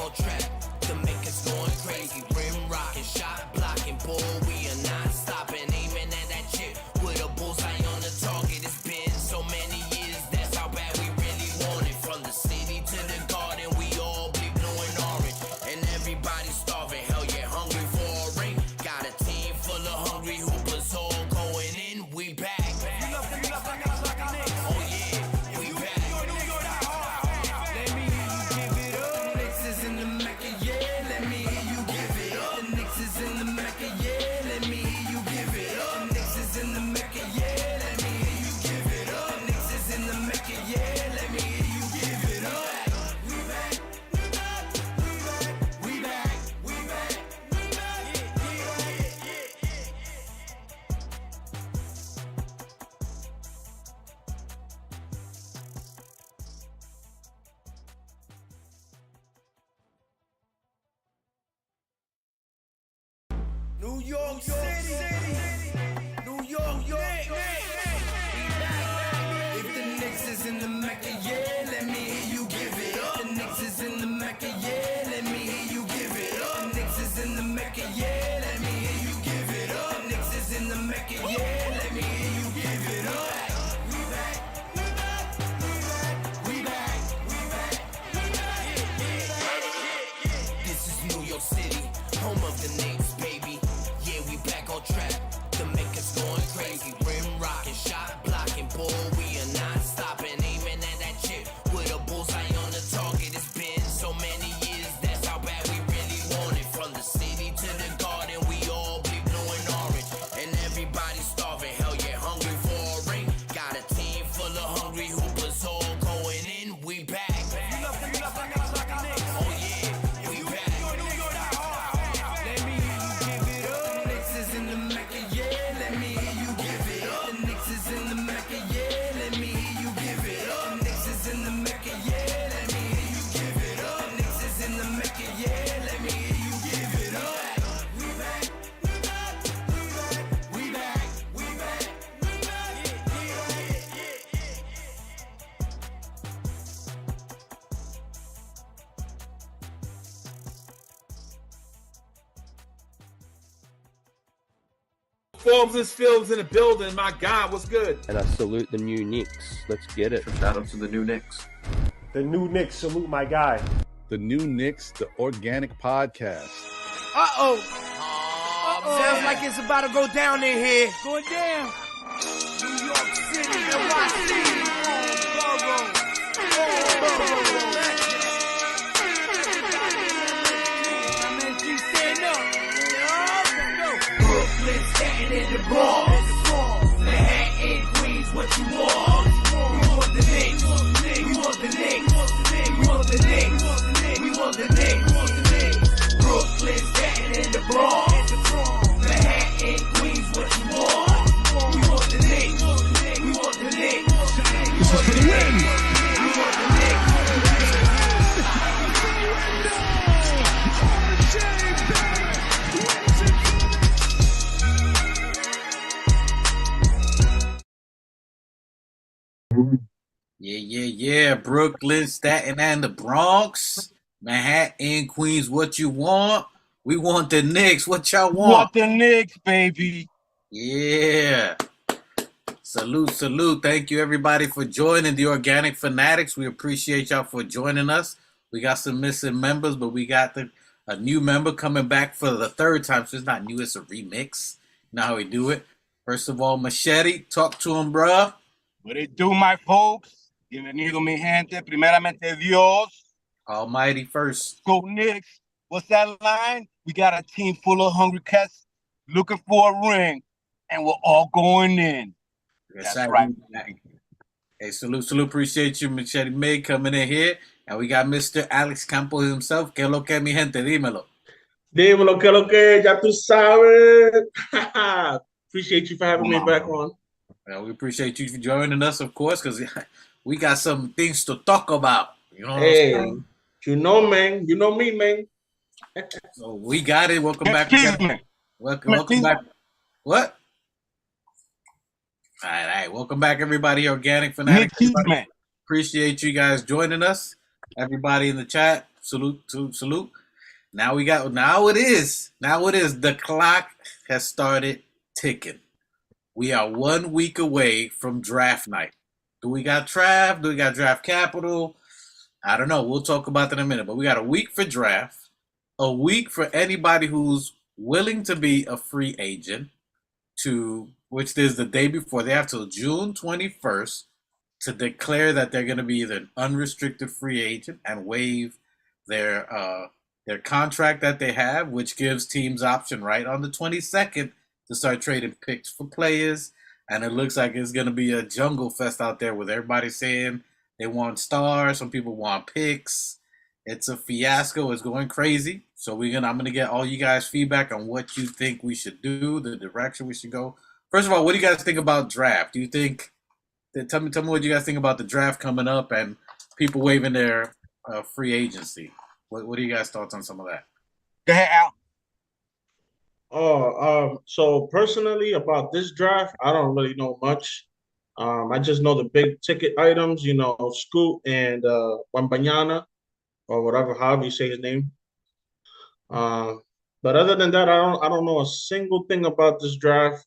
on track. The makers going crazy. Rim rocking, shot blocking. Boy, we are not stopping. Aiming at that chip with a bullseye on the target. It's been so many years. That's how bad we really want it. From the city to the garden, we all bleed blue and orange. And everybody's starving. Hell yeah, hungry for a ring. Got a team full of hungry hoopers all going in. We back. Oh yeah, we back. Let me hear you give it up. The Knicks is in the Mecca, yeah. Let me hear you give it up. The Knicks is in the Mecca, yeah. Let me hear you give it up. The Knicks is in the Mecca, yeah. Let me hear you give it up. The Knicks is in the Mecca, yeah. Let me hear you give it up. We back, we back, we back, we back, we back, we New York City, New York, Knicks. If the Knicks is in the Mecca, yeah, let me hear you give it up. The Knicks is in the Mecca, yeah, let me hear you give it up. The Knicks is in the Mecca, yeah, let me hear you give it up. The Knicks is in the Mecca, yeah, let me hear you give it up. We back, we back, we back, we back, we back, we back. This is New York City, home of the Knicks, baby. Yeah, we back on track. The makers going crazy. Rim rocking, shot blocking. Boy, we are not stopping. Aiming at that chip with a bullseye on the target. It's been so many years. That's how bad we really want it. From the city to the garden, we all bleed blue and orange. And everybody's starving. Hell yeah, hungry for a ring. Got a team full of hungry hoopers all going in. We back. Oh yeah, we back. Let me hear you give it up. The Knicks is in the Mecca, yeah. Let me hear you give it up. The Knicks is in the Mecca, yeah. Let me hear you give it up. The Knicks is in the Mecca, yeah. Let me hear you give it up. The Knicks is in the Mecca, yeah. Let me hear you give it up. We back, we back, we back, we back, we back, we Forbes and Fields in the building. My God, what's good? And I salute the new Knicks. Let's get it. Shout out to the new Knicks. The new Knicks, salute my guy. The new Knicks, the organic podcast. Sounds like it's about to go down in here. Going down. New York City, NYC, MSG stand up. Brooklyn, Staten in the Bronx. Manhattan, Queens, what you want? We want the Knicks. We want the Knicks. We want the Knicks. We want the Knicks. Brooklyn, Staten in the Bronx. Manhattan, Queens, what you want? We want the Knicks. We want the Knicks. This is for the win. We want the Knicks. Yeah. Brooklyn, Staten, and the Bronx. Manhattan, Queens, what you want? We want the Knicks. What y'all want? Want the Knicks, baby. Yeah. Salute. Thank you, everybody, for joining the Organic Fanatics. We appreciate y'all for joining us. We got some missing members, but we got a new member coming back for the third time. So it's not new, it's a remix. You know how we do it. First of all, Machete, talk to him, bruh. What it do, my folks? Bienvenido, mi gente. Primeramente, Dios. Almighty first. Go Knicks. What's that line? We got a team full of hungry cats looking for a ring, and we're all going in. That's right. Hey, salute. Appreciate you, Machete May, coming in here. And we got Mr. Alex Campos himself. Que lo que, mi gente? Dímelo. Dímelo, que lo que, ya tú sabes. Appreciate you for having me back on. Well, we appreciate you for joining us, of course, because we got some things to talk about. You know what I'm saying? You know, man. You know me, man. So we got it. Welcome back. Welcome back. What? All right. Welcome back, everybody. Organic Fanatics. Appreciate you guys joining us. Everybody in the chat, Salute. Now it is. The clock has started ticking. We are 1 week away from draft night. Do we got draft? Do we got draft capital? I don't know. We'll talk about that in a minute. But we got a week for draft, a week for anybody who's willing to be a free agent, which is the day before. They have till June 21st to declare that they're going to be either an unrestricted free agent and waive their contract that they have, which gives teams option right on the 22nd to start trading picks for players. And it looks like it's going to be a jungle fest out there with everybody saying they want stars. Some people want picks. It's a fiasco. It's going crazy. So I'm going to get all you guys' feedback on what you think we should do, the direction we should go. First of all, what do you guys think about draft? Do you think tell me what you guys think about the draft coming up and people waiving their free agency? What are you guys' thoughts on some of that? Go ahead, Al. So personally about this draft, I don't really know much. I just know the big ticket items, Scoot and Wembanyama or whatever, however you say his name. But other than that, I don't know a single thing about this draft.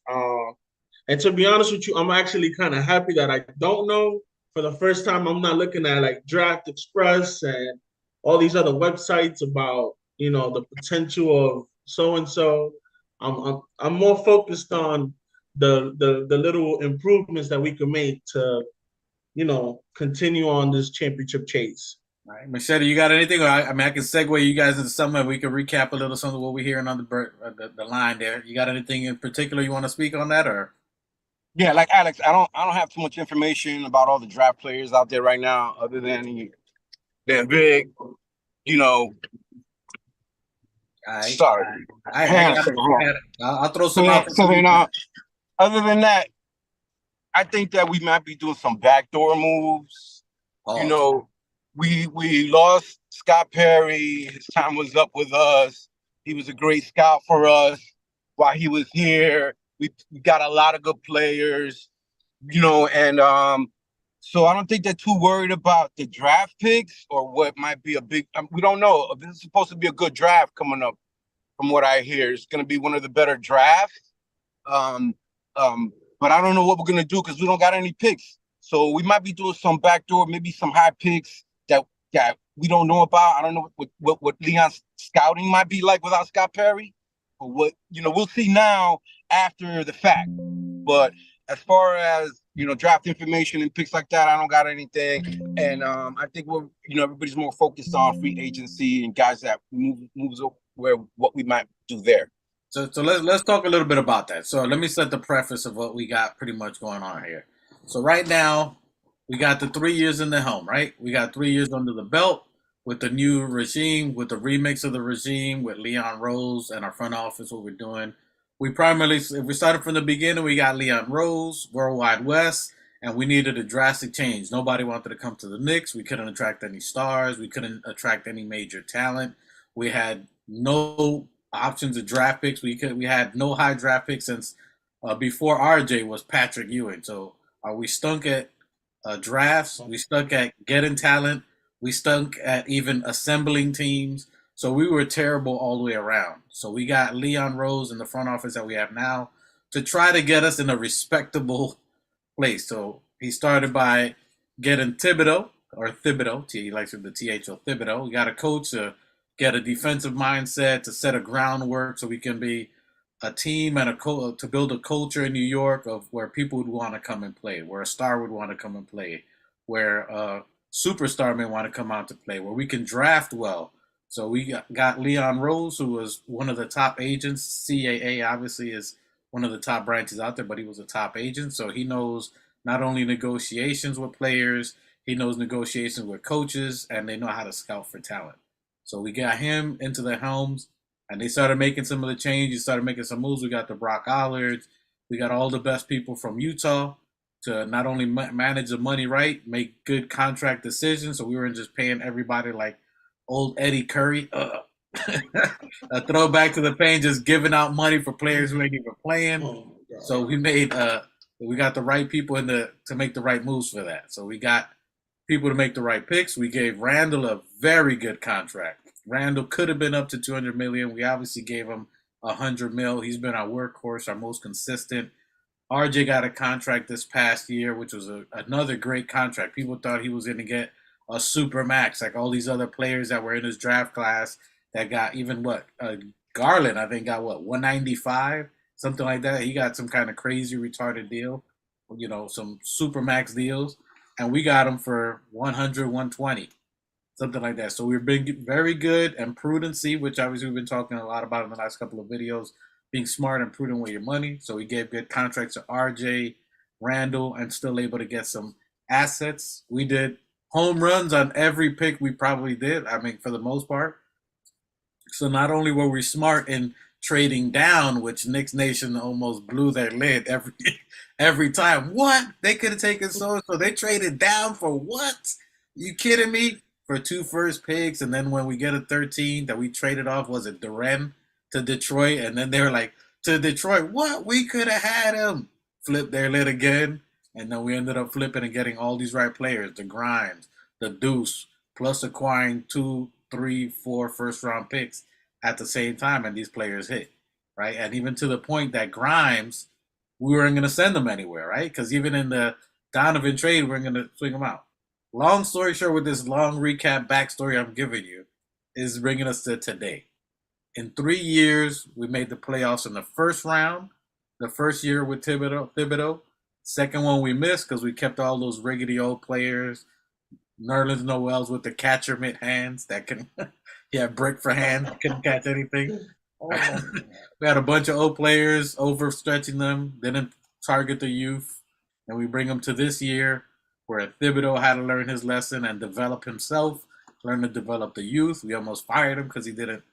And to be honest with you, I'm actually kind of happy that I don't know. For the first time, I'm not looking at like Draft Express and all these other websites about, the potential of so-and-so. I'm more focused on the little improvements that we can make to, continue on this championship chase. All right, Machete, you got anything? Or I can segue you guys into something and we can recap a little something of what we're hearing on the line there. You got anything in particular you want to speak on that, or? Yeah, like Alex, I don't have too much information about all the draft players out there right now, other than they're big, Sorry. I'll throw some out. So then, other than that, I think that we might be doing some backdoor moves. We lost Scott Perry. His time was up with us. He was a great scout for us while he was here. We got a lot of good players, and so I don't think they're too worried about the draft picks or what might be a big. We don't know. This is supposed to be a good draft coming up, from what I hear. It's going to be one of the better drafts. But I don't know what we're going to do because we don't got any picks. So we might be doing some backdoor, maybe some high picks that we don't know about. I don't know what Leon's scouting might be like without Scott Perry. Or what, we'll see now after the fact. But as far as, draft information and picks like that, I don't got anything. And I think everybody's more focused on free agency and guys that moves where what we might do there. So let's talk a little bit about that. So let me set the preface of what we got pretty much going on here. So right now, we got the 3 years in the helm, right? We got 3 years under the belt with the new regime, with the remix of the regime, with Leon Rose and our front office, what we're doing. We primarily, if we started from the beginning, we got Leon Rose, Worldwide West, and we needed a drastic change. Nobody wanted to come to the Knicks. We couldn't attract any stars. We couldn't attract any major talent. We had no options of draft picks. We had no high draft picks since before RJ was Patrick Ewing. So we stunk at drafts. We stunk at getting talent. We stunk at even assembling teams. So we were terrible all the way around. So we got Leon Rose in the front office that we have now to try to get us in a respectable place. So he started by getting Thibodeau, he likes the THO, Thibodeau. We got a coach to get a defensive mindset, to set a groundwork so we can be a team and to build a culture in New York of where people would want to come and play, where a star would want to come and play, where a superstar may want to come out to play, where we can draft well. So we got Leon Rose, who was one of the top agents. CAA obviously is one of the top branches out there, but he was a top agent. So he knows not only negotiations with players, he knows negotiations with coaches, and they know how to scout for talent. So we got him into the helms, and they started making some of the changes, started making some moves. We got the Brock Ollards. We got all the best people from Utah to not only manage the money right, make good contract decisions. So we weren't just paying everybody like old Eddie Curry, a throwback to the pain, just giving out money for players who ain't even playing. So we got the right people to make the right moves for that. So we got people to make the right picks. We gave Randall a very good contract. Randall could have been up to $200 million. We obviously gave him $100 million. He's been our workhorse, our most consistent. RJ got a contract this past year, which was another great contract. People thought he was going to get a super max, like all these other players that were in his draft class that got even Garland, I think, got 195, something like that. He got some kind of crazy retarded deal, some super max deals, and we got him for 100, 120, something like that. So we've been very good, and prudency, which obviously we've been talking a lot about in the last couple of videos, being smart and prudent with your money. So we gave good contracts to RJ, Randall, and still able to get some assets. We did home runs on every pick we probably did, for the most part. So not only were we smart in trading down, which Knicks Nation almost blew their lid every time. What? They could have taken so they traded down for what? You kidding me? For 2 first picks, and then when we get a 13 that we traded off, was it Duren to Detroit? And then they were like, to Detroit, what? We could have had him. Flip their lid again. And then we ended up flipping and getting all these right players, the Grimes, the Deuce, plus acquiring 2, 3, 4 first-round picks at the same time, and these players hit, right? And even to the point that Grimes, we weren't going to send them anywhere, right? Because even in the Donovan trade, we weren't going to swing them out. Long story short, with this long recap backstory I'm giving you, is bringing us to today. In 3 years, we made the playoffs in the first round. The first year with Thibodeau. Second one we missed because we kept all those rickety old players. Nerlens Noel's with the catcher mitt hands that can, brick for hands, couldn't catch anything. We had a bunch of old players, overstretching them, didn't target the youth, and we bring them to this year where Thibodeau had to learn his lesson and develop himself, learn to develop the youth. We almost fired him because he didn't,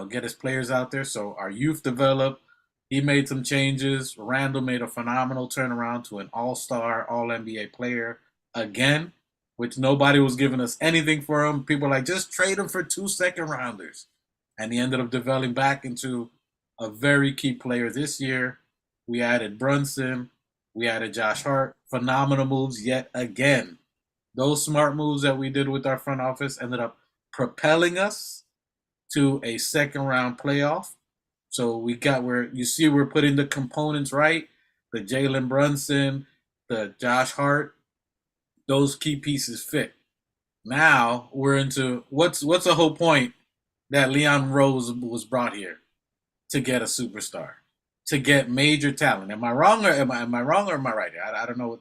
get his players out there. So our youth developed. He made some changes. Randall made a phenomenal turnaround to an all-star, all-NBA player again, which nobody was giving us anything for him. People were like, just trade him for 2 second-rounders. And he ended up developing back into a very key player this year. We added Brunson. We added Josh Hart. Phenomenal moves yet again. Those smart moves that we did with our front office ended up propelling us to a second-round playoff. So we got we're putting the components right. The Jalen Brunson, the Josh Hart, those key pieces fit. Now we're into what's the whole point that Leon Rose was brought here to get a superstar, to get major talent. Am I wrong or am I right? I don't know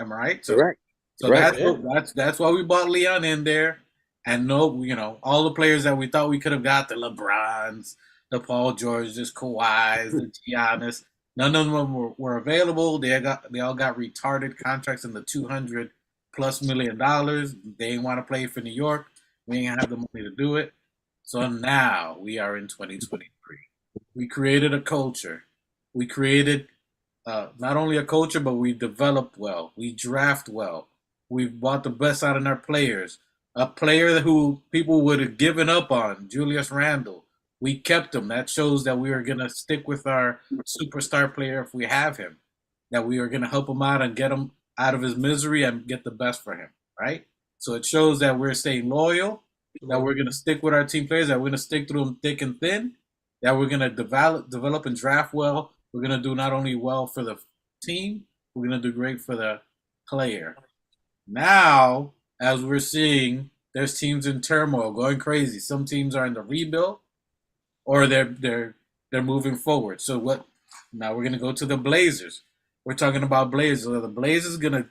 am I right? So, Correct. So Correct. that's why we bought Leon in there. And all the players that we thought we could have got, the LeBrons, the Paul Georges, Kawhis, the Giannis, none of them were available. They all got retarded contracts in the $200+ million. They didn't want to play for New York. We didn't have the money to do it. So now we are in 2023. We created a culture. We created not only a culture, but we developed well. We draft well. We've bought the best out of our players. A player who people would have given up on, Julius Randle. We kept him. That shows that we are going to stick with our superstar player if we have him, that we are going to help him out and get him out of his misery and get the best for him, right? So it shows that we're staying loyal, that we're going to stick with our team players, that we're going to stick through them thick and thin, that we're going to develop and draft well. We're going to do not only well for the team, we're going to do great for the player. Now, as we're seeing, there's teams in turmoil, going crazy. Some teams are in the rebuild, or they're moving forward. So what? Now we're going to go to the Blazers. We're talking about Blazers. Are the Blazers going to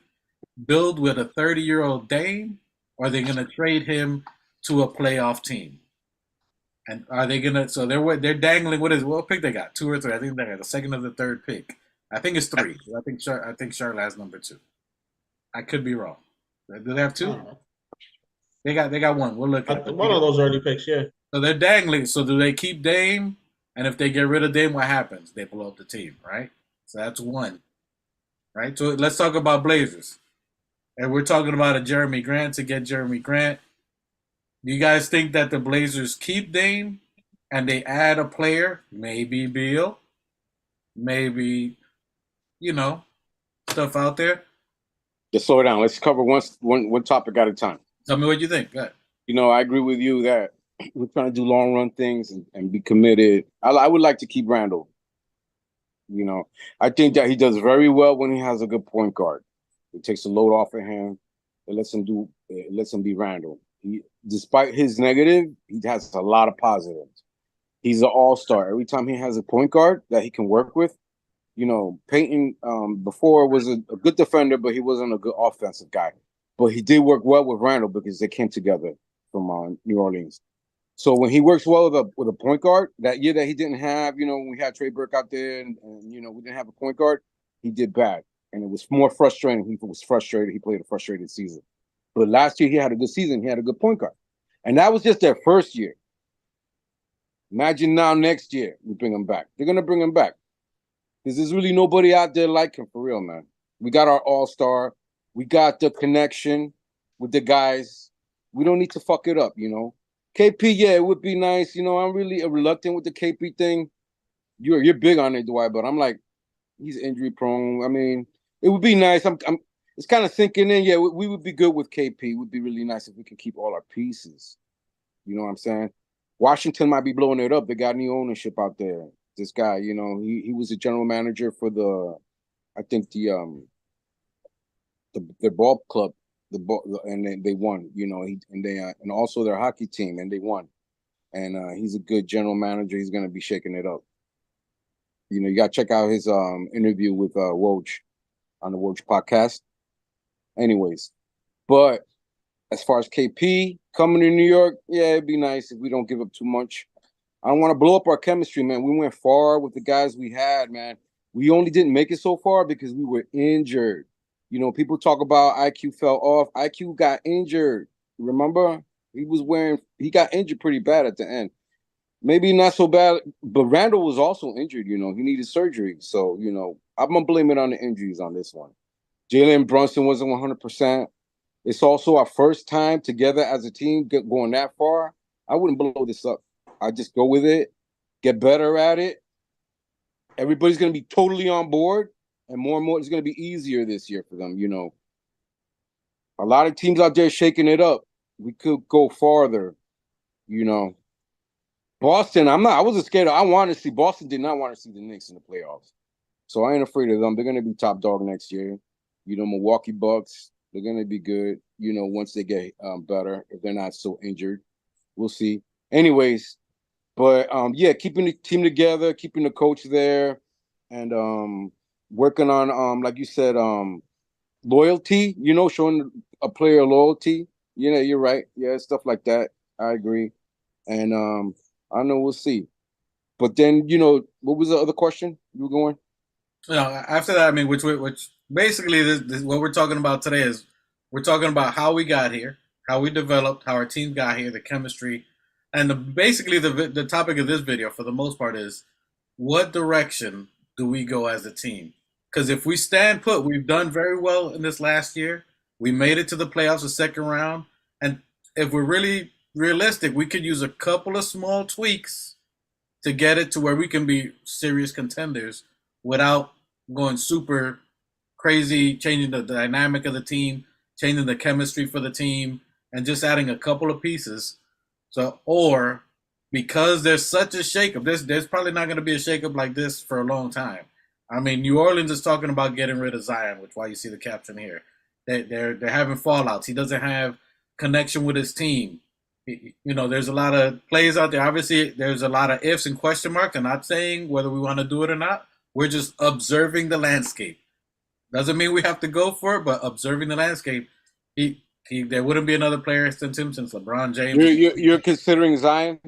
build with a 30-year-old Dame, or are they going to trade him to a playoff team? And are they going to? So they're dangling. What pick they got? 2 or 3? I think they got the second or the third pick. I think it's 3. I think Charlotte has number 2. I could be wrong. Do they have 2? They got 1. We'll look at it. One of those early picks, yeah. So they're dangling. So do they keep Dame? And if they get rid of Dame, what happens? They blow up the team, right? So that's 1. Right? So let's talk about Blazers. And we're talking about a Jeremy Grant to get Jeremy Grant. Do you guys think that the Blazers keep Dame and they add a player? Maybe Beal. Maybe, stuff out there. Just slow it down. Let's cover one topic at a time. Tell me what you think. Go ahead. You know, I agree with you that we're trying to do long run things and be committed. I would like to keep Randall. You know, I think that he does very well when he has a good point guard. It takes the load off of him. It lets him be Randall. Despite his negative, he has a lot of positives. He's an all-star. Every time he has a point guard that he can work with, you know, Peyton before was a good defender, but he wasn't a good offensive guy. But he did work well with Randall because they came together from New Orleans. So when he works well with a point guard, that year that he didn't have, you know, when we had Trey Burke out there and you know, we didn't have a point guard, he did bad. And it was more frustrating. He was frustrated. He played a frustrated season. But last year he had a good season. He had a good point guard. And that was just their first year. Imagine now next year we bring him back. They're going to bring him back. Because there's really nobody out there like him for real, man. We got our all-star. We got the connection with the guys. We don't need to fuck it up, you know. KP, yeah, it would be nice. You know, I'm really reluctant with the KP thing. You're big on it, Dwight, but I'm like, he's injury prone. I mean, it would be nice. It's kind of sinking in. Yeah, we would be good with KP. It would be really nice if we can keep all our pieces. You know what I'm saying? Washington might be blowing it up. They got new ownership out there. This guy, you know, he was a general manager for the ball club. And they won, you know, and also their hockey team, and they won. And he's a good general manager. He's going to be shaking it up. You know, you got to check out his interview with Woj on the Woj podcast. Anyways, but as far as KP coming to New York, yeah, it'd be nice if we don't give up too much. I don't want to blow up our chemistry, man. We went far with the guys we had, man. We only didn't make it so far because we were injured. You know, people talk about IQ fell off. IQ got injured. Remember? He got injured pretty bad at the end. Maybe not so bad, but Randall was also injured, you know. He needed surgery. So, you know, I'm going to blame it on the injuries on this one. Jalen Brunson wasn't 100%. It's also our first time together as a team going that far. I wouldn't blow this up. I just go with it, get better at it. Everybody's going to be totally on board. And more, it's going to be easier this year for them, you know. A lot of teams out there shaking it up. We could go farther, you know. Boston, I wasn't scared. Boston did not want to see the Knicks in the playoffs. So I ain't afraid of them. They're going to be top dog next year. You know, Milwaukee Bucks, they're going to be good, you know, once they get better, if they're not so injured. We'll see. Anyways, but, yeah, keeping the team together, keeping the coach there, and working on, like you said, loyalty, you know, showing a player loyalty. You know, you're right. Yeah, stuff like that. I agree. And I don't know, we'll see. But then, you know, what was the other question you were going? You know, after that, I mean, which basically this what we're talking about today is we're talking about how we got here, how we developed, how our team got here, the chemistry, and basically the topic of this video for the most part is what direction do we go as a team? Because if we stand put, we've done very well in this last year. We made it to the playoffs, the second round, and if we're really realistic, we could use a couple of small tweaks to get it to where we can be serious contenders without going super crazy, changing the dynamic of the team, changing the chemistry for the team, and just adding a couple of pieces. So, or because there's such a shakeup, there's probably not going to be a shakeup like this for a long time. I mean, New Orleans is talking about getting rid of Zion, which is why you see the caption here. They're having fallouts. He doesn't have connection with his team. You know, there's a lot of plays out there. Obviously, there's a lot of ifs and question marks. I'm not saying whether we want to do it or not. We're just observing the landscape. Doesn't mean we have to go for it, but observing the landscape. There wouldn't be another player since LeBron James. You're considering Zion?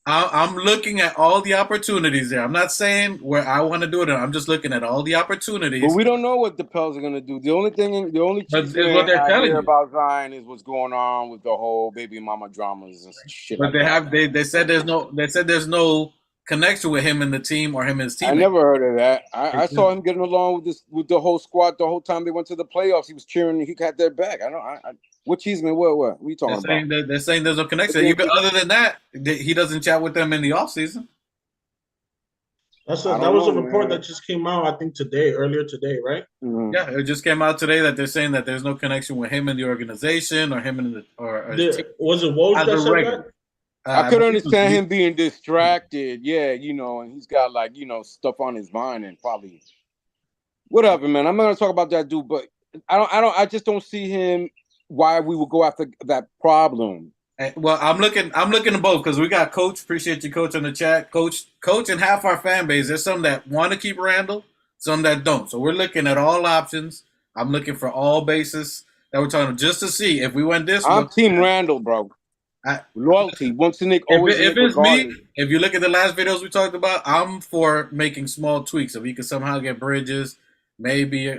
I'm looking at all the opportunities there. I'm not saying where I want to do it. I'm just looking at all the opportunities. But we don't know what the Pels are going to do. The only what they're telling you about Zion is what's going on with the whole baby mama dramas and shit. But they said there's no connection with him and the team or him and his team. I never heard of that. I saw him getting along with the whole squad the whole time they went to the playoffs. He was cheering. He got their back. What Cheeseman? What are you talking about? They're saying there's no connection. Even other than that, he doesn't chat with them in the offseason. I That don't was a know, report man. that just came out, I think earlier today, right? Mhm. Yeah, it just came out today that they're saying that there's no connection with him in the organization or him in the or his team Was it Woj as that a said that? regular. I I could believe it was understand me. him being distracted, yeah, and he's got stuff on his mind and probably whatever, man. I'm not gonna talk about that dude, but I just don't see him why we would go after that problem. Well, I'm looking at both because we got Coach. Appreciate you, Coach, on the chat. Coach, and half our fan base. There's some that want to keep Randall, some that don't. So we're looking at all options. I'm looking for all bases that we're talking about just to see if we went this I'm one. Team Randall, bro. I, Loyalty. Once a Nick, always a if Nick, it's me, regardless. if you look at the last videos we talked about, I'm for making small tweaks. If we could somehow get Bridges, maybe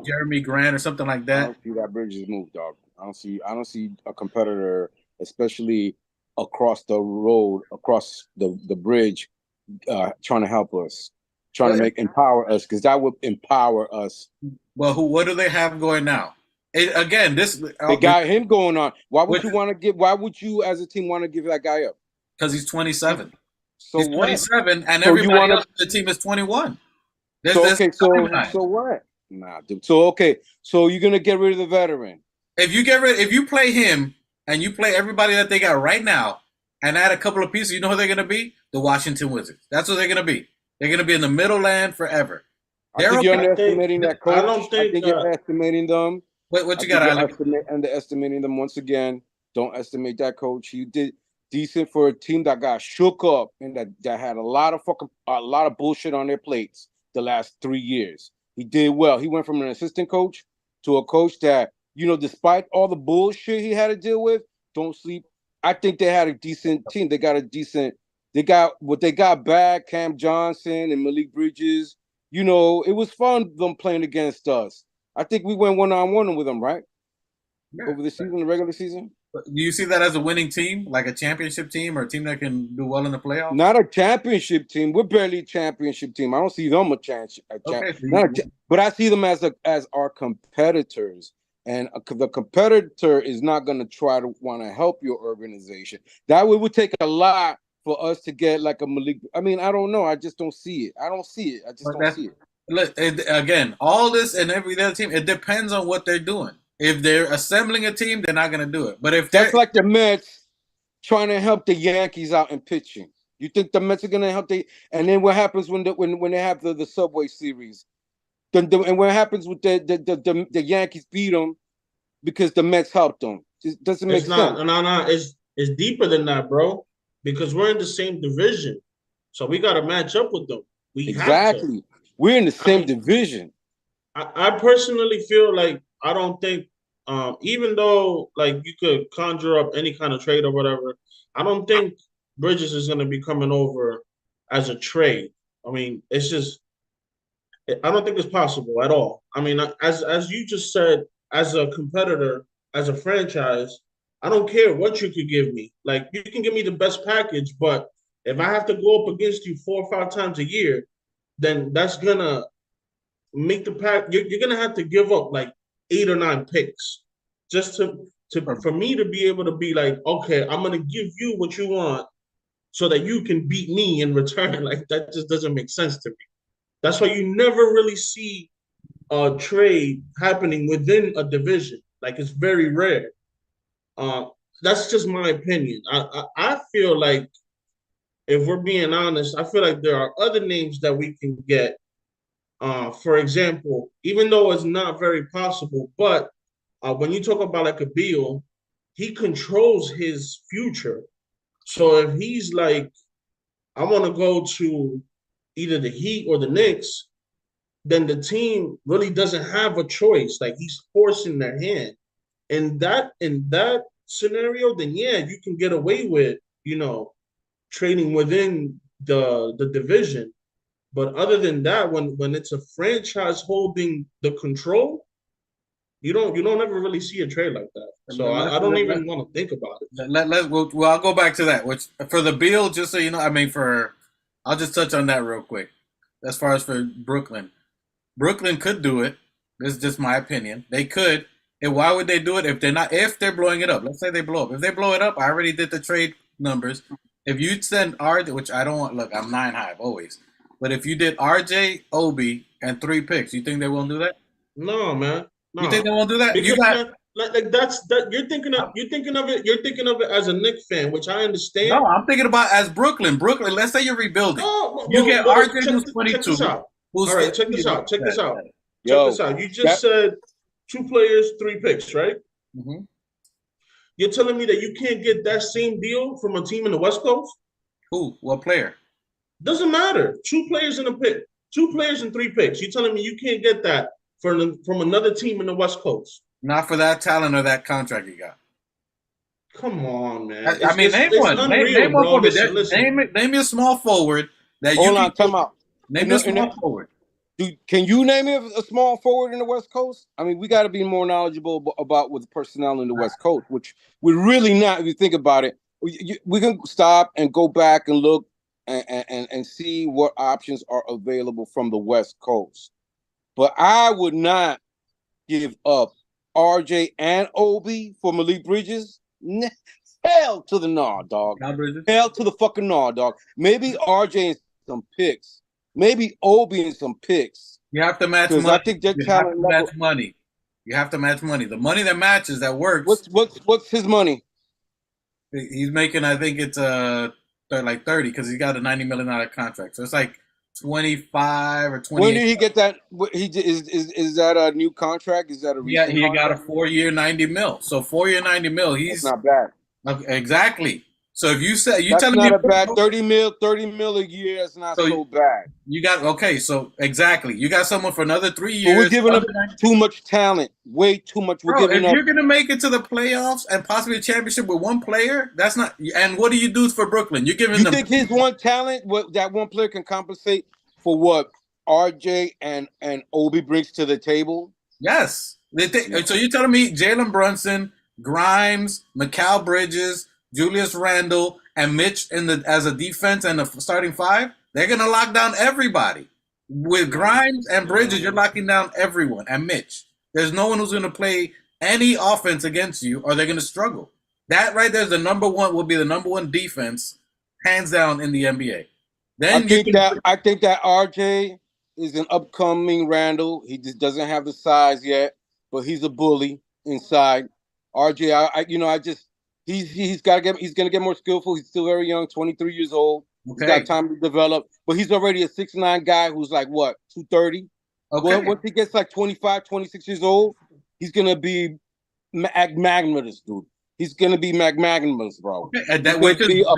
Jeremy Grant or something like I that. don't see that Bridges move, dog. I don't see a competitor, especially across the road, across the bridge, trying to help us, trying to empower us, because that would empower us. Well, what do they have going now? Again, They got him going on. Why would you as a team want to give that guy up? Because he's 27. So he's what? 27, and So everybody else on the team is 21. So what? Nah, dude. So you're gonna get rid of the veteran. If you play him and you play everybody that they got right now and add a couple of pieces, you know who they're gonna be? The Washington Wizards. That's what they're gonna be. They're gonna be in the middle land forever. I think you're underestimating that coach. I don't think you're estimating them. What you got, Alec? Underestimating them once again. Don't estimate that coach. He did decent for a team that got shook up and that had a lot of bullshit on their plates the last 3 years. He did well. He went from an assistant coach to a coach that, despite all the bullshit he had to deal with, don't sleep. I think they had a decent team. They got back, Cam Johnson and Malik Bridges. It was fun them playing against us. I think we went 1-on-1 with them, right? Yeah. Over the season, the regular season. Do you see that as a winning team, like a championship team or a team that can do well in the playoffs? Not a championship team. We're barely a championship team. I don't see them a chance. But I see them as our competitors. And the competitor is not going to try to want to help your organization. That would take a lot for us to get like a Malik. I mean, I don't know. I just don't see it. I don't see it. I just don't see it. Look, again, all this and every other team, it depends on what they're doing. If they're assembling a team, they're not going to do it. But if that's like the Mets trying to help the Yankees out in pitching, you think the Mets are going to help and then what happens when they have the Subway Series? And what happens with the Yankees beat them because the Mets helped them? It doesn't make sense. No. It's deeper than that, bro. Because we're in the same division, so we got to match up with them. Exactly. We're in the same division. I personally feel like I don't think, even though like you could conjure up any kind of trade or whatever, I don't think Bridges is going to be coming over as a trade. I mean, it's just, I don't think it's possible at all. I mean, as you just said, as a competitor, as a franchise, I don't care what you could give me. Like, you can give me the best package, but if I have to go up against you 4 or 5 times a year, then that's gonna make the pack. You're gonna have to give up like 8 or 9 picks just for me to be able to be like, okay, I'm gonna give you what you want so that you can beat me in return. Like, that just doesn't make sense to me. That's why you never really see a trade happening within a division. Like, it's very rare. That's just my opinion. I feel like, if we're being honest, I feel like there are other names that we can get. For example, even though it's not very possible, but when you talk about like a Beal, he controls his future. So if he's like, I want to go to either the Heat or the Knicks, then the team really doesn't have a choice. Like, he's forcing their hand. In that scenario, then yeah, you can get away with, trading within the division. But other than that, when it's a franchise holding the control, you don't ever really see a trade like that. So I don't even want to think about it. Well, I'll go back to that. Which for the Beal, just so you know, I mean, I'll just touch on that real quick. As far as for Brooklyn could do it. This is just my opinion. They could. And why would they do it if they're blowing it up? Let's say they blow up. If they blow it up, I already did the trade numbers. if you send RJ, which I don't want, look, I'm 9 high always, but if you did RJ, Obi, and 3 picks, you think they won't do that? No, man. You think they No. won't do that? You Because got man, like that's that you're thinking of it as a Knicks fan, which I understand. no. I'm thinking about as Brooklyn. Brooklyn. Let's say you're rebuilding. No, You get RJ, who's check 22. this out. Who's All right, check 15. this out. Check this out. Yo, Check this out. You just said 2 players, 3 picks, right? Mm-hmm. You're telling me that you can't get that same deal from a team in the West Coast? Who? What player? Doesn't matter. 2 players in a pick, 2 players and 3 picks. You're telling me you can't get that from another team in the West Coast? Not for that talent or that contract you got. Come on, man. I mean, name one. Name one for me. Name me a small forward that you. Hold on, time out. Name me a small forward. Can you name me a small forward in the West Coast? I mean, we got to be more knowledgeable about with personnel in the West Coast, which we're really not. If you think about it, we can stop and go back and look and see what options are available from the West Coast. But I would not give up RJ and Obi for Malik Bridges. Hell to the gnaw, dog. Hell to the fucking gnaw, dog. Maybe RJ and some picks. Maybe Obi and some picks. You have to match money. I think you have to match money. You have to match money. The money that matches, that works. What's his money? He's making, I think it's like 30 because he's got a $90 million contract. So it's like 25 or 20. When did he get that? Is that a new contract? Is that a recent he contract? got a 4-year $90 million. So 4-year $90 million. He's That's not bad. Exactly. So if you say that's telling not me a bad 30 mil a year, that's not so bad. You got so exactly. You got someone for another 3 years. But we're giving up too much talent. Way too much. If you're gonna make it to the playoffs and possibly a championship with one player, that's not. And what do you do for Brooklyn? You're giving them. You think his one talent, that one player can compensate for what RJ and Obi brings to the table? Yes. So you're telling me Jalen Brunson, Grimes, Mikal Bridges, Julius Randle, and Mitch as a defense and a starting 5, they're gonna lock down everybody. With Grimes and Bridges, you're locking down everyone and Mitch. There's no one who's gonna play any offense against you, or they're gonna struggle. That right there is will be the number 1 defense, hands down, in the NBA. Then I think that RJ is an upcoming Randle. He just doesn't have the size yet, but he's a bully inside. RJ, he's gonna get more skillful. He's still very young, 23 years old. Okay. He's got time to develop, but he's already a 6'9" guy who's like what, 230. Okay. Well, once he gets like 25, 26 years old, he's gonna be magnanimous, dude. He's gonna be magnanimous, bro. Okay. And that would be a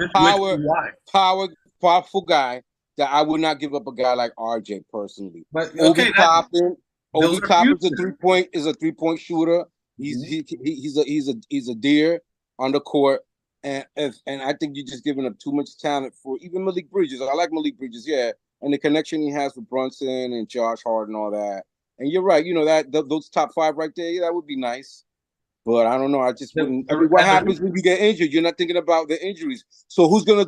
powerful guy that I would not give up a guy like RJ personally. But Obi Toppin is a 3-point shooter. He's a deer on the court, and I think you're just giving up too much talent for even Malik Bridges. I like Malik Bridges, yeah, and the connection he has with Brunson and Josh Hart and all that. And you're right, those top 5 right there, that would be nice. But I don't know. I just wouldn't. What happens when you get injured? You're not thinking about the injuries. So who's gonna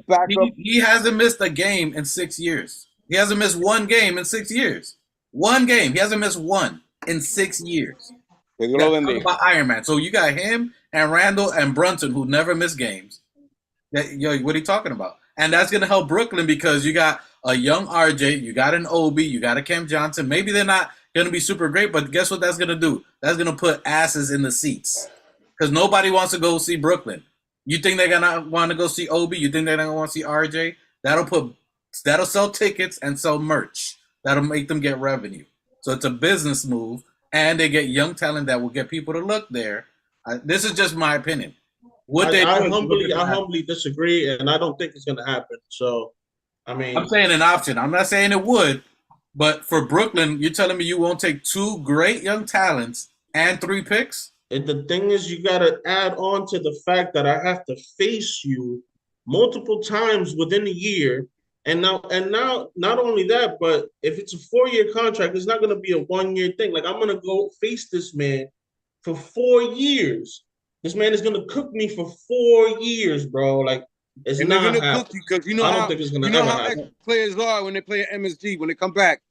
back up? He hasn't missed a game in 6 years. He hasn't missed one game in 6 years. One game. He hasn't missed one in 6 years. About Iron Man. So you got him and Randall and Brunson who never miss games. What are you talking about? And that's gonna help Brooklyn because you got a young RJ, you got an Obi, you got a Cam Johnson. Maybe they're not going to be super great, but guess what that's going to do? That's going to put asses in the seats because nobody wants to go see Brooklyn. You think they're going to want to go see Obi? You think they're going to want to see RJ? That'll sell tickets and sell merch. That'll make them get revenue. So it's a business move, and they get young talent that will get people to look there. This is just my opinion. I humbly disagree, and I don't think it's going to happen. So, I mean, I'm saying an option. I'm not saying it would. But for Brooklyn, you're telling me you won't take 2 great young talents and 3 picks? And the thing is, you got to add on to the fact that I have to face you multiple times within a year. And now, not only that, but if it's a 4-year contract, it's not going to be a 1-year thing. Like, I'm going to go face this man for 4 years. This man is going to cook me for 4 years, bro. Like, it's not going to cook you because I don't think it's going to ever happen. Players are when they play at MSG, when they come back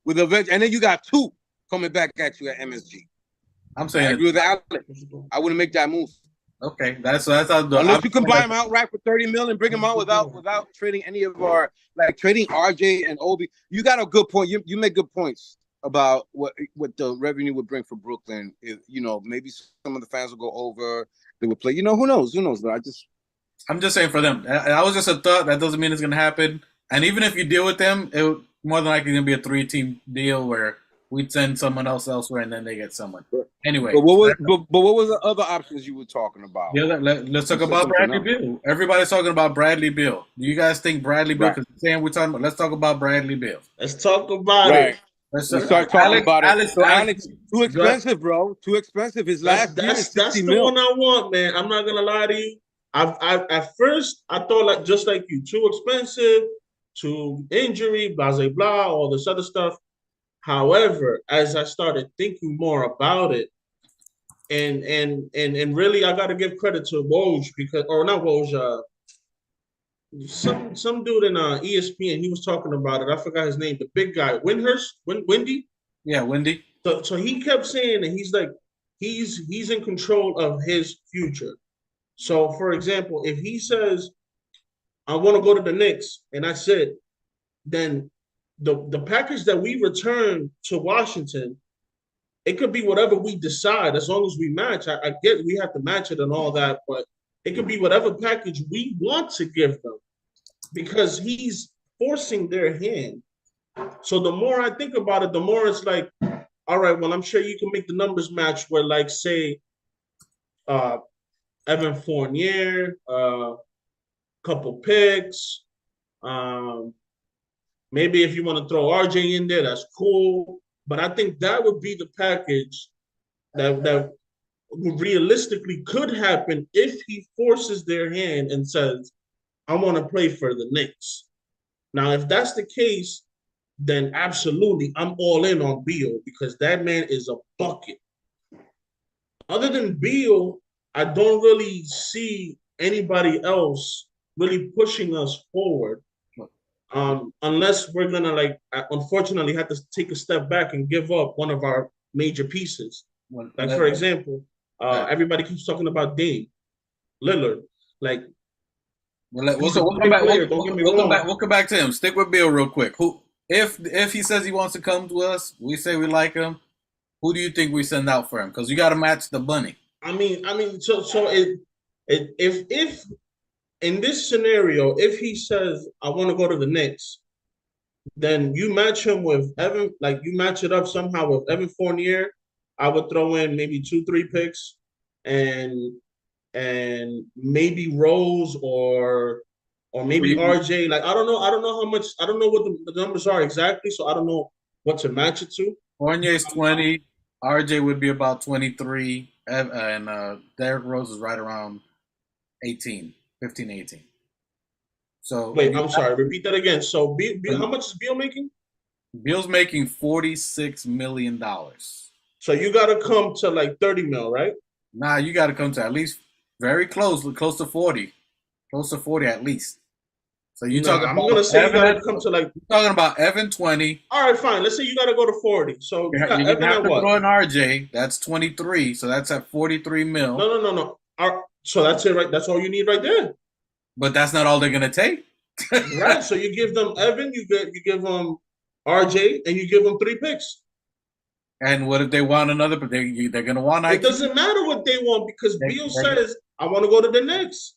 with a veg, and then you got 2 coming back at you at MSG. I'm saying I agree with Alec. I wouldn't make that move. Okay, that's how the Unless you can buy him outright for 30 million and bring him out without trading any of our trading RJ and Obi. You got a good point. You make good points about what the revenue would bring for Brooklyn. If, maybe some of the fans will go over. They would play. Who knows? But I'm just saying for them. That was just a thought. That doesn't mean it's gonna happen. And even if you deal with them, it more than likely gonna be a 3-team deal where we'd send someone else elsewhere and then they get someone. Anyway, but what was the other options you were talking about? Yeah, let's talk about Bradley Beal. Everybody's talking about Bradley Beal. Do you guys think Bradley Beal? Because saying we're talking about, let's talk about Bradley Beal. Let's talk about it. Let's start talking about it. So Alex, too expensive, bro. Too expensive. His last year is 60 that's the mil. one I want, man. I'm not gonna lie to you. At first I thought just like you, too expensive, too injury, blah blah blah, all this other stuff. However, as I started thinking more about it, and really, I got to give credit to Woj not Woj, some dude in ESPN. He was talking about it. I forgot his name. The big guy, Wendy. Yeah, Wendy. So he kept saying that he's like he's in control of his future. So, for example, if he says, "I want to go to the Knicks," and I said, then the package that we return to Washington, it could be whatever we decide as long as we match. I get we have to match it and all that, but it could be whatever package we want to give them because he's forcing their hand. So the more I think about it, the more it's like, all right, well, I'm sure you can make the numbers match where, like, say, Evan Fournier, couple picks, maybe if you want to throw RJ in there, that's cool. But I think that would be the package that realistically could happen if he forces their hand and says, I want to play for the Knicks. Now, if that's the case, then absolutely I'm all in on Beal because that man is a bucket. Other than Beal, I don't really see anybody else really pushing us forward. Unless we're gonna unfortunately have to take a step back and give up one of our major pieces. For example, everybody keeps talking about Dame Lillard. We'll come back to him. Stick with Bill real quick. Who, if he says he wants to come to us, we say we like him. Who do you think we send out for him? Because you got to match the money. If in this scenario, if he says, I want to go to the Knicks, then you match him with Evan, you match it up somehow with Evan Fournier. I would throw in maybe 2-3 picks and maybe Rose or maybe RJ. I don't know how much, I don't know what the numbers are exactly, so I don't know what to match it to. Fournier's 20, RJ would be about 23, and Derrick Rose is right around 15, 18. So wait, I'm sorry. Repeat that again. So, Beal, how much is Beal making? Beal's making $46 million. So you got to come to 30 mil, right? Nah, you got to come to at least very close to 40, at least. So you talking? I'm gonna say Evan, you got to come to You're talking about Evan 20. All right, fine. Let's say you got to go to 40. So you got Evan have at to what? throw in RJ. That's 23. So that's at 43 mil. No. So that's it, right? That's all you need right there. But that's not all they're gonna take. Right. So you give them Evan, you give them RJ, and you give them 3 picks. And what if they want another? But they're gonna want. It doesn't matter what they want because Beal says, "I want to go to the Knicks."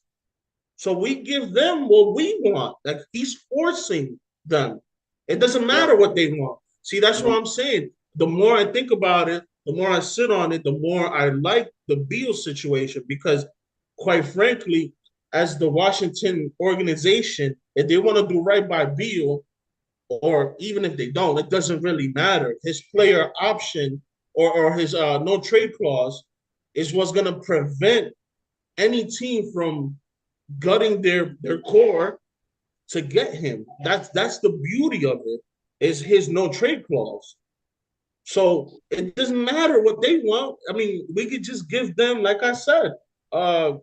So we give them what we want. He's forcing them. It doesn't matter what they want. See, that's what I'm saying. The more I think about it, the more I sit on it, the more I like the Beal situation because, quite frankly, as the Washington organization, if they want to do right by Beal, or even if they don't, it doesn't really matter. His player option or his no trade clause is what's going to prevent any team from gutting their core to get him. That's the beauty of it, is his no trade clause. So it doesn't matter what they want. I mean, we could just give them, like I said, what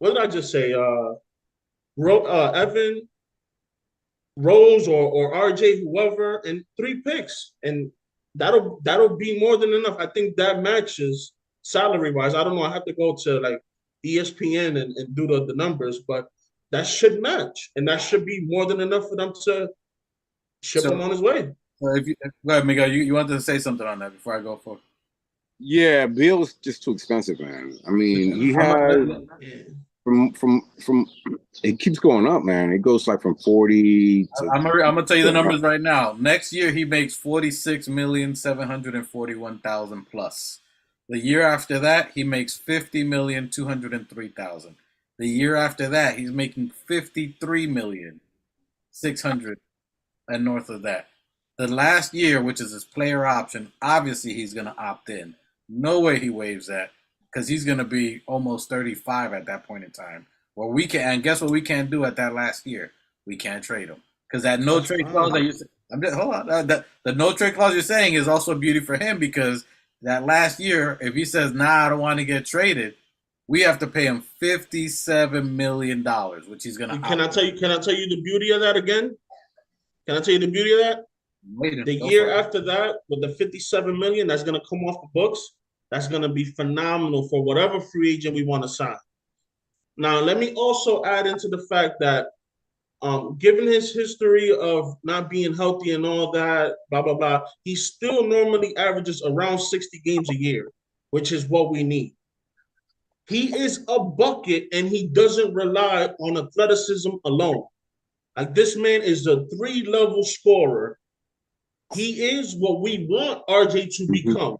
did I just say? Evan, Rose, or RJ, whoever, and 3 picks, and that'll be more than enough. I think that matches salary wise. I don't know. I have to go to like ESPN and do the numbers, but that should match, and that should be more than enough for them to ship him on his way. If you, go ahead, Miguel. You wanted to say something on that before I go for. Yeah, Bill's just too expensive, man. I mean, he has from it keeps going up, man. It goes like from 40 to I'm gonna tell you the numbers right now. Next year he makes 46,741,000 plus. The year after that he makes 50,203,000. The year after that he's making 53,600,000 and north of that. The last year, which is his player option, obviously he's gonna opt in. No way he waives that because he's gonna be almost 35 at that point in time. Well, we can, and guess what we can't do at that last year? We can't trade him because that no trade clause that you said. Hold on, the no trade clause you're saying is also a beauty for him because that last year, if he says, "Nah, I don't want to get traded," we have to pay him $57 million, which he's gonna. Can I tell you the beauty of that again? Can I tell you the beauty of that? The year after that, with the $57 million that's gonna come off the books, that's gonna be phenomenal for whatever free agent we want to sign. Now, let me also add into the fact that, given his history of not being healthy and all that, blah, blah, blah, he still normally averages around 60 games a year, which is what we need. He is a bucket, and he doesn't rely on athleticism alone. Like, this man is a 3-level scorer. He is what we want RJ to become.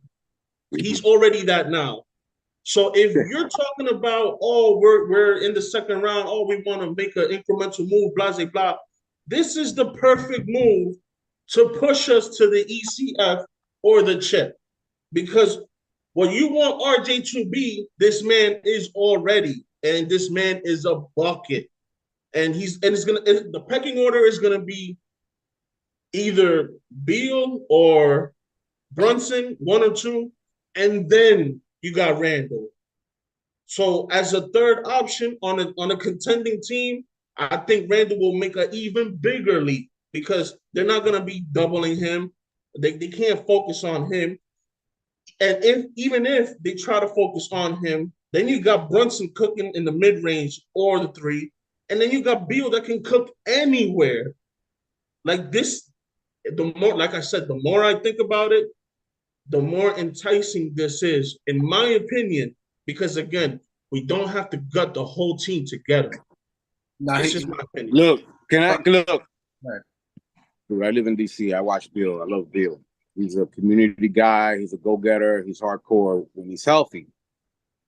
He's already that now. So if you're talking about, oh, we're in the second round, oh, we want to make an incremental move, blah, blah, blah, this is the perfect move to push us to the ECF or the chip. Because what you want RJ to be, this man is already, and this man is a bucket. And the pecking order is gonna be either Beal or Brunson, 1 or 2, and then you got Randall. So as a third option on a contending team, I think Randall will make an even bigger leap because they're not going to be doubling him. They can't focus on him. And even if they try to focus on him, then you got Brunson cooking in the mid-range or the 3, and then you got Beal that can cook anywhere. Like this, like I said, the more I think about it, the more enticing this is, in my opinion, because again, we don't have to gut the whole team together. That's just my opinion. Look? Right. I live in DC. I watch Bill. I love Bill. He's a community guy. He's a go-getter. He's hardcore when he's healthy.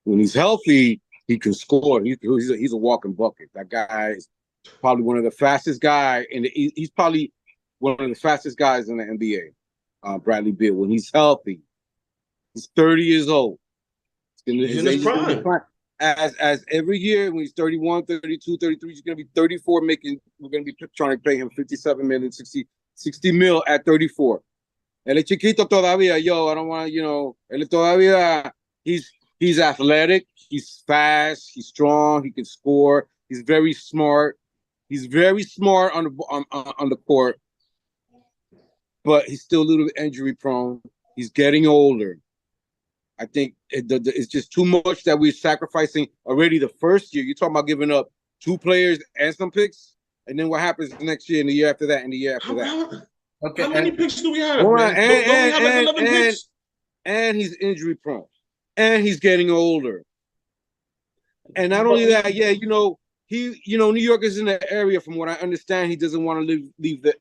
When he's healthy, he can score. He's a walking bucket. That guy is probably one of the fastest guys, and he's probably one of the fastest guys in the NBA. Bradley Beal, when he's healthy, he's 30 years old. He's in his prime. As every year when he's 31, 32, 33, he's going to be 34. We're going to be trying to pay him 57 million, 60 mil at 34. Él es chiquito todavía, yo. I don't want to, él todavía. He's athletic. He's fast. He's strong. He can score. He's very smart. He's very smart on the court. But he's still a little bit injury prone. He's getting older. I think it's just too much that we're sacrificing already the first year. You're talking about giving up 2 players and some picks, and then what happens next year and the year after that and the year after that? Okay, how many picks do we have? Don't we have like 11 picks? And he's injury prone, and he's getting older. And not only that, New York is in the area. From what I understand, he doesn't want to leave the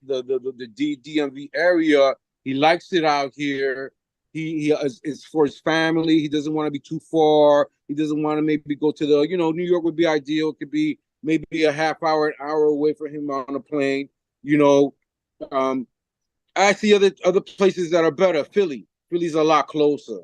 DMV area. He likes it out here. He is for his family. He doesn't want to be too far. He doesn't want to maybe go to the, New York would be ideal. It could be maybe a half hour, an hour away from him on a plane. I see other places that are better. Philly's a lot closer.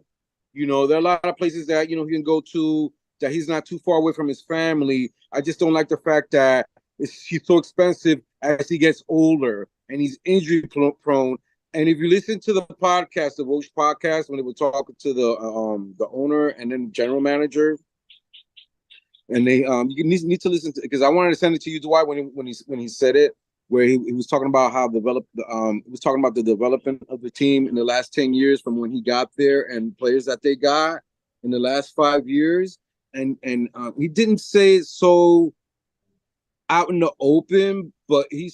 There are a lot of places that, he can go to that he's not too far away from his family. I just don't like the fact that he's so expensive as he gets older and he's injury prone. And if you listen to the podcast, the Roche podcast, when they were talking to the owner and then general manager, and they you need to listen to, because I wanted to send it to you, Dwight, when he said it, where he was talking about how he was talking about the development of the team in the last 10 years from when he got there and players that they got. in the last 5 years, and he didn't say it so out in the open, but he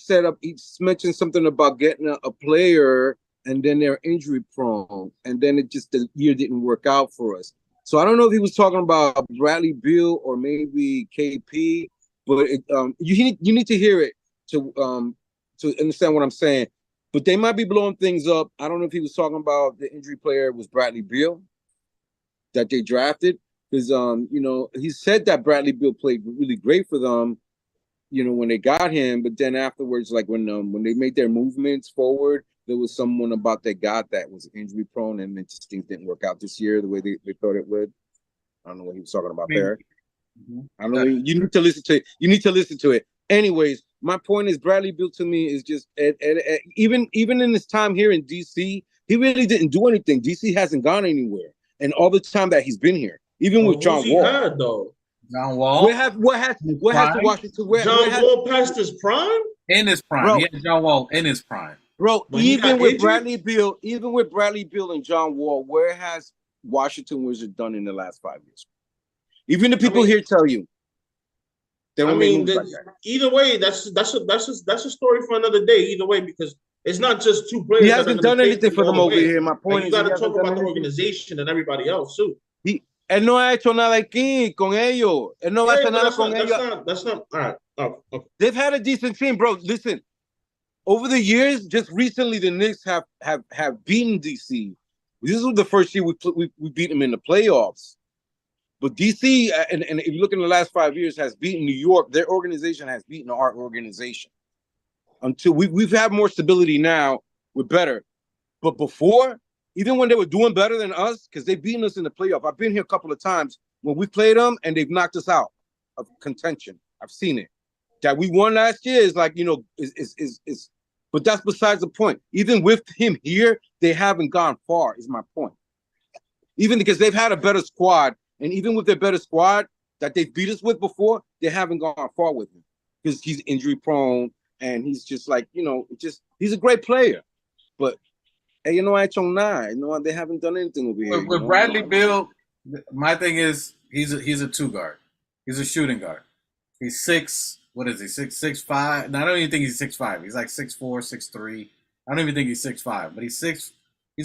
mentioned something about getting a player and then they're injury prone, and then the year didn't work out for us. So I don't know if he was talking about Bradley Beal or maybe KP, but you need to hear it to understand what I'm saying. But they might be blowing things up. I don't know if he was talking about the injury player was Bradley Beal that they drafted, because he said that Bradley Beal played really great for them, when they got him, but then afterwards, like when they made their movements forward, there was someone about they got that was injury prone, and it just things didn't work out this year the way they thought it would. I don't know what he was talking about there. I don't know. You need to listen to it. You need to listen to it. Anyways, my point is Bradley Beal to me is just even in his time here in DC, he really didn't do anything. DC hasn't gone anywhere, and all the time that he's been here, even with John Wall. Had, though? John Wall. What has to Washington? John Wall past his prime? In his prime. Bro. He had John Wall in his prime. Bro, But even with Bradley Beal and John Wall, where has Washington Wizards done in the last 5 years? Even the people here tell you. Either way, that's a story for another day. Either way, because it's not just two players. He hasn't done anything for them over here. My point is, you got to talk about the organization and everybody else too. Él no ha hecho nada aquí con ellos. Él no va a hacer nada con ellos. That's not all right. Oh, okay. They've had a decent team, bro. Listen, over the years, just recently, the Knicks have beaten DC. This was the first year we beat them in the playoffs. But DC, and if you look in the last 5 years, has beaten New York. Their organization has beaten our organization. Until we've had more stability now, we're better. But before, even when they were doing better than us, because they've beaten us in the playoff. I've been here a couple of times when we played them, and they've knocked us out of contention. I've seen it. That we won last year is like, is but that's besides the point. Even with him here, they haven't gone far, is my point. Even because they've had a better squad, and even with their better squad that they've beat us with before, they haven't gone far with him. Because he's injury prone, and he's just like, he's a great player. But they haven't done anything over here. With Bradley Beal, my thing is he's a two guard. He's a shooting guard. He's 6'5". No, I don't even think he's 6'5". He's like 6'4", 6'3". I don't even think he's 6'5", but he's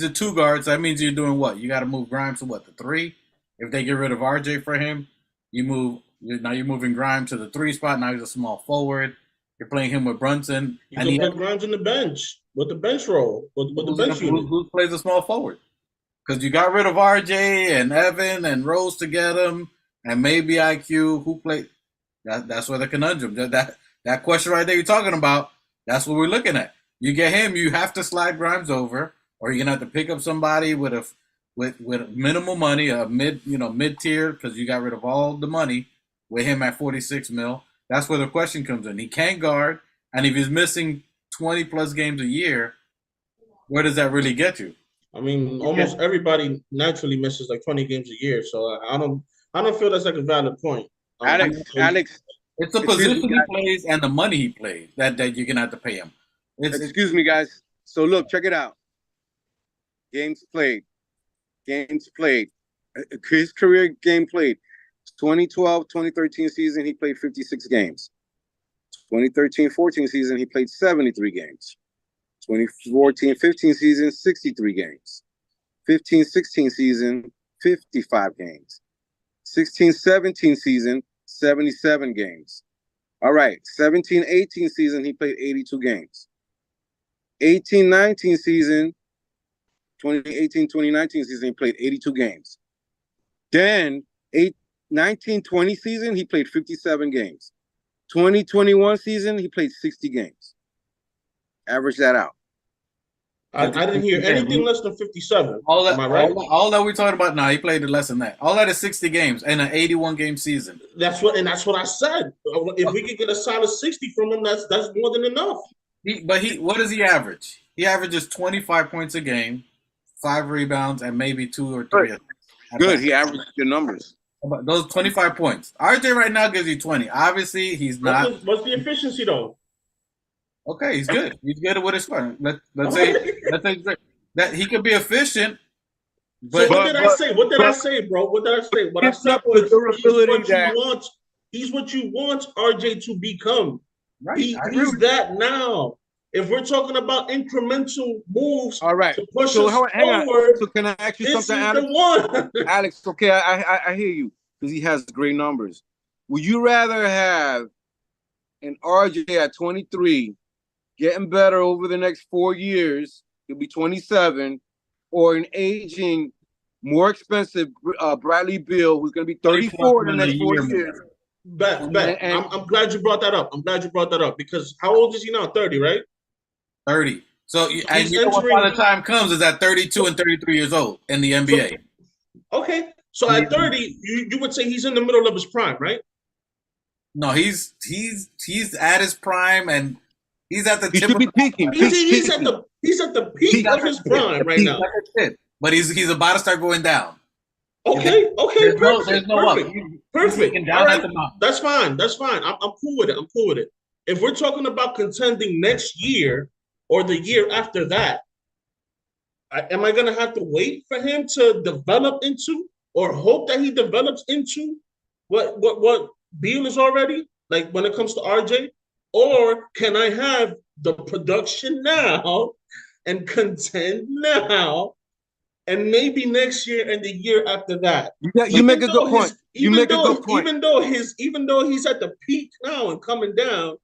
a two guard, so that means you're doing what? You got to move Grimes to what, the 3? If they get rid of RJ for him, you're moving Grimes to the 3 spot. Now he's a small forward. You're playing him with Brunson. You can put Grimes in the bench with the bench role, with the bench unit. Who plays a small forward? Because you got rid of RJ and Evan and Rose to get him, and maybe IQ. Who played? That's where the conundrum. That question right there you're talking about. That's what we're looking at. You get him, you have to slide Grimes over, or you're gonna have to pick up somebody with minimal money, a mid tier, because you got rid of all the money with him at $46 million. That's where the question comes in. He can't guard, and if he's missing 20 plus games a year, where does that really get you? I mean, almost everybody naturally misses like 20 games a year, so I don't feel that's like a valid point. Alex, it's the position he plays and the money he plays that you're gonna have to pay him. Excuse me, guys. So look, check it out. Games played. His career game played. 2012-2013 season, he played 56 games. 2013-14 season, he played 73 games. 2014-15 season, 63 games. 15-16 season, 55 games. 16-17 season, 77 games. All right, 17-18 season, he played 82 games. 18-19 season, 2018-2019 season, he played 82 games. Then 19-20 season, he played 57 games. 2021 season, he played 60 games. Average that out. I didn't hear anything less than 57. Am I right? All that we're talking about now, he played less than that. All that is 60 games in an 81-game season. That's what I said. If we could get a solid 60 from him, that's more than enough. What does he average? He averages 25 points a game, 5 rebounds, and maybe 2 or 3. Good. He averaged your numbers. Those 25 points. RJ right now gives you 20. Obviously, he's not. What's the efficiency though? Okay, he's good. He's good with his scoring. Let's say that he could be efficient, But what did I say? What did I say, bro? What did I say? What I It's said not was the durability that he's what you want RJ to become. right, I agree He's with that now. If we're talking about incremental moves all right. to push So us hang on. forward, So can I ask you this something, is the Alex? one. Alex, okay, I hear you because he has great numbers. Would you rather have an RJ at 23 getting better over the next 4 years? He'll be 27, or an aging, more expensive Bradley Beal, who's going to be 34 in the next 4 years. Bet. And I'm glad you brought that up. Because how old is he now? 30, right? 30. So, and He's you know what? entering. By the time comes is at 32 and 33 years old in the NBA. Okay, so at 30, you would say he's in the middle of his prime, right? No, he's at his prime, and he's at the he tip should be of peaking. He's at the peak of his prime right now. But he's about to start going down. Okay, There's no up. Perfect. He's down at the mountain. That's fine. I'm cool with it. If we're talking about contending next year or the year after that, am I going to have to wait for him to develop into, or hope that he develops into what Beal is already, like when it comes to RJ? Or can I have the production now and contend now, and maybe next year and the year after that? You make a good point. Even though he's at the peak now and coming down,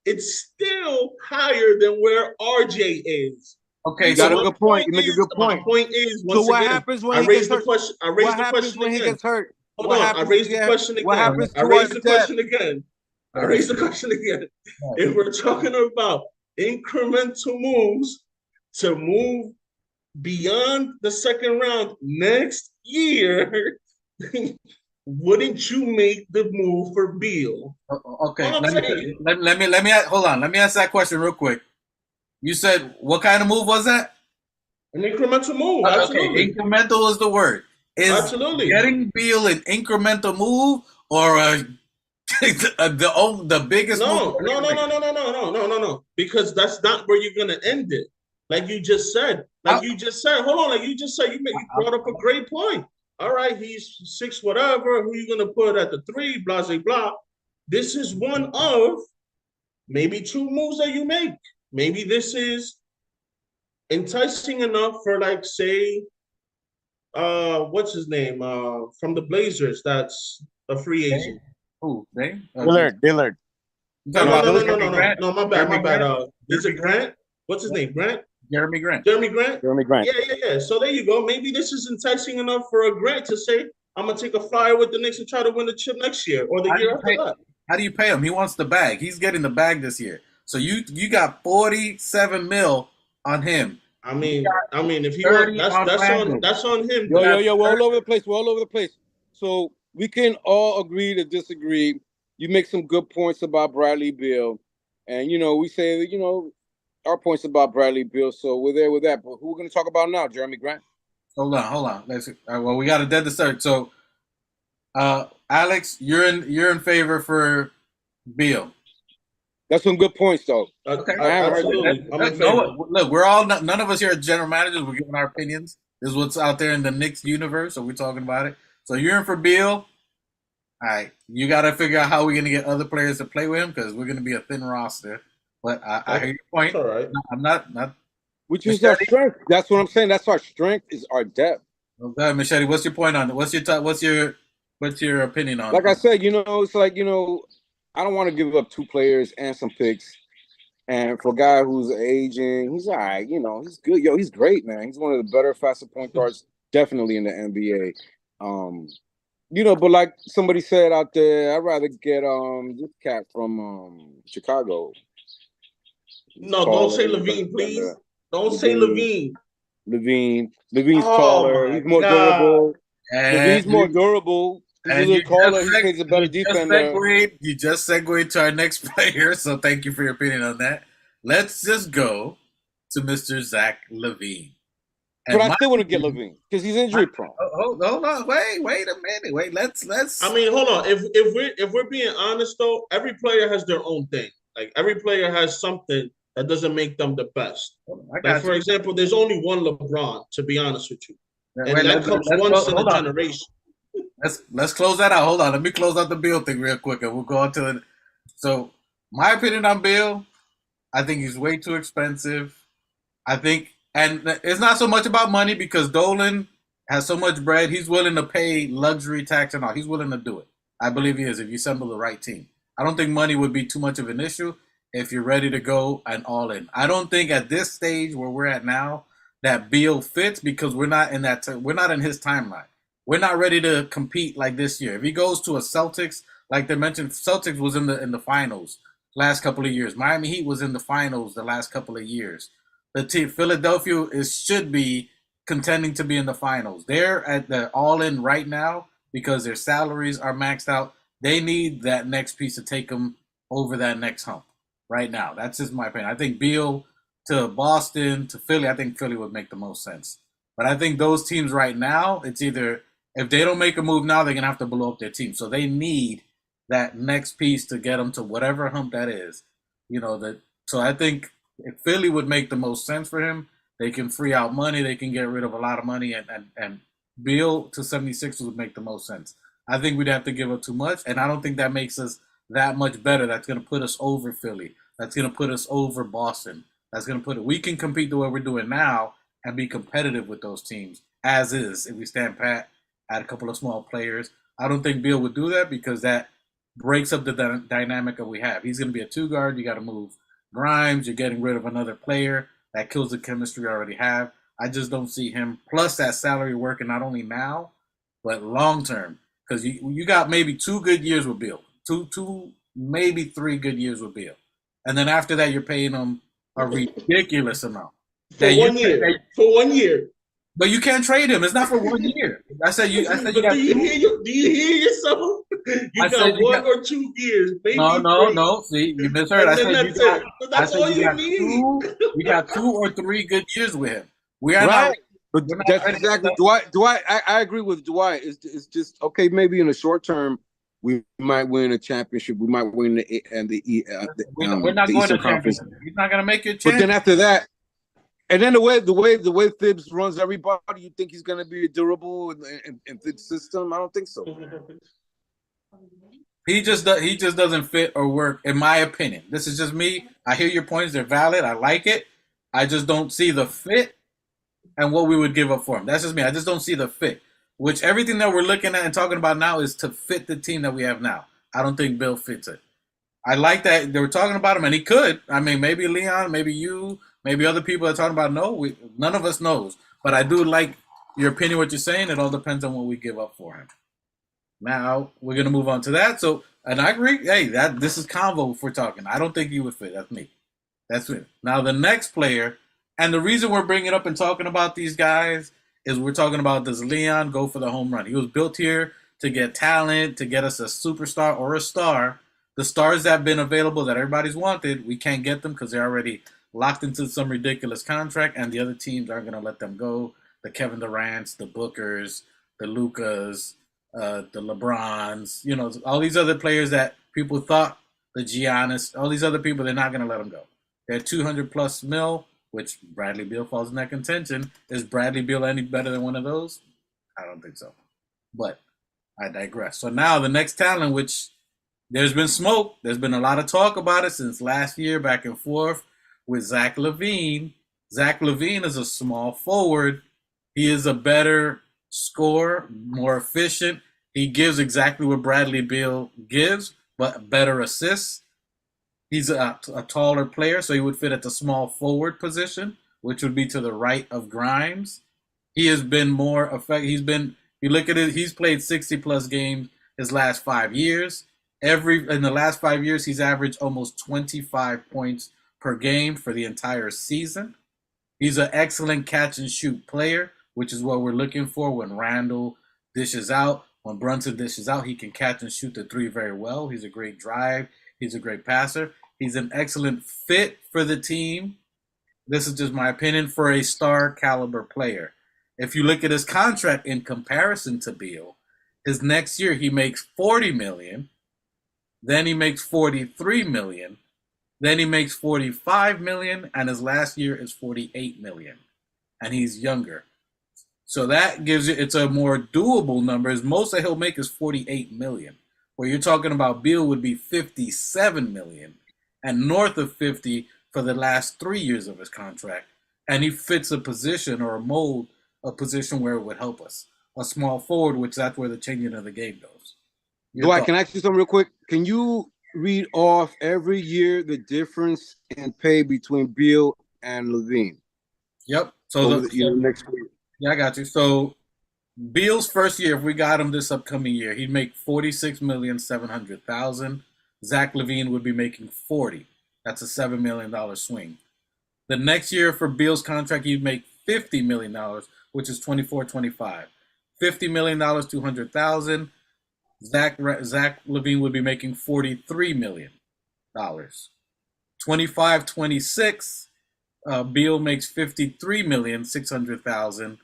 it's still higher than where RJ is. Okay, you got a good point. You make a good point. My point is, so what happens when he gets hurt? What happens when he gets hurt? Hold on, I raised the question again. What happens I raised the question again. If we're talking about incremental moves to move beyond the second round next year, wouldn't you make the move for Beal? Okay, let me hold on. Let me ask that question real quick. You said what kind of move was that? An incremental move. Absolutely. Okay, incremental is the word. Is absolutely getting Beal an incremental move or the biggest move? No. Because that's not where you're gonna end it. Like you just said. Hold on. You brought up a great point. All right, he's 6 whatever. Who you gonna put at the 3? Blah blah blah. This is one of maybe 2 moves that you make. Maybe this is enticing enough for, like, say, what's his name? From the Blazers, that's a free agent. Who? Dillard. No, my bad. Is it Grant? What's his name? Grant? Jeremy Grant. Yeah. So there you go. Maybe this is enticing enough for a Grant to say, I'm gonna take a flyer with the Knicks and try to win the chip next year or the year after that. How do you pay him? He wants the bag. He's getting the bag this year. So you got $47 million on him. I mean, if he wants, that's on him. Yo, we're all over the place. So we can all agree to disagree. You make some good points about Bradley Beal, and we say that our points about Bradley Beal. So we're there with that. But who we're going to talk about now? Jeremy Grant. Hold on. Well, we got a dead to start. So, Alex, you're in favor for Beal. That's some good points, though. Okay, absolutely. Look, we're all none of us here are general managers. We're giving our opinions. This is what's out there in the Knicks universe, so we're talking about it. So you're in for Beal. All right, you got to figure out how we're going to get other players to play with him because we're going to be a thin roster. But I hear your point. All right. I'm not. Which is our strength. That's what I'm saying. That's our strength is our depth. Okay, Machete, what's your point on it? What's your opinion on it? Like I said, it's like, I don't want to give up 2 players and some picks. And for a guy who's aging, he's all right. He's good. Yo, he's great, man. He's one of the better, faster point guards, definitely in the NBA. But like somebody said out there, I'd rather get this cat from Chicago. No, don't say Levine, please. Don't say Levine. Levine's taller. He's more durable. Levine's more durable. He's a little taller. He plays a better defender. You just segued to our next player, so thank you for your opinion on that. Let's just go to Mr. Zach Levine. But I still want to get Levine because he's injury prone. Hold on. Wait a minute. Wait, let's. I mean, hold on. If we're being honest though, every player has their own thing. Like every player has something that doesn't make them the best. Like for example, there's only one LeBron. To be honest with you, and that comes once in a generation. Let's close that out. Hold on. Let me close out the Beal thing real quick, and we'll go on to it. So, my opinion on Beal, I think he's way too expensive. I think, and it's not so much about money because Dolan has so much bread. He's willing to pay luxury tax and all. He's willing to do it. I believe he is if you assemble the right team. I don't think money would be too much of an issue if you're ready to go and all in. I don't think at this stage where we're at now that Beal fits because we're not in that. We're not in his timeline. We're not ready to compete like this year. If he goes to a Celtics, like they mentioned, Celtics was in the finals last couple of years. Miami Heat was in the finals the last couple of years. The team Philadelphia should be contending to be in the finals. They're at the all-in right now because their salaries are maxed out. They need that next piece to take them over that next hump right now. That's just my opinion. I think Beal to Boston, to Philly, I think Philly would make the most sense. But I think those teams right now, it's either if they don't make a move now, they're going to have to blow up their team. So they need that next piece to get them to whatever hump that is. So I think if Philly would make the most sense for him, they can free out money. They can get rid of a lot of money. And Beal to 76 would make the most sense. I think we'd have to give up too much. And I don't think that makes us that much better. That's going to put us over Philly. That's going to put us over Boston. That's going to put it. We can compete the way we're doing now and be competitive with those teams as is if we stand pat at a couple of small players. I don't think Beal would do that because that breaks up the dynamic that we have. He's going to be a two guard. You got to move Grimes. You're getting rid of another player. That kills the chemistry we already have. I just don't see him. Plus that salary working not only now, but long term. Because you got maybe 2 good years with Beal. Two, maybe 3 good years with Beal. And then after that, you're paying him a ridiculous amount. For 1 year. For 1 year. But you can't trade him. It's not for 1 year. I said you got do you hear yourself? You got 1 or 2 years. Maybe no. See, you misheard. I said you got 2 or 3 good years with him. We are right. not. But that's exactly Dwight. I agree with Dwight. It's just okay. Maybe in the short term, we might win a championship. We might win the we're not going to championship. He's not going to make your champion. But then after that, and then the way Thibs runs everybody, you think he's going to be durable in Thibs' system? I don't think so. He just doesn't fit or work, in my opinion. This is just me. I hear your points; they're valid. I like it. I just don't see the fit and what we would give up for him. That's just me. I just don't see the fit. Which everything that we're looking at and talking about now is to fit the team that we have now. I don't think Bill fits it. I like that they were talking about him, and he could. I mean, maybe Leon, maybe you, maybe other people are talking about. None of us knows. But I do like your opinion, what you're saying. It all depends on what we give up for him. Now we're gonna move on to that. So, and I agree. Hey, this is convo if we're talking. I don't think he would fit. That's me. That's it. Now the next player, and the reason we're bringing up and talking about these guys is we're talking about, does Leon go for the home run? He was built here to get talent, to get us a superstar or a star. The stars that have been available that everybody's wanted, we can't get them because they're already locked into some ridiculous contract, and the other teams aren't going to let them go. The Kevin Durant's, the Bookers, the Lucas, the LeBrons, all these other players that people thought, the Giannis, all these other people, they're not going to let them go. They're 200+ mil, which Bradley Beal falls in that contention. Is Bradley Beal any better than one of those? I don't think so. But I digress. So now the next talent, which there's been smoke. There's been a lot of talk about it since last year, back and forth with Zach Lavine. Zach Lavine is a small forward. He is a better scorer, more efficient. He gives exactly what Bradley Beal gives, but better assists. He's a taller player, so he would fit at the small forward position, which would be to the right of Grimes. He has been more effective. You look at it, he's played 60+ games his last 5 years. In the last 5 years, he's averaged almost 25 points per game for the entire season. He's an excellent catch and shoot player, which is what we're looking for when Randall dishes out. When Brunson dishes out, he can catch and shoot the 3 very well. He's a great drive. He's a great passer. He's an excellent fit for the team. This is just my opinion for a star caliber player. If you look at his contract in comparison to Beal, his next year he makes $40 million. Then he makes $43 million. Then he makes $45 million, and his last year is $48 million. And he's younger. So that gives you, it's a more doable number. Is most that he'll make is $48 million. Where you're talking about Beal would be $57 million and north of 50 for the last 3 years of his contract. And he fits a position or a mold, a position where it would help us. A small forward, which that's where the changing of the game goes. Dwight, can I ask you something real quick? Can you read off every year the difference in pay between Beal and Levine? Yep. So the next year. Yeah, I got you. So Beal's first year, if we got him this upcoming year, he'd make $46,700,000. Zach Levine would be making $40. That's a $7 million swing. The next year for Beal's contract, he'd make $50 million, which is $24.25. $50 million, $200,000. Zach Levine would be making $43 million. 25-26. Beal makes $53,600,000.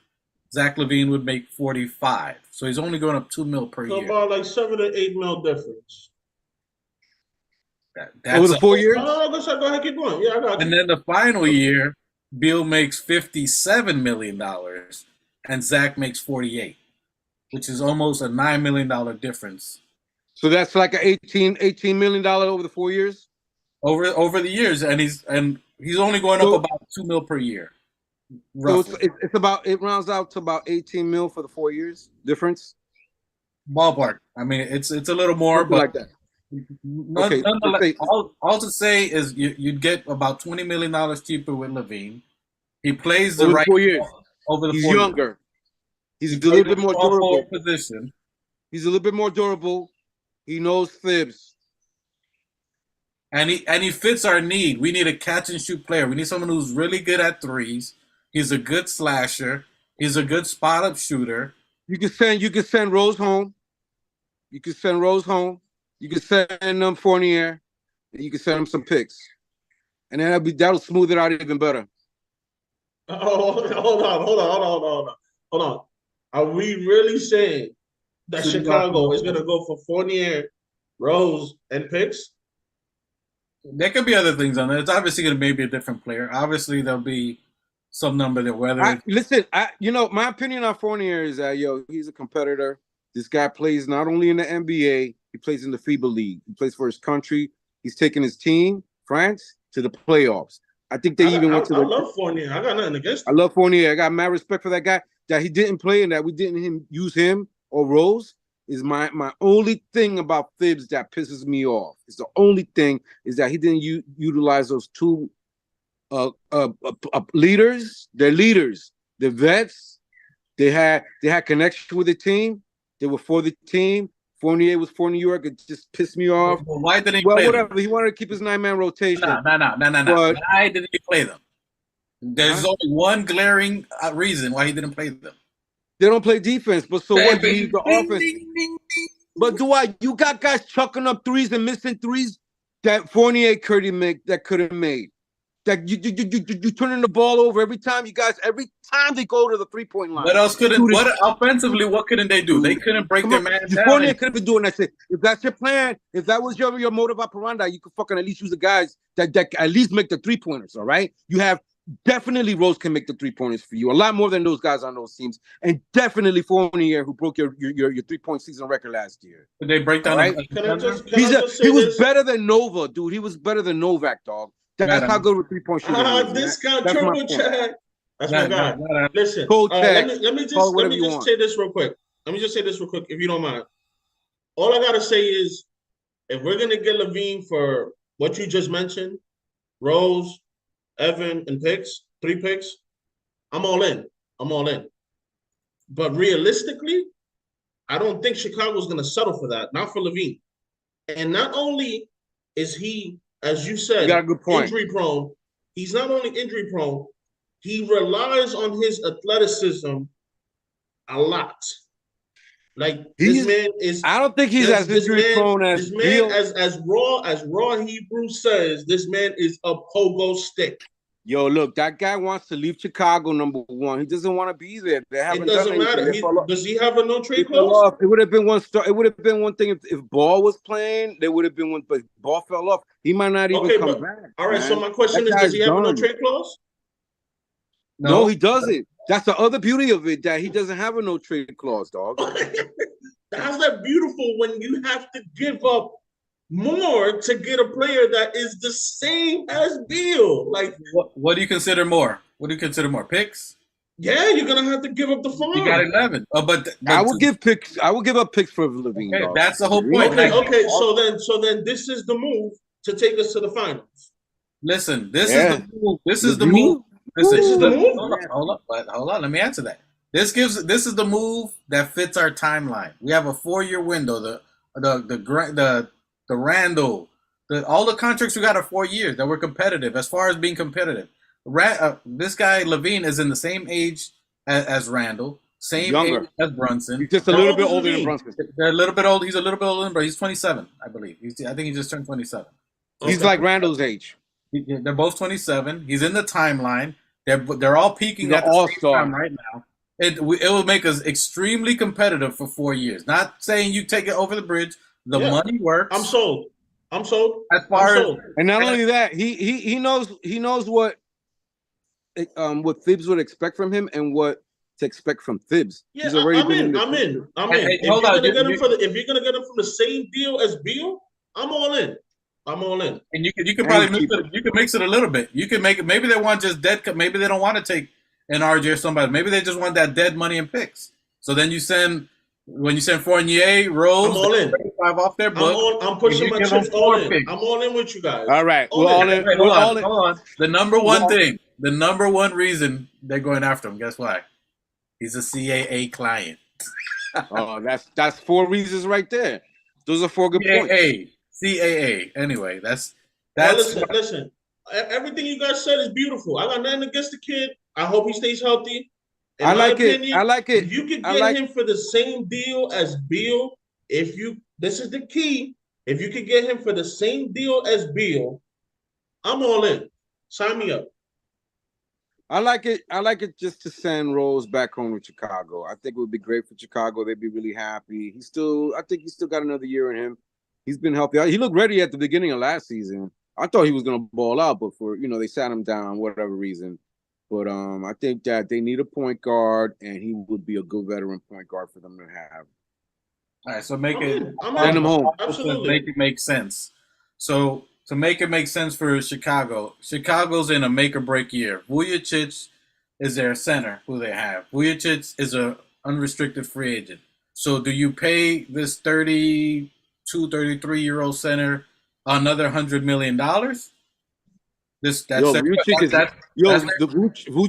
Zach Levine would make 45. So he's only going up $2 million per So year. about like 7 to 8 mil difference. That's over the 4 years? No, go ahead, keep going. Yeah, I got you. And then the final year, Beal makes $57 million and Zach makes 48, which is almost a $9 million difference. So that's like an $18 million over the 4 years? Over the years, and he's only going up about $2 million per year. Roughly. So it rounds out to about 18 mil for the 4 years difference. Ballpark. I mean, it's a little more, something but like that. Nonetheless, all to say is you'd get about $20 million cheaper with Levine. He plays the right 4 years. Over the He's 4 younger. Years. He's a little bit more durable. Position. He's a little bit more durable. He knows fibs. And he fits our need. We need a catch and shoot player. We need someone who's really good at threes. He's a good slasher. He's a good spot up shooter. You can send Rose home. You can send Fournier. And you can send him some picks. And then that'll smooth it out even better. Oh, hold on. Are we really saying that Chicago is gonna go for Fournier, Rose, and picks? There could be other things on there. It's obviously going to maybe a different player. Obviously, there'll be some number that whether. My opinion on Fournier is that he's a competitor. This guy plays not only in the NBA, he plays in the FIBA league. He plays for his country. He's taken his team, France, to the playoffs. I think they went to the. I love Fournier. I got nothing against him. I love Fournier. I got mad respect for that guy. That he didn't play and that we didn't use him or Rose is my only thing about fibs that pisses me off. It's the only thing is that he didn't utilize those two leaders. They're leaders. They're vets. They had connection with the team. They were for the team. Fournier was for New York. It just pissed me off. Well, why didn't he play whatever. them? He wanted to keep his 9-man rotation. No. Why didn't he play them? There's only one glaring reason why he didn't play them. They don't play defense, but so what? You need the offense. But you got guys chucking up threes and missing threes that Fournier couldn't make. That you turning the ball over every time they go to the 3-point line. What offensively? What couldn't they do? They couldn't break their man down. Fournier could have been doing that shit. If that's your plan, if that was your modus operandi, you could fucking at least use the guys that at least make the 3-pointers. All right, you have. Definitely Rose can make the 3-pointers for you. A lot more than those guys on those teams. And definitely Fournier, who broke your 3-point season record last year. Did they break down? Right? He was better than Nova, dude. He was better than Novak, dog. That's how good with 3-point shooting is. Discount Triple Chat. That's my guy. Listen, let me just say this real quick. If you don't mind. All I gotta say is if we're gonna get Levine for what you just mentioned, Rose, Evan, and 3 picks, I'm all in. But realistically, I don't think Chicago's going to settle for that, not for Levine. And not only is he, as you said, injury prone, he's not only injury prone, he relies on his athleticism a lot. Like this man is. I don't think he's as injury prone as Beal. As raw Hebrew says, this man is a pogo stick. Yo, look, that guy wants to leave Chicago. Number one, he doesn't want to be there. It doesn't matter. Does he have a no trade clause? It would have been one star. It would have been one thing if Ball was playing. There would have been one, but Ball fell off. He might not even come back. All right. Man. So my question is, does he have a no trade clause? No, he doesn't. That's the other beauty of it, that he doesn't have a no trade clause, dog. How's that beautiful when you have to give up more to get a player that is the same as Beal? Like, What do you consider more? What do you consider more? Picks? yeah, you're gonna have to give up the farm. You got 11. Oh, but I would give picks. I would give up picks for Levine. Okay, dog. that's the whole point. Okay. So then, this is the move to take us to the finals. Listen, this Yeah. is the move. This is the Levine? move. This is the move? Hold on. Let me answer that. This is the move that fits our timeline. We have a 4-year window. The Randall, all the contracts we got are 4 years that were competitive. As far as being competitive, this guy Levine is in the same age as Randall, same Younger. age as Brunson. He's just a How little old bit is older than Levine? Brunson. They're a little bit old. He's a little bit older, but he's 27, I believe. I think he just turned 27. He's like Randall's age. They're both 27. He's in the timeline. They're all peaking He's at an the same all-star. time right now. It will make us extremely competitive for 4 years. Not saying you take it over the bridge. The Yeah. money works. I'm sold. As far as And not only that, he knows what Thibs would expect from him and what to expect from Thibs. Yeah, He's already I'm been in. Hey, If you're hold on. gonna get him if you're gonna get him from the same deal as Beal, I'm all in. And you could probably mix it a little bit. You can make it. Maybe they want just dead. Maybe they don't want to take an RJ or somebody. Maybe they just want that dead money and picks. So then when you send Fournier, Rose, I'm all in. 5 off their book. I'm pushing my give them chips all 4 in. picks. I'm all in with you guys. All right, All we're in. all in. Wait, We're hold all in. on. The number one reason they're going after him. Guess why? He's a CAA client. Oh, that's 4 reasons right there. Those are 4 good points. CAA. Anyway, that's. Listen. Everything you guys said is beautiful. I got nothing against the kid. I hope he stays healthy. I like it. If you could get him for the same deal as Beal, this is the key. If you could get him for the same deal as Beal, I'm all in. Sign me up. I like it just to send Rose back home to Chicago. I think it would be great for Chicago. They'd be really happy. I think he's still got another year in him. He's been healthy. He looked ready at the beginning of last season. I thought he was gonna ball out, but they sat him down, whatever reason. But I think that they need a point guard, and he would be a good veteran point guard for them to have. All right, so make it. Send him home. Absolutely. Make it make sense. So to make it make sense for Chicago, Chicago's in a make or break year. Vujacic is their center, who they have. Vujacic is a unrestricted free agent. So do you pay this 32, 33-year-old center another $100 million? Vooch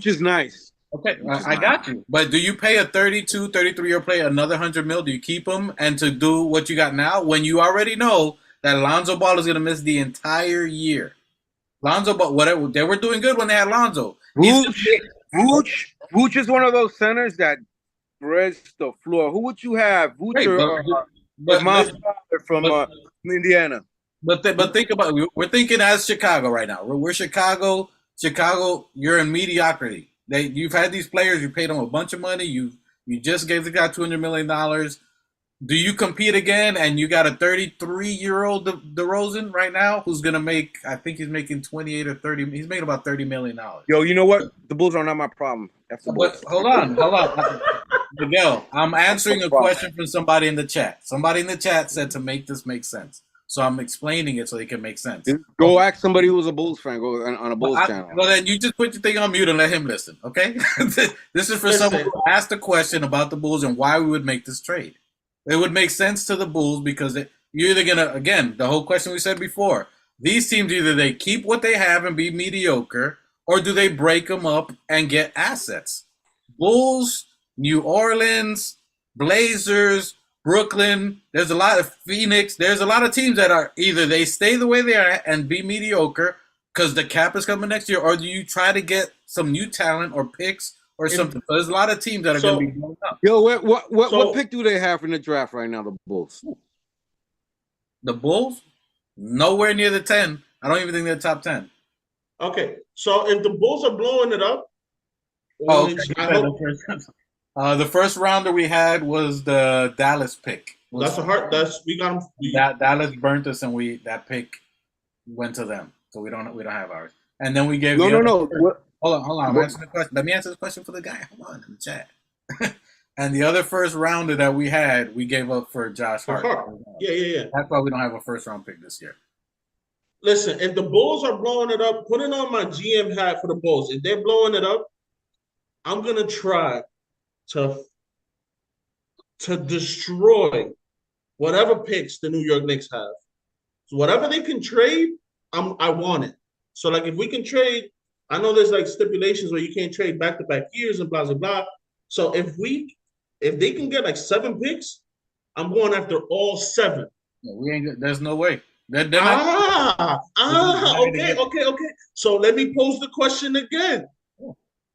is nice. Okay, I got you. But do you pay a 32, 33-year-old player another $100 million? Do you keep him and to do what you got now when you already know that Lonzo Ball is going to miss the entire year? Lonzo Ball, whatever, they were doing good when they had Lonzo. Vooch is one of those centers that spreads the floor. Who would you have? Vooch from Indiana. But think about it. We're thinking as Chicago right now. We're Chicago. Chicago, you're in mediocrity. You've had these players. You paid them a bunch of money. You just gave the guy $200 million. Do you compete again? And you got a 33-year-old DeRozan right now who's gonna make. I think he's making 28 or 30. He's making about $30 million. Yo, you know what? The Bulls are not my problem. That's the Bulls. But hold on. Miguel, I'm answering a question from somebody in the chat. Somebody in the chat said to make this make sense. So I'm explaining it so it can make sense. Go ask somebody who's a Bulls fan. Go on a Bulls channel. Well, then you just put your thing on mute and let him listen, okay? This is for someone who asked a question about the Bulls and why we would make this trade. It would make sense to the Bulls because you're either going to, again, the whole question we said before, these teams either they keep what they have and be mediocre or do they break them up and get assets? Bulls, New Orleans, Blazers, Brooklyn, there's a lot of Phoenix. There's a lot of teams that are either they stay the way they are and be mediocre because the cap is coming next year, or do you try to get some new talent or picks or something? So there's a lot of teams that are going to be blown up. Yo, what pick do they have in the draft right now, the Bulls? The Bulls? Nowhere near the 10. I don't even think they're top 10. Okay, so if the Bulls are blowing it up, the first rounder we had was the Dallas pick. We got them. Dallas burnt us, and that pick went to them. So we don't have ours. and then we gave No. What? Hold on. I'm answering the question. Let me answer the question for the guy. Hold on in the chat. And the other first rounder that we had, we gave up for Josh Hart. Yeah. That's why we don't have a first round pick this year. Listen, if the Bulls are blowing it up, putting on my GM hat for the Bulls, if they're blowing it up, I'm gonna try to destroy whatever picks the New York Knicks have. So whatever they can trade, I want it. So like if we can trade, I know there's like stipulations where you can't trade back-to-back years and blah blah blah. So if they can get like 7 picks, I'm going after all 7. No, we ain't. There's no way. They're not, okay. So let me pose the question again.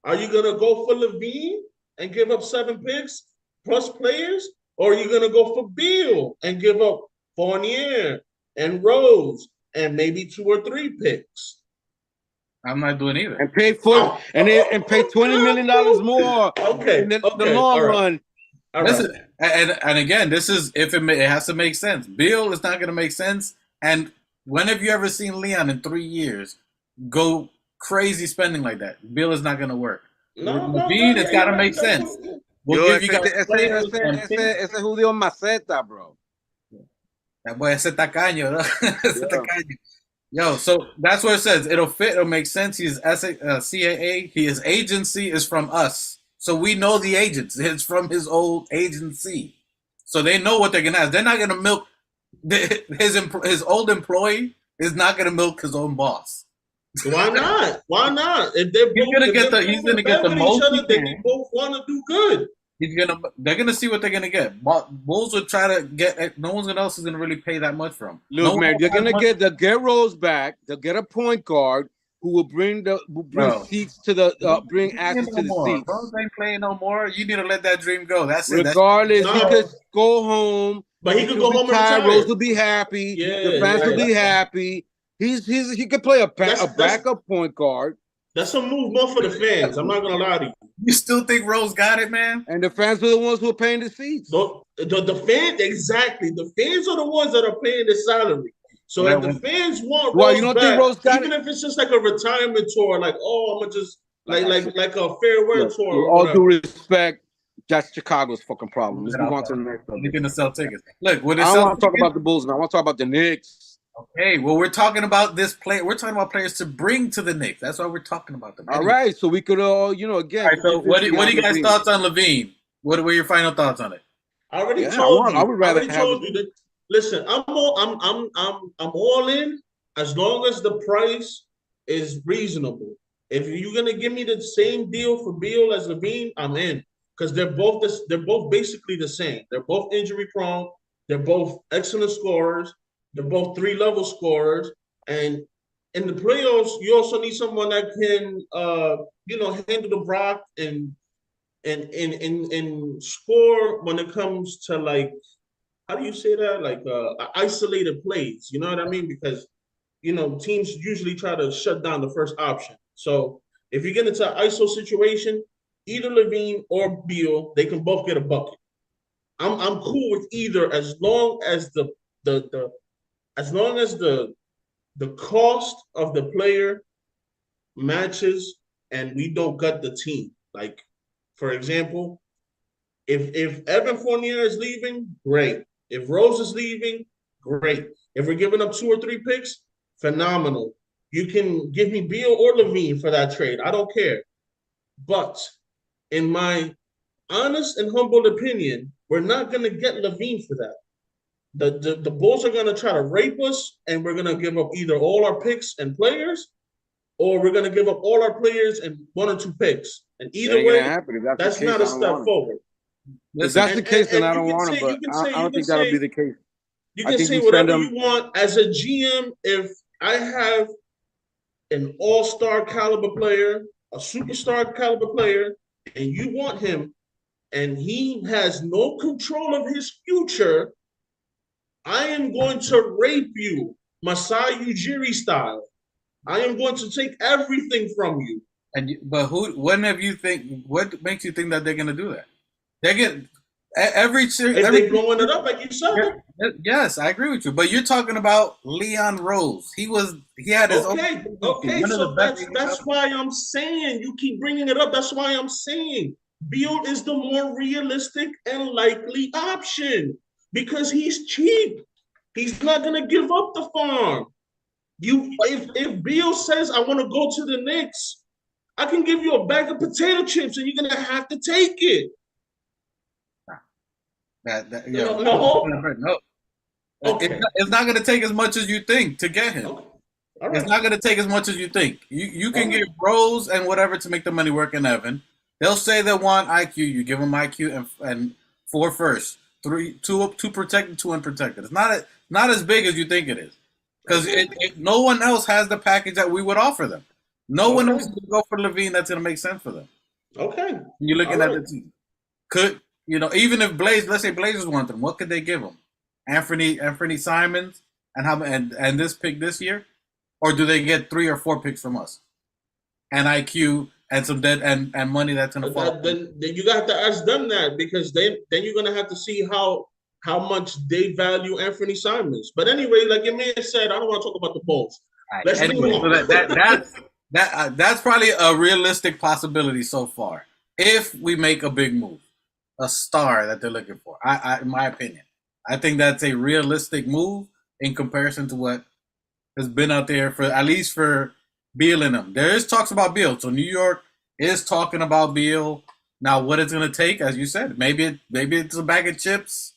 Are you gonna go for Levine and give up 7 picks plus players, or are you gonna go for Beal and give up Fournier and Rose and maybe 2 or 3 picks? I'm not doing either. And pay pay $20 million more. Okay. In the long run. All Listen, right. and again, this is if it has to make sense. Bill is not going to make sense. And when have you ever seen Leon in 3 years go crazy spending like that? Bill is not going to work. Levine, it's got to make sense. We'll give you guys ese judío maceta, bro. That boy, ese tacaño, no? Ese tacaño. Yo, so that's what it says. It'll fit. It'll make sense. He's CAA. His agency is from us. So we know the agents. It's from his old agency. So they know what they're going to ask. They're not going to milk. His old employee is not going to milk his own boss. Why not? Why not? If they're He's going to get the most. They both want to do good. They're gonna see what they're gonna get. Bulls will try to get. No one else is gonna really pay that much for him. Look, man, they're gonna get Rose back. They'll get a point guard who will bring seats to the bring access to the seats. Rose ain't playing no more. You need to let that dream go. That's it. Regardless, he could go home. But he could go home and retire. Rose will be happy. Yeah, the fans will be happy. He could play a backup point guard. That's a move more for the fans. I'm not gonna lie to you. You still think Rose got it, man? And the fans are the ones who are paying the seats. The fans, exactly. The fans are the ones that are paying the salary. So if the fans want Rose, you don't think Rose got even if it's just like a retirement tour, like I'm gonna just like a farewell tour. With all due respect, that's Chicago's fucking problem. Let's move on to the next one. You're gonna sell tickets. Look, I don't want to talk about the Bulls now. I want to talk about the Knicks. Okay, well, we're talking about this play. We're talking about players to bring to the Knicks. That's why we're talking about them. All right, so we could, again. All right, so what do you guys' thoughts on Levine? What were your final thoughts on it? I already told you. I would rather have. Listen, I'm all in as long as the price is reasonable. If you're gonna give me the same deal for Beal as Levine, I'm in because they're both basically the same. They're both injury prone. They're both excellent scorers. They're both 3-level scorers, and in the playoffs, you also need someone that can, handle the rock and score when it comes to like, how do you say that? Like isolated plays. You know what I mean? Because teams usually try to shut down the first option. So if you get into an ISO situation, either Levine or Beal, they can both get a bucket. I'm cool with either as long as the cost of the player matches and we don't gut the team. Like, for example, if Evan Fournier is leaving, great. If Rose is leaving, great. If we're giving up 2 or 3 picks, phenomenal. You can give me Beal or Levine for that trade. I don't care. But in my honest and humble opinion, we're not going to get Levine for that. The Bulls are going to try to rape us, and we're going to give up either all our picks and players, or we're going to give up all our players and 1 or 2 picks. And either way, that's not a step forward. If that's the case, then I don't want him, but I don't think that'll be the case. You can say whatever you want. As a GM, if I have an all-star caliber player, a superstar caliber player, and you want him, and he has no control of his future, I am going to rape you, Masai Ujiri style. I am going to take everything from you. What makes you think that they're going to do that? If they blowing it up, like you said. Yes, I agree with you. But you're talking about Leon Rose. He had his own. Okay. So that's why I'm saying you keep bringing it up. That's why I'm saying Beal is the more realistic and likely option because he's cheap. He's not gonna give up the farm. If Beal says I want to go to the Knicks, I can give you a bag of potato chips and you're gonna have to take it. No. Okay. It's not going to take as much as you think to get him. Okay. Right. It's not going to take as much as you think. You can get Rose and whatever to make the money work in Evan. They'll say they want IQ. You give them IQ and 4 firsts, two protected, 2 unprotected. It's not as big as you think it is because no one else has the package that we would offer them. No one else can go for Levine that's going to make sense for them. Okay. You're looking at the team. Even if let's say Blazers want them, what could they give them? Anthony Simons and this pick this year, or do they get 3 or 4 picks from us, and IQ and some dead and money that's gonna fall? Then you got to ask them that because then you're gonna have to see how much they value Anthony Simons. But anyway, like your man said, I don't want to talk about the Bulls. Right. Let's move on. So that's probably a realistic possibility so far. If we make a big move. A star that they're looking for. In my opinion, I think that's a realistic move in comparison to what has been out there for at least for Beal and them. There is talks about Beal, so New York is talking about Beal. Now, what it's going to take, as you said, maybe it's a bag of chips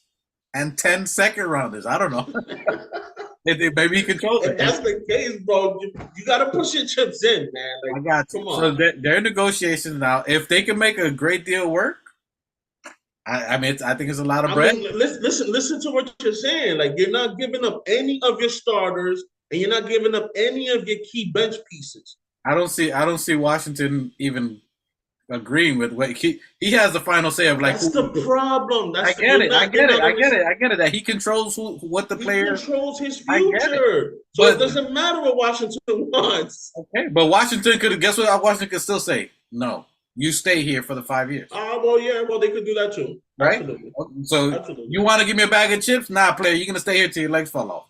and 10 second rounders. I don't know. Maybe he controls it. If that's the case, bro, you got to push your chips in, man. I got you. Come on. So they're negotiations now. If they can make a great deal work. I think it's a lot of bread. Listen to what you're saying. Like you're not giving up any of your starters, and you're not giving up any of your key bench pieces. I don't see Washington even agreeing with what he has the final say of like. That's the problem. I get it. That he controls what the player controls his future. So it doesn't matter what Washington wants. Okay, but Washington could guess what Washington could still say no. You stay here for the 5 years. Well, they could do that too. Right? Absolutely. So Absolutely. You want to give me a bag of chips? Nah, player, you're going to stay here till your legs fall off.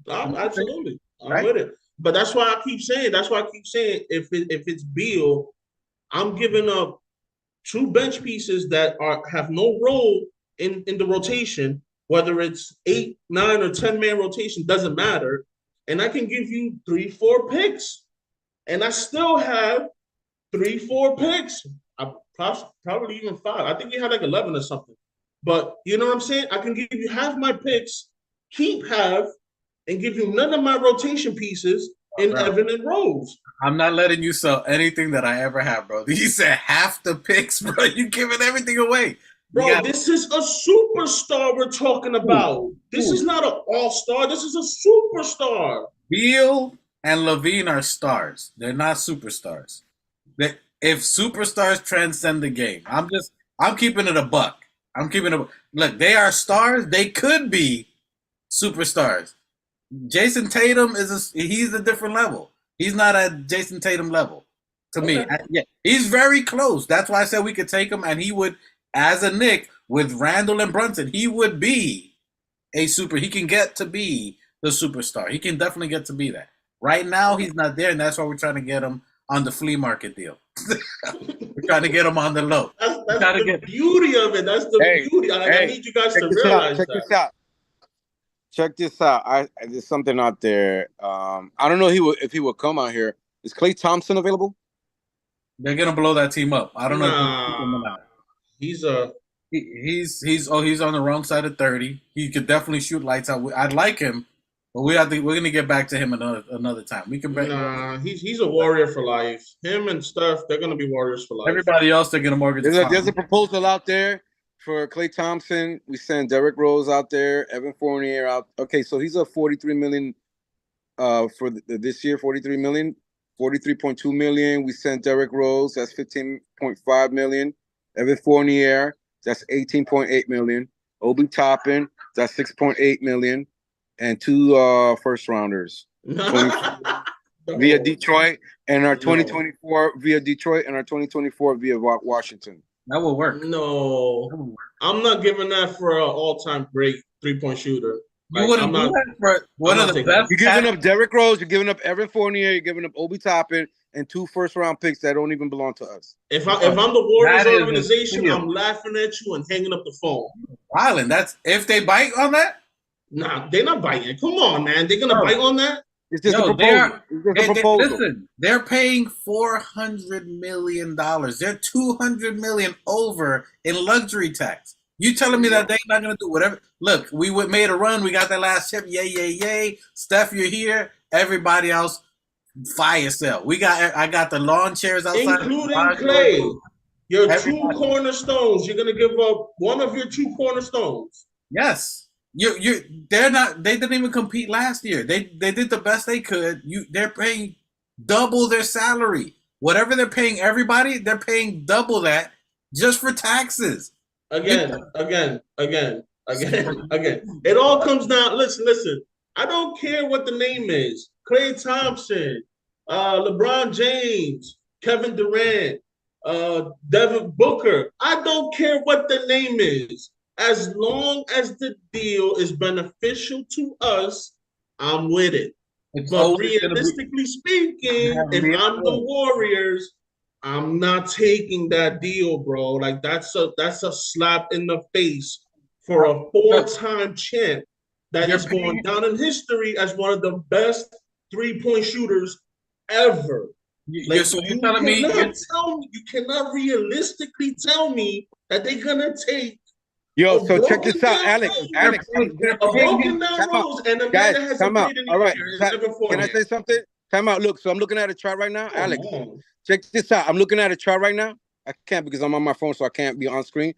Absolutely. I'm with it. But that's why I keep saying, if it's Beal, I'm giving up 2 bench pieces that have no role in the rotation, whether it's 8, 9, or 10-man rotation, doesn't matter. And I can give you 3, 4 picks. And I still have 3, 4 picks. Probably even 5. I think we had like 11 or something. But you know what I'm saying? I can give you half my picks, keep half, and give you none of my rotation pieces in Evan and Rose. I'm not letting you sell anything that I ever have, bro. You said half the picks, bro. You're giving everything away. Bro, this is a superstar we're talking about. This is not an all-star. This is a superstar. Beal and Levine are stars. They're not superstars. If superstars transcend the game, I'm keeping it a buck. Look, they are stars. They could be superstars. Jason Tatum he's a different level. He's not at Jason Tatum level to me. He's very close. That's why I said we could take him, and he would, as a Knick with Randall and Brunson, he would be a super. He can get to be the superstar. He can definitely get to be that. Right now, he's not there, and that's why we're trying to get him on the flea market deal. We're trying to get him on the low. That's the beauty of it. That's the beauty. I need you guys to realize that. Check this out. There's something out there. I don't know if he would come out here. Is Klay Thompson available? They're gonna blow that team up. I don't know. He's on the wrong side of 30. He could definitely shoot lights out. I'd like him, but we're gonna get back to him another time. We can. He's a warrior for life. Him and Steph, they're gonna be warriors for life. Everybody else, they're gonna mortgage. There's a proposal out there for Klay Thompson. We send Derrick Rose out there, Evan Fournier out. Okay, so he's a $43 million for this year. $43 million, $43.2 million. We sent Derrick Rose. That's $15.5 million. Evan Fournier. That's $18.8 million. Obi Toppin. That's $6.8 million. And 2 first rounders via Detroit, and our 2024 via Detroit, and our 2024 via Washington. That will work. No, I'm not giving that for an all-time great three-point shooter. You wouldn't do that for one I'm of not the taking best. You're giving up Derrick Rose, you're giving up Evan Fournier, you're giving up Obi Toppin, and 2 first-round picks that don't even belong to us. If I'm the Warriors That is a organization, steal. I'm laughing at you and hanging up the phone. Rylan, that's if they bite on that. Nah, they're not biting. Come on, man. They're gonna bite on that. It's just Yo, a proposal. It's just a proposal. Listen, they're paying $400 million. They're $200 million over in luxury tax. You telling me that they're not gonna do whatever? Look, we made a run. We got that last chip. Yay, yay, yay! Steph, you're here. Everybody else, fire sale. I got the lawn chairs outside, including Clay. Your 2 cornerstones. You're gonna give up one of your 2 cornerstones. Yes. They're not. They didn't even compete last year. They did the best they could. They're paying double their salary. Whatever they're paying everybody, they're paying double that just for taxes. Again. It all comes down. Listen. I don't care what the name is. Klay Thompson, LeBron James, Kevin Durant, Devin Booker. I don't care what the name is. As long as the deal is beneficial to us, I'm with it. But realistically speaking, if I'm the Warriors, I'm not taking that deal, bro. Like that's a slap in the face for a 4-time champ that is going down in history as one of the best 3-point shooters ever. Like, so you're telling me you cannot realistically tell me that they're gonna take. Yo, so check this out, Alex. A broken down Rose and a man that hasn't played in a year. Can I say something? Time out. Look, so I'm looking at a chart right now, Alex. Check this out. I'm looking at a chart right now. I can't because I'm on my phone, so I can't be on screen.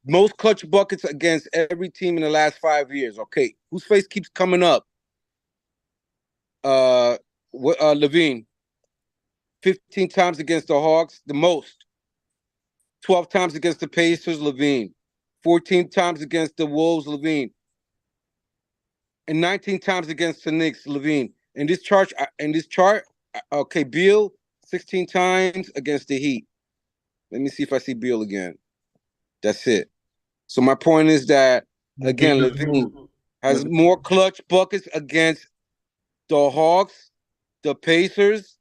Most clutch buckets against every team in the last 5 years. Okay, whose face keeps coming up? Levine. 15 times against the Hawks, the most. 12 times against the Pacers, Levine. 14 times against the Wolves, Levine. And 19 times against the Knicks, Levine. In this chart, okay, Beal, 16 times against the Heat. Let me see if I see Beal again. That's it. So my point is that, again, Levine has more clutch buckets against the Hawks, the Pacers,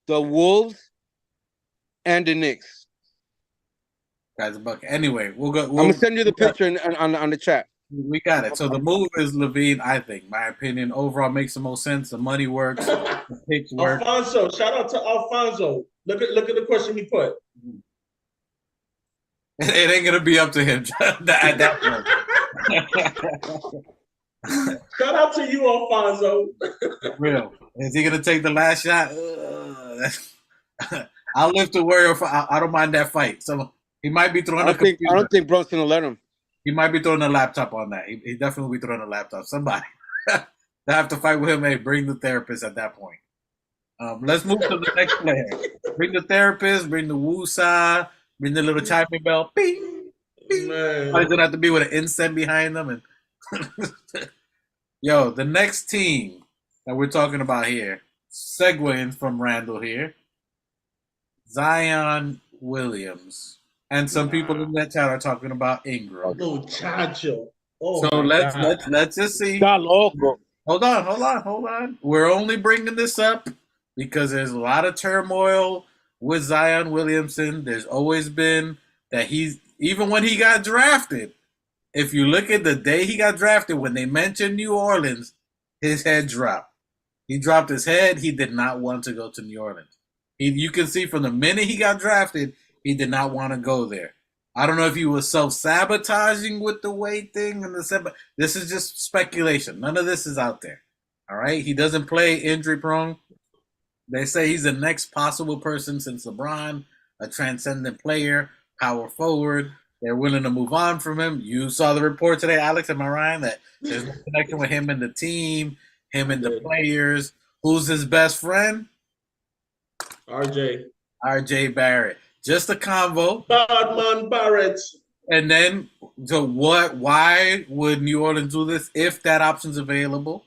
the Wolves, and the Knicks. Guys, a bucket. Anyway, I'm gonna send you the picture on the chat. We got it. So the move is Levine, I think. My opinion overall makes the most sense. The money works. The picks work. Alfonso, shout out to Alfonso. Look at the question he put. It ain't gonna be up to him at that point. Shout out to you, Alfonso. Real. Is he gonna take the last shot? I'll live to worry. I don't mind that fight. So he might be throwing. I don't think Brunson will let him. He might be throwing a laptop on that. He definitely will be throwing a laptop. Somebody they have to fight with him. Hey, bring the therapist at that point. Let's move to the next player. Bring the therapist. Bring the woosah. Bring the little chiming bell. Bing, bing. Somebody's gonna have to be with an incense behind them. And yo, the next team that we're talking about here, segueing from Randall here, Zion Williams. And some people in that chat are talking about Ingram. Muchacho. Oh, so let's just see. Hold on. We're only bringing this up because there's a lot of turmoil with Zion Williamson. There's always been that even when he got drafted, if you look at the day he got drafted, when they mentioned New Orleans, his head dropped. He dropped his head. He did not want to go to New Orleans. You can see from the minute he got drafted, he did not want to go there. I don't know if he was self-sabotaging with the weight thing. This is just speculation. None of this is out there. All right? He doesn't play injury-prone. They say he's the next possible person since LeBron, a transcendent player, power forward. They're willing to move on from him. You saw the report today, Alex, am I right? That there's no connection with him and the team, him and the players. Who's his best friend? RJ Barrett. Just a convo. Badman Barrett. And then, why would New Orleans do this if that option's available?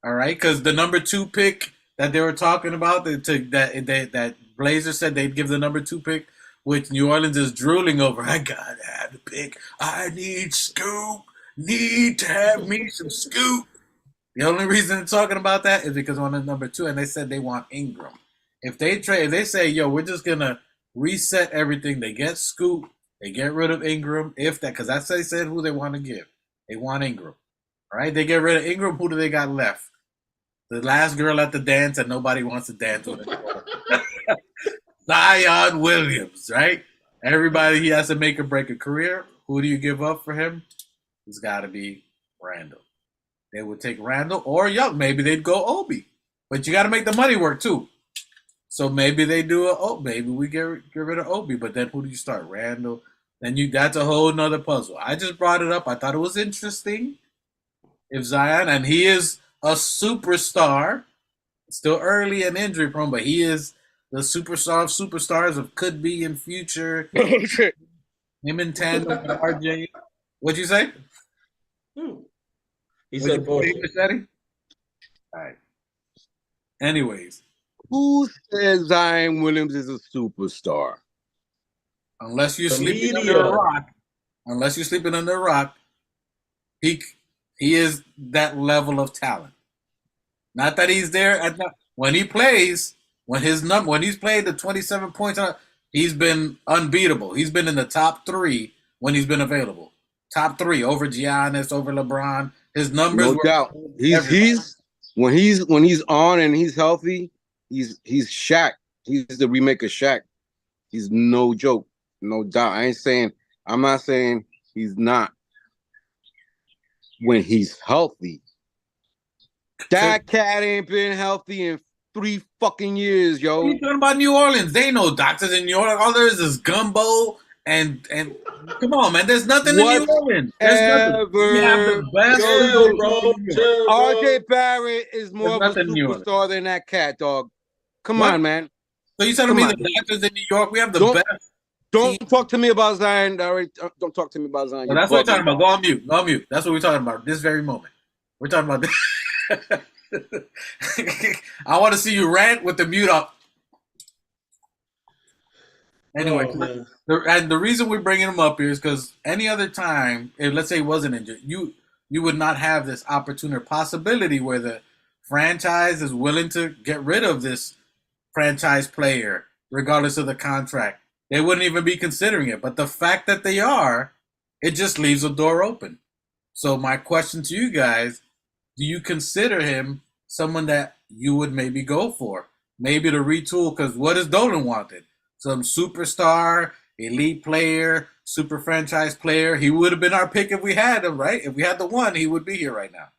All right, because the number 2 pick that they were talking about, that Blazers said they'd give the number 2 pick which New Orleans is drooling over. I gotta have the pick. I need Scoop. Need to have me some Scoop. The only reason they're talking about that is because on the number 2, and they said they want Ingram. If they say, yo, we're just gonna reset everything. They get Scoop. They get rid of Ingram. If that, because that's they said who they want to give. They want Ingram. All right, they get rid of Ingram. Who do they got left? The last girl at the dance, and nobody wants to dance with her. Zion Williams, right? Everybody, he has to make or break a career. Who do you give up for him? It's got to be Randall. They would take Randall or Young. Maybe they'd go Obi. But you got to make the money work, too. So maybe they do maybe we get rid of Obi. But then who do you start? Randall. Then that's a whole nother puzzle. I just brought it up. I thought it was interesting. If Zion, and he is a superstar, still early and injury prone, but he is the superstar of superstars of could be in future. Him and tandem with RJ. What'd you say? He said bullshit. All right. Anyways. Who says Zion Williams is a superstar? Unless you're sleeping under a rock, he is that level of talent. Not that he's there when he plays, when he's played the 27 points, he's been unbeatable. He's been in the top 3 when he's been available. Top 3 over Giannis, over LeBron. His numbers, no doubt. He's when he's on and he's healthy. He's Shaq. He's the remake of Shaq. He's no joke, no doubt. I'm not saying he's not. When he's healthy, that cat ain't been healthy in 3 fucking years, yo. What are you talking about New Orleans? They ain't no doctors in New Orleans. All there is gumbo and come on, man. There's nothing in New Orleans. There's nothing. We have the best. RJ Barrett is more of a superstar than that cat, dog. Come on, man. So you telling me the doctors in New York? We have the best. Don't talk to me about Zion. Don't talk to me about Zion. Well, that's what we're talking about. Go on mute. Go on mute. That's what we're talking about this very moment. We're talking about this. I want to see you rant with the mute up. Anyway, and the reason we're bringing him up here is because any other time, if let's say he wasn't injured, you would not have this opportunity or possibility where the franchise is willing to get rid of this franchise player regardless of the contract. They wouldn't even be considering it. But the fact that they are, it just leaves a door open. So my question to you guys, do you consider him someone that you would maybe go for? Maybe to retool, because what has Dolan wanted? Some superstar, elite player, super franchise player. He would have been our pick if we had him, right? If we had the 1, he would be here right now.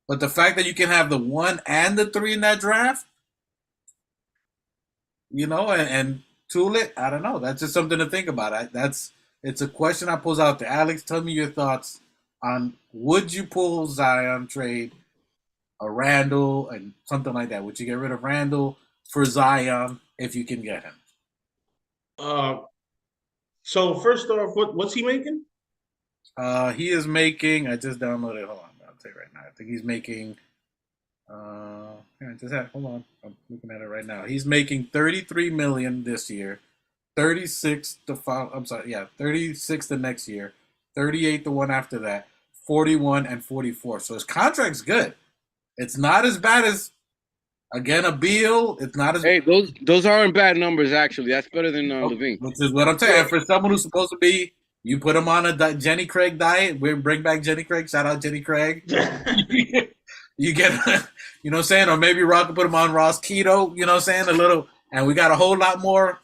But the fact that you can have the 1 and the 3 in that draft, and tool it, I don't know. That's just something to think about. It's a question I pose out there. Alex, tell me your thoughts on would you pull Zion, trade a Randall and something like that? Would you get rid of Randall for Zion if you can get him? So first off, what's he making? He is making. I just downloaded. Hold on, I'll tell you right now. I think he's making. Hold on. I'm looking at it right now. He's making $33 million this year, 36 the next year, 38 the one after that, 41 and 44. So his contract's good. It's not as bad as again a Beal. It's not as those aren't bad numbers actually. That's better than Levine. Which is what I'm saying. For someone who's supposed to be, you put him on a Jenny Craig diet. We bring back Jenny Craig. Shout out Jenny Craig. You get, you know what I'm saying? Or maybe Rock could put him on Ross Keto, you know what I'm saying? And we got a whole lot more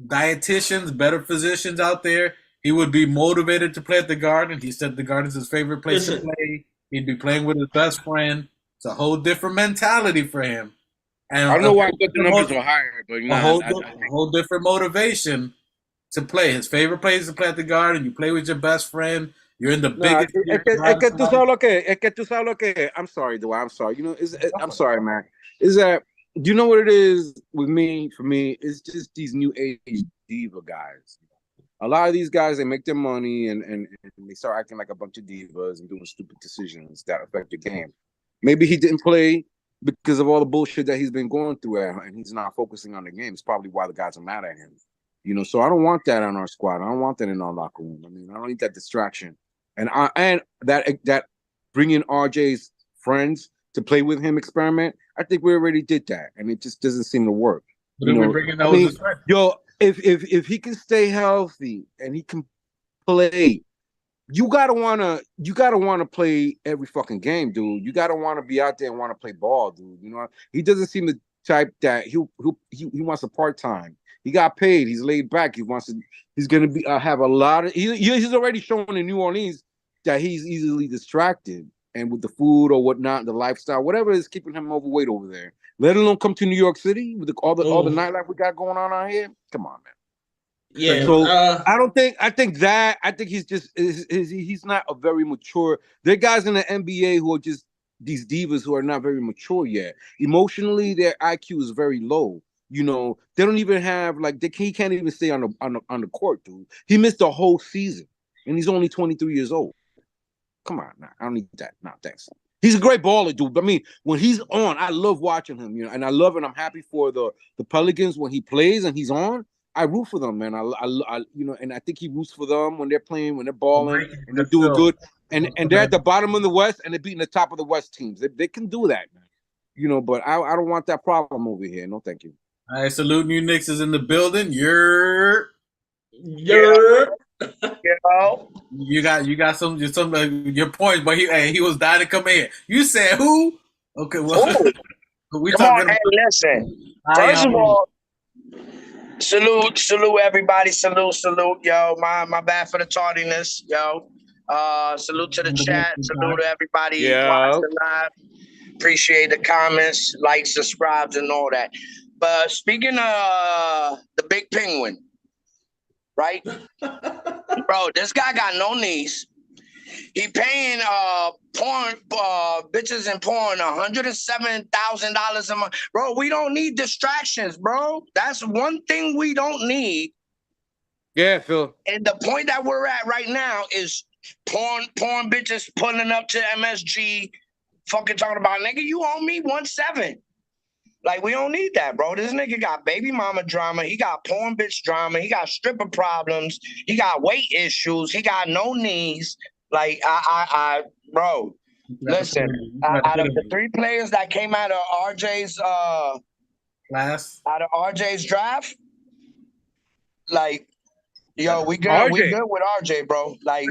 dietitians, better physicians out there. He would be motivated to play at the Garden. He said the Garden's his favorite place to play. He'd be playing with his best friend. It's a whole different mentality for him. And I don't know why the numbers are higher, but a whole different motivation to play. His favorite place to play at the Garden. You play with your best friend. You're in the biggest. Es que tú sabes lo que. I'm sorry, Dwight. I'm sorry. I'm sorry, man. Is that, do you know what it is with me? For me, it's just these new age diva guys. A lot of these guys, they make their money and they start acting like a bunch of divas and doing stupid decisions that affect the game. Maybe he didn't play because of all the bullshit that he's been going through, and he's not focusing on the game. It's probably why the guys are mad at him. You know, so I don't want that on our squad. I don't want that in our locker room. I mean, I don't need that distraction. And that bringing RJ's friends to play with him experiment. I think we already did that, and it just doesn't seem to work. But then we're bringing those as friends. Yo, if he can stay healthy and he can play, you gotta wanna play every fucking game, dude. You gotta wanna be out there and want to play ball, dude. You know, he doesn't seem the type that he wants a part-time. He got paid. He's laid back. He's gonna be have a lot of. He's already shown in New Orleans that he's easily distracted, and with the food or whatnot, the lifestyle, whatever is keeping him overweight over there. Let alone come to New York City with all the nightlife we got going on out here. Come on, man. Yeah. So I think he's just he's not a very mature. There are guys in the NBA who are just these divas who are not very mature yet. Emotionally, their IQ is very low. You know, they don't even have he can't even stay on the court, dude. He missed the whole season, and he's only 23 years old. Come on, nah, I don't need that. Nah, thanks. He's a great baller, dude. I mean, when he's on, I love watching him. You know, and I love and I'm happy for the Pelicans when he plays and he's on. I root for them, man. I you know, and I think he roots for them when they're playing, when they're balling, and they're doing good. And they're at the bottom of the West, and they're beating the top of the West teams. They can do that, man. You know, but I don't want that problem over here. No, thank you. All right, salute New Knicks is in the building. You got some your points, but he was dying to come in. You said who? Okay, well, we come talking. On, hey, listen. First of all, salute everybody. Salute, yo. My bad for the tardiness, yo. Salute to the chat. Salute to everybody watching live. Appreciate the comments, likes, subscribes, and all that. But speaking of the big penguin, right? Bro, this guy got no knees. He paying porn bitches and porn $107,000 a month. Bro, we don't need distractions, bro. That's one thing we don't need. Yeah, Phil. And the point that we're at right now is porn bitches pulling up to MSG, fucking talking about, nigga, you owe me 1.7. Like, we don't need that, bro. This nigga got baby mama drama. He got porn bitch drama. He got stripper problems. He got weight issues. He got no knees. Like, bro, listen, out of the 3 players that came out of RJ's class, out of RJ's draft, like, yo, we good with RJ, bro. Like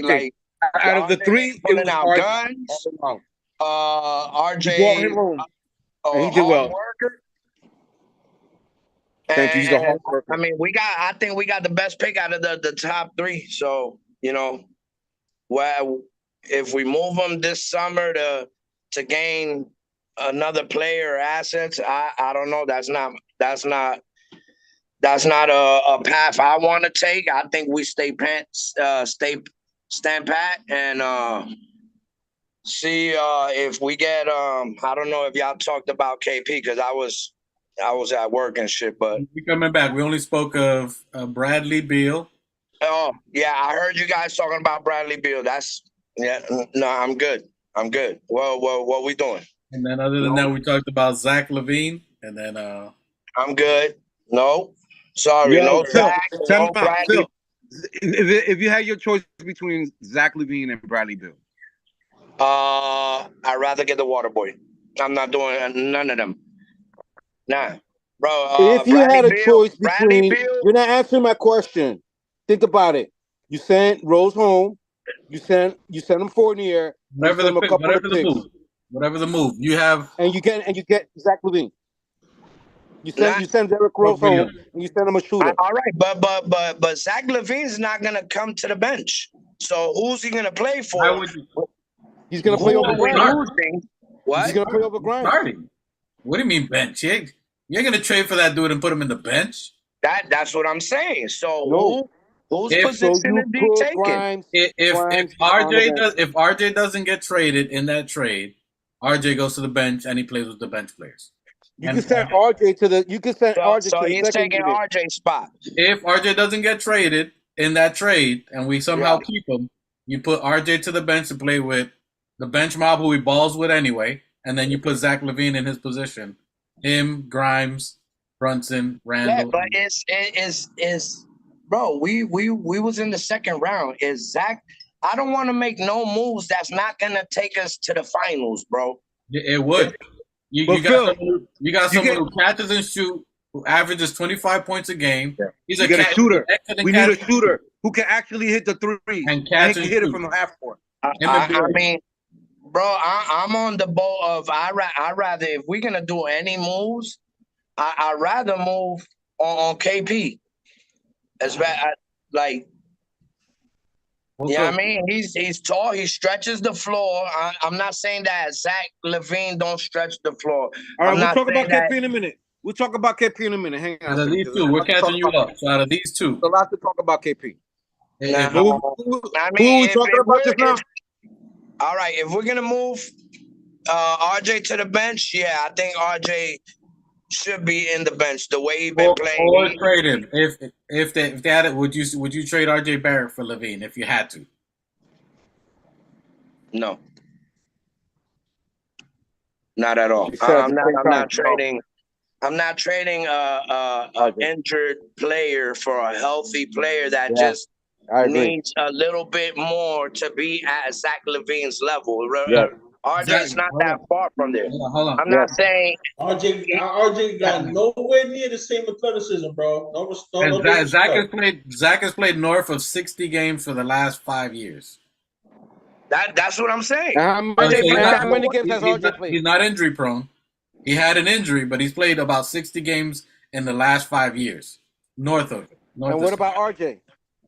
out of the 3, pulling out RJ. guns. RJ brought him home. And he did well. Worker. Thank you. He's a hard worker. I mean, I think we got the best pick out of the top 3. So, you know, well, if we move them this summer to gain another player or assets, I don't know. That's not a path I want to take. I think we stand pat and see if we get I don't know if y'all talked about KP because I was at work and shit, but we coming back. We only spoke of Bradley Beal. Oh yeah, I heard you guys talking about Bradley Beal. No, I'm good. Well, what we doing? And then other than that, we talked about Zach Levine, and then I'm good. No, sorry, no Zach, no Bradley. If you had your choice between Zach Levine and Bradley Beal. I'd rather get the water boy. I'm not doing none of them. Nah, bro. If you Bradley had a Beal, choice Bradley between, Beal, you're not answering my question. Think about it. You sent Rose home. You sent him Fournier. Whatever the move. You have and you get Zach Levine. You send Derrick Rose home and you send him a shooter. All right, but Zach Levine's not gonna come to the bench. So who's he gonna play for? He's gonna play over Grimes. What? He's gonna play over Grimes. Starting. What do you mean bench? You're gonna trade for that dude and put him in the bench? That's what I'm saying. So no. whose position is he taking? If RJ doesn't get traded in that trade, RJ goes to the bench and he plays with the bench players. You can send RJ to the. So he's taking RJ's spot. If RJ doesn't get traded in that trade and we somehow keep him, you put RJ to the bench to play with the bench mob who he balls with anyway, and then you put Zach Levine in his position. Him, Grimes, Brunson, Randall. Yeah, but is bro, we was in the second round. Is Zach? I don't want to make no moves that's not gonna take us to the finals, bro. It would. You got someone who catches and shoot, who averages 25 points a game. Yeah. He's a shooter. We need a shooter who can actually hit the three and catch and hit it from the half court. I mean, bro, I'm on the boat of I rather if we're gonna do any moves, I rather move on KP. As bad, like. Yeah, I mean, he's tall. He stretches the floor. I'm not saying that Zach Levine don't stretch the floor. All right, we'll talk about KP in a minute. We'll talk about KP in a minute. Hang on. Out of these two, we're catching you up. So out of these two, a lot to talk about KP. Who we talking about just now? All right, if we're gonna move RJ to the bench, yeah, I think RJ should be in the bench the way he's been playing. Or trade him if they had it. Would you trade RJ Barrett for Levine if you had to? No, not at all. I'm not trading. I'm not trading an injured player for a healthy player that just needs a little bit more to be at Zach Levine's level. Yeah. RJ's not that far from there. Hold on. I'm not saying RJ got nowhere near the same athleticism, bro. Zach has played north of 60 games for the last 5 years. That's what I'm saying. How many games has RJ played? He's not injury prone. He had an injury, but he's played about 60 games in the last 5 years. North of it. And what about RJ?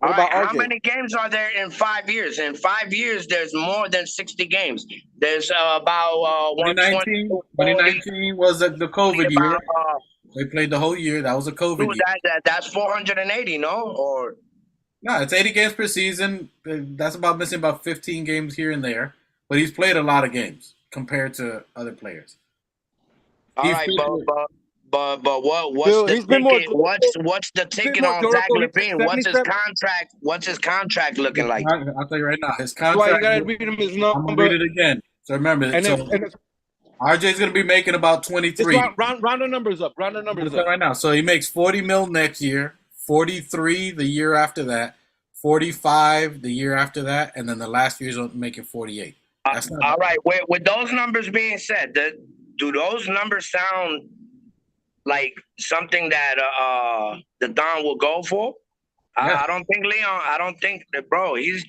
How many games are there in 5 years? In 5 years, there's more than 60 games. There's about 2019 was the COVID year. They played the whole year. That was a COVID year. That's 480, no? Or no, it's 80 games per season. That's about missing about 15 games here and there. But he's played a lot of games compared to other players. All right, but what's the ticket on Zach Levine? What's his contract looking like? I'll tell you right now. His contract. You gotta read him his number. I'm gonna read it again. So remember, RJ's gonna be making about 23. Round the numbers up. Round the numbers up right now. So he makes 40 mil next year, 43 the year after that, 45 the year after that, and then the last year's making 48. All right. With those numbers being said, do those numbers sound like something that the Don will go for? Yeah. I don't think Leon. I don't think that, bro. He's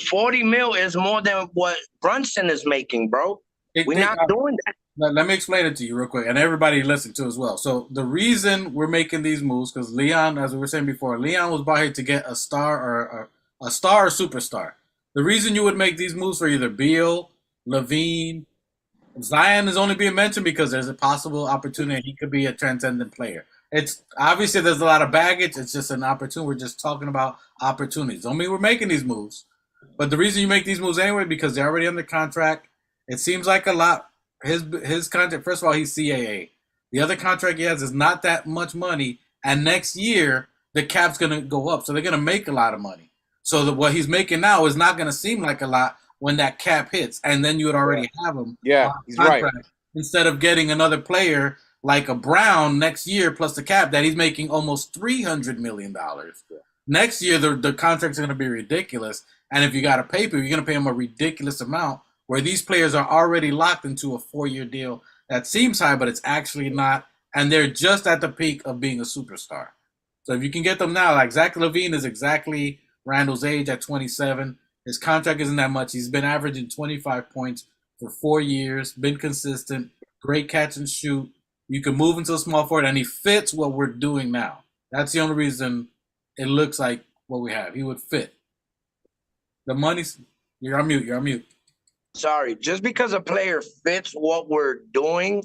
40 mil is more than what Brunson is making, bro. We're not doing that. Let me explain it to you real quick, and everybody listen to as well. So the reason we're making these moves, because Leon, as we were saying before, Leon was brought here to get a star or superstar. The reason you would make these moves for either Beal, Levine, Zion is only being mentioned because there's a possible opportunity he could be a transcendent player. It's obviously there's a lot of baggage. It's just an opportunity. We're just talking about opportunities. Don't mean we're making these moves, but the reason you make these moves anyway because they're already under contract. It seems like a lot. His contract. First of all, he's CAA. The other contract he has is not that much money, and next year the cap's going to go up, so they're going to make a lot of money. So what he's making now is not going to seem like a lot when that cap hits, and then you would already have him. Yeah, he's right. Instead of getting another player like a Brown next year plus the cap that he's making almost $300 million. Next year, the contract's going to be ridiculous. And if you got a paper, you're going to pay him a ridiculous amount where these players are already locked into a 4-year deal that seems high, but it's actually not. And they're just at the peak of being a superstar. So if you can get them now, like Zach Levine is exactly Randall's age at 27. His contract isn't that much. He's been averaging 25 points for 4 years, been consistent, great catch and shoot. You can move into a small forward, and he fits what we're doing now. That's the only reason it looks like what we have. He would fit. The money's – you're on mute. Sorry. Just because a player fits what we're doing,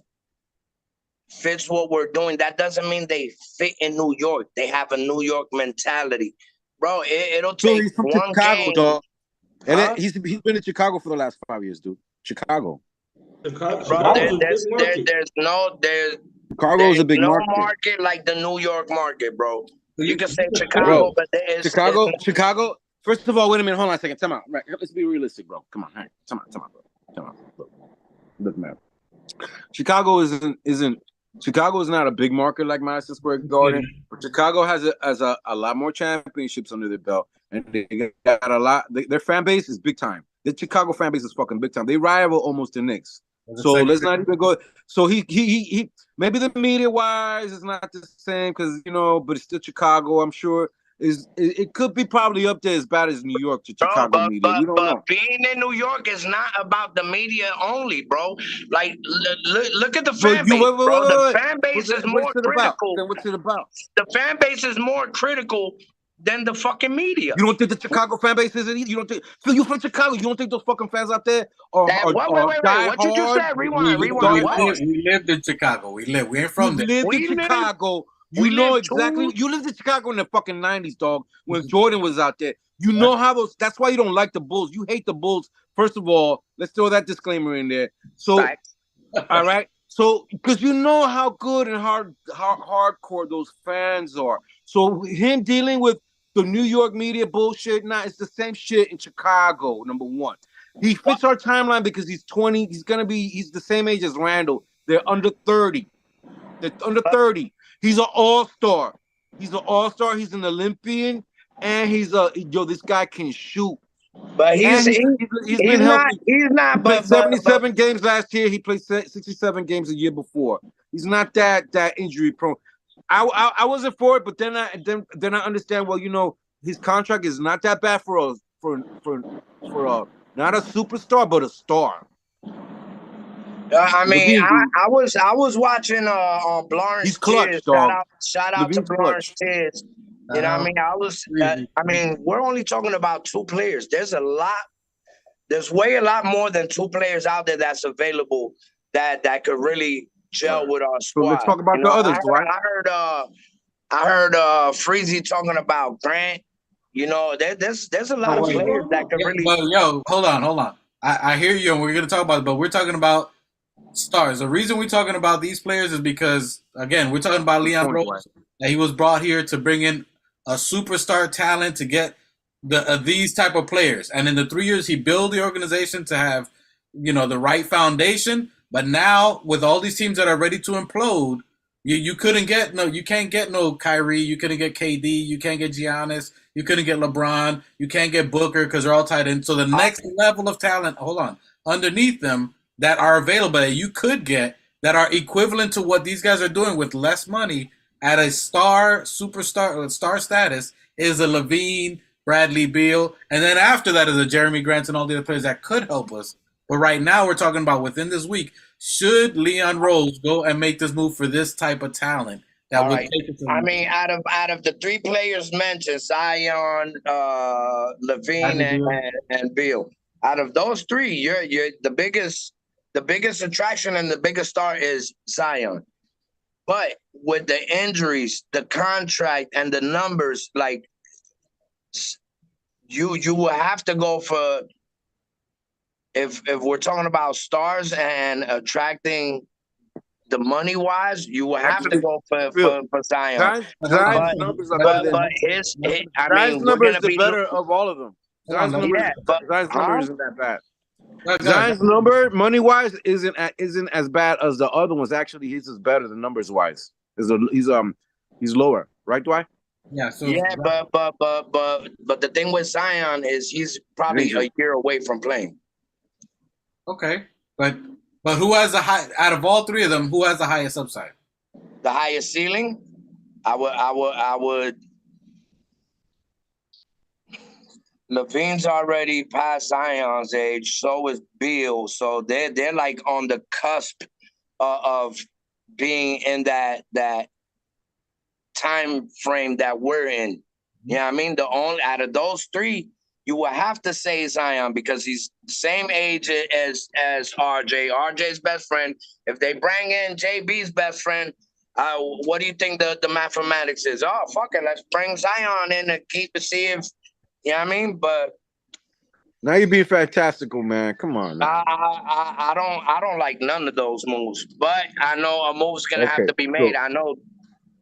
that doesn't mean they fit in New York. They have a New York mentality. Bro, it'll take he's from one Chicago, game. Dog. And he's been in Chicago for the last 5 years, dude. Chicago. Bro, there's Chicago's a big market like the New York market, bro. You can say Chicago, but there's Chicago. First of all, wait a minute, hold on a second. Time out. Right, let's be realistic, bro. Come on, all right. Time out, bro. Look, man. Chicago isn't Chicago is not a big market like Madison Square Garden, but Chicago has a lot more championships under their belt, and they got a lot. Their fan base is big time. The Chicago fan base is fucking big time. They rival almost the Knicks. So let's not even go. So he maybe the media wise is not the same because but it's still Chicago. I'm sure it could be probably up there as bad as New York to Chicago media. We don't know. Being in New York is not about the media only, bro. Like look at the fan base, bro. The fan base is more critical. Then what's it about? The fan base is more critical than the fucking media. You don't think the Chicago fan base isn't either? You don't think Phil, you from Chicago? You don't think those fucking fans out there are wait. What you just said? Rewind. We lived in Chicago. We ain't from there. We lived in Chicago. You know exactly. You lived in Chicago in the fucking 90s, dog. When Jordan was out there. You know how those. That's why you don't like the Bulls. You hate the Bulls. First of all, let's throw that disclaimer in there. So, all right. So, because you know how good and hardcore those fans are. So, him dealing with the New York media bullshit, it's the same shit in Chicago, number one. He fits our timeline because he's 20. He's the same age as Randall. They're under 30. They're under 30. He's an all-star. He's an all-star. He's an Olympian. And this guy can shoot. But he's been healthy. He's not. But 77 games last year. He played 67 games a year before. He's not that injury prone. I wasn't for it, but then I understand. Well, his contract is not that bad for not a superstar, but a star. I mean, I was watching on Blarn's. He's clutch, Tiz. dog. Shout out to Blarn's Tiz. You know what I mean? I mean, we're only talking about two players. There's way a lot more than two players out there that's available that could really gel with our squad. So let's talk about the others, right? I heard Freezy talking about Grant. There's a lot of players that could really. But hold on. I hear you, and we're gonna talk about it, but we're talking about stars. The reason we're talking about these players is because, again, we're talking about Leon Rose. That he was brought here to bring in a superstar talent to get these type of players. And in the 3 years, he built the organization to have, the right foundation. But now with all these teams that are ready to implode, you can't get no Kyrie, you couldn't get KD, you can't get Giannis, you couldn't get LeBron, you can't get Booker because they're all tied in. So the next level of talent, underneath them that are available that you could get that are equivalent to what these guys are doing with less money at a star status is a Lavine, Bradley Beal, and then after that is a Jeremy Grant and all the other players that could help us. But right now we're talking about within this week, should Leon Rose go and make this move for this type of talent that would take it to I mean, out of the three players mentioned, Zion, Lavine, and Beal, out of those three, you're the biggest attraction and the biggest star is Zion. But with the injuries, the contract, and the numbers, like you will have to go for if we're talking about stars and attracting the money wise, you will have to go for Zion. Zion's numbers are better. Zion's numbers are the better of all of them. Zion's number isn't that bad. Zion's number, money wise, isn't as bad as the other ones. Actually, his is better than numbers wise. He's lower, right, Dwight? Yeah. So but the thing with Zion is he's probably a year away from playing. Okay, but who has the high out of all three of them? Who has the highest upside? The highest ceiling? I would. Lavine's already past Zion's age. So is Beal. So they're like on the cusp of being in that time frame that we're in. You know what I mean? The only out of those three, you will have to say Zion because he's the same age as RJ. RJ's best friend. If they bring in JB's best friend, what do you think the mathematics is? Oh, fuck it. Let's bring Zion in and see if. You know what I mean? But now you're being fantastical, man. Come on, man. I don't like none of those moves. But I know a move's gonna have to be made. I know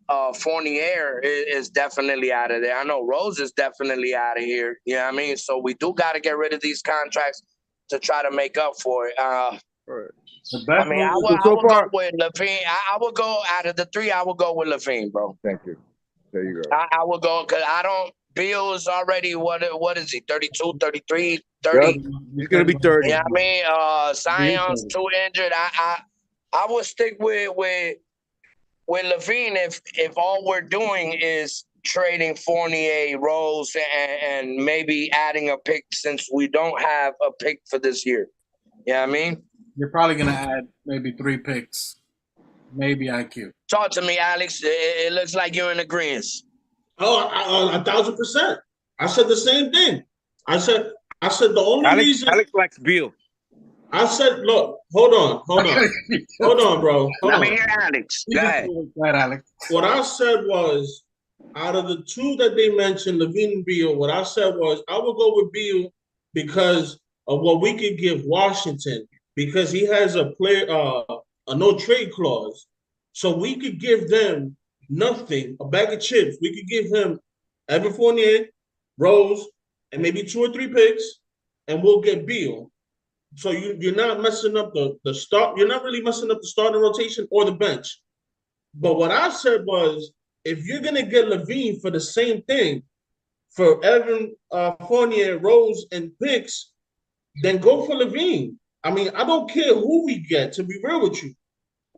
Fournier is definitely out of there. I know Rose is definitely out of here. You know what I mean? So we do gotta get rid of these contracts to try to make up for it. The best I mean, I move would, So I would far- go with Levine. I would go out of the three. I would go with Levine, bro. Thank you. There you go. I would go because I don't. Bill is already what is he? 32, 33, 30. Yep. He's gonna be 30. Yeah, I mean, Zion's too injured. I would stick with Levine if all we're doing is trading Fournier, Rose, and maybe adding a pick since we don't have a pick for this year. Yeah, I mean, You're probably gonna add maybe 3 picks, maybe IQ. talk to me, Alex. It looks like you're in agreement. Oh, 1,000%. I said the same thing. I said the only reason. Alex likes Beal. I said, look, hold on, bro. Hold Let me on. hear Alex. Go ahead. Right, Alex. What I said was, out of the two that they mentioned, Levine and Beal, what I said was I would go with Beal because of what we could give Washington, because he has a no trade clause. So we could give them nothing, a bag of chips. We could give him Evan Fournier, Rose, and maybe 2 or 3 picks, and we'll get Beal. So you're not messing up the start. You're not really messing up the starting rotation or the bench. But what I said was, if you're gonna get Levine for the same thing, for Evan Fournier, Rose, and picks, then go for Levine. I mean, I don't care who we get, to be real with you.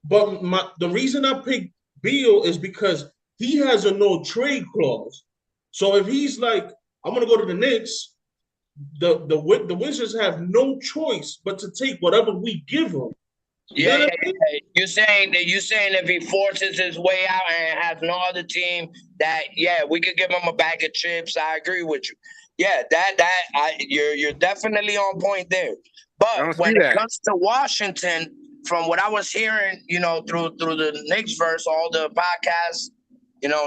But the reason I picked Beal is because he has a no trade clause. So if he's like, I'm gonna go to the Knicks, the Wizards have no choice but to take whatever we give them. Yeah. You're saying if he forces his way out and has no other team, that we could give him a bag of chips. I agree with you. Yeah, you're definitely on point there. But when it comes to Washington, from what I was hearing, through the Knicks verse, all the podcasts,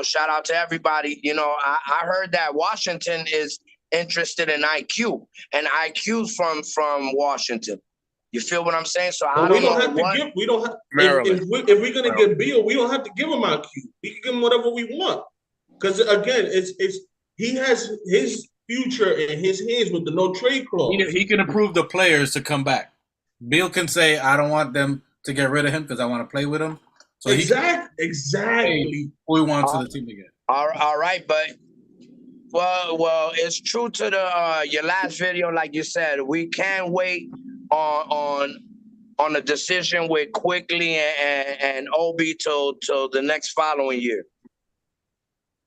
shout out to everybody. I heard that Washington is interested in IQ, and IQ's from Washington. You feel what I'm saying? So I don't know. We don't have. If we're gonna get Beal, we don't have to give him IQ. We can give him whatever we want. Because again, he has his future in his hands with the no trade clause. He can approve the players to come back. Beal can say, I don't want them to get rid of him because I want to play with him. So exactly. Who he wants to the team again. All right, but well, it's true to the your last video, like you said. We can't wait on a decision with Quickly and Obi till the next following year,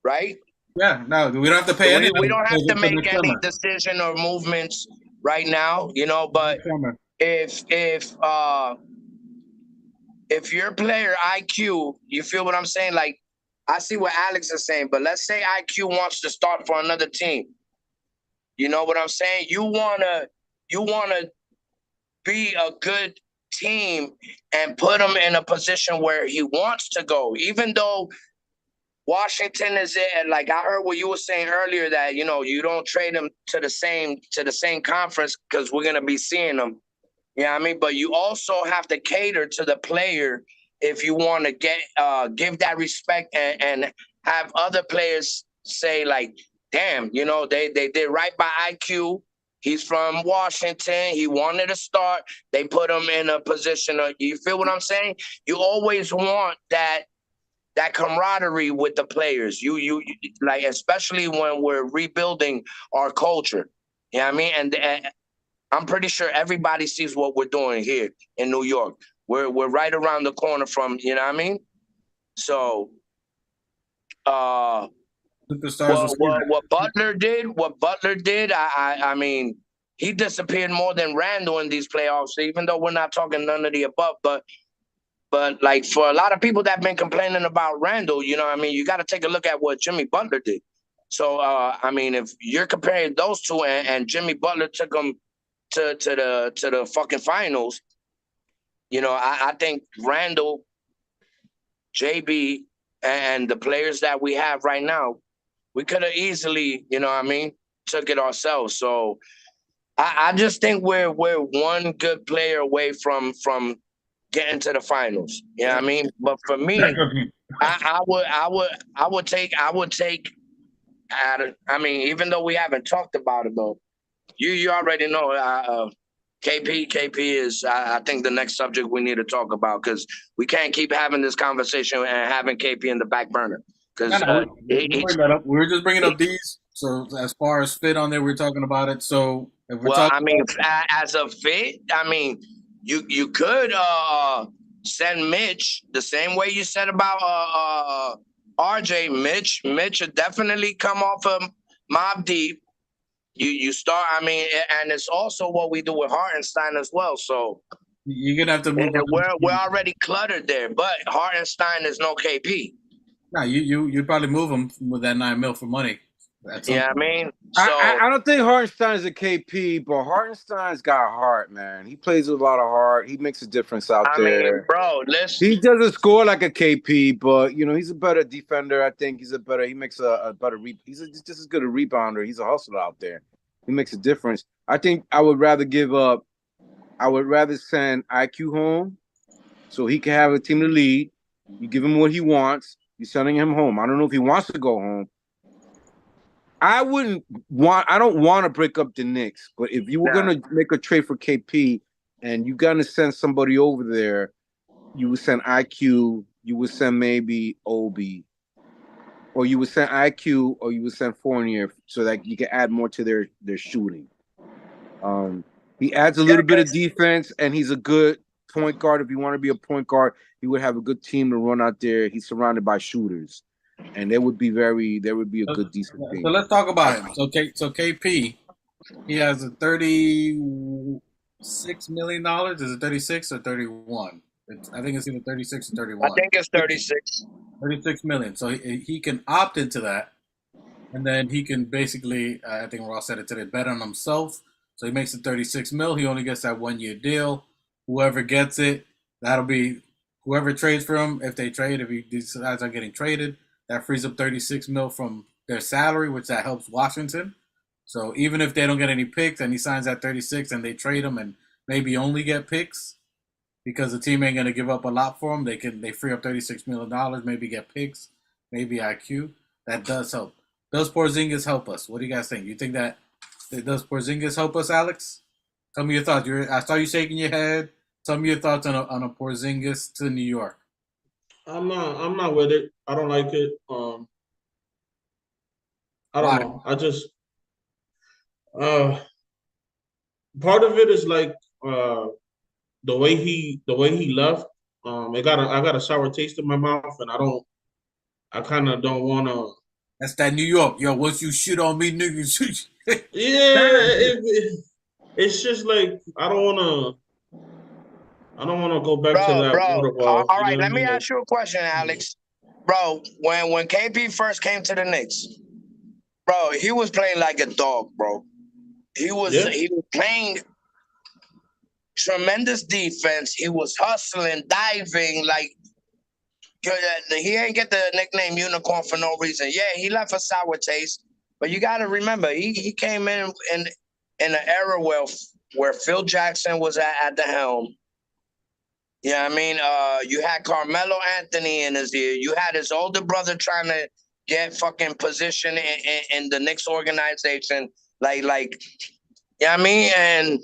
right? Yeah, no, we don't have to pay anything. We don't have to make any decision or movements right now, But if your player IQ, you feel what I'm saying? Like, I see what Alex is saying, but let's say IQ wants to start for another team. You know what I'm saying? You wanna be a good team and put him in a position where he wants to go, even though Washington is it. Like I heard what you were saying earlier, that you don't trade him to the same conference because we're gonna be seeing them. You know what I mean? But you also have to cater to the player if you want to give that respect and have other players say like, damn, they did right by IQ. He's from Washington. He wanted to start. They put him in a position of, you feel what I'm saying? You always want that camaraderie with the players. You like, especially when we're rebuilding our culture. You know what I mean? And I'm pretty sure everybody sees what we're doing here in New York. We're right around the corner from, you know what I mean? So what Butler did, I mean, he disappeared more than Randall in these playoffs, even though we're not talking none of the above. But like, for a lot of people that have been complaining about Randall, you know what I mean, you got to take a look at what Jimmy Butler did. So, I mean, if you're comparing those two and Jimmy Butler took them to the fucking finals, I think Randall, JB, and the players that we have right now, we could have easily, took it ourselves. So I just think we're one good player away from getting to the finals. You know what I mean? But for me, I would take I mean, even though we haven't talked about it though, you already know KP is, I think, the next subject we need to talk about because we can't keep having this conversation and having KP in the back burner. Because we'll bring that up. We were just bringing up these. So as far as fit on there, we're talking about it. So if we're talking, I mean, as a fit, I mean, you could send Mitch the same way you said about RJ. Mitch would definitely come off of Mob Deep. You start, I mean, and it's also what we do with Hartenstein as well. So you're gonna have to move. We're already cluttered there, but Hartenstein is no KP. No, you'd probably move him with that $9 million for money. Yeah, I mean, so I don't think Hartenstein is a KP, but Hartenstein's got heart, man. He plays with a lot of heart. He makes a difference out there. I mean, bro, listen. He doesn't score like a KP, but you know he's a better defender. I think he makes a better. He's just as good a rebounder. He's a hustler out there. He makes a difference. I think I would rather send IQ home, so he can have a team to lead. You give him what he wants. You're sending him home. I don't know if he wants to go home. I don't want to break up the Knicks, but if you were going to make a trade for KP and you're going to send somebody over there, you would send IQ, you would send maybe Obi, or you would send IQ, or you would send Fournier so that you can add more to their shooting. He adds a little bit of defense, and he's a good point guard. If you want to be a point guard, he would have a good team to run out there. He's surrounded by shooters. And there would be a good, decent team. So let's talk about him. So KP, he has a $36 million. Is it 36 or 31? I think it's either 36 or 31. I think it's 36. 36 million. So he can opt into that, and then he can basically, I think Ross said it today, bet on himself. So he makes it 36 mil. He only gets that 1 year deal. Whoever gets it, that'll be whoever trades for him. If they trade, if he decides on getting traded, that frees up 36 mil from their salary, which that helps Washington. So even if they don't get any picks and he signs at 36 and they trade him and maybe only get picks because the team ain't going to give up a lot for him, they free up $36 million, maybe get picks, maybe IQ. That does help. Does Porzingis help us? What do you guys think? You think that does Porzingis help us, Alex? Tell me your thoughts. I saw you shaking your head. Tell me your thoughts on a Porzingis to New York. I'm not with it. I don't like it. I don't know. I just part of it is like the way he left. I got a sour taste in my mouth, and I kind of don't want to. That's that New York. Yo, once you shit on me, nigga. It's just like I don't want to go back to that waterfall. All right, let me ask you a question, Alex. Bro, when KP first came to the Knicks, bro, he was playing like a dog, bro. He was playing tremendous defense. He was hustling, diving, like he ain't get the nickname Unicorn for no reason. Yeah, he left a sour taste, but you got to remember he came in an era where Phil Jackson was at the helm. Yeah, I mean, you had Carmelo Anthony in his ear. You had his older brother trying to get fucking position in the Knicks organization. Like, yeah, I mean, and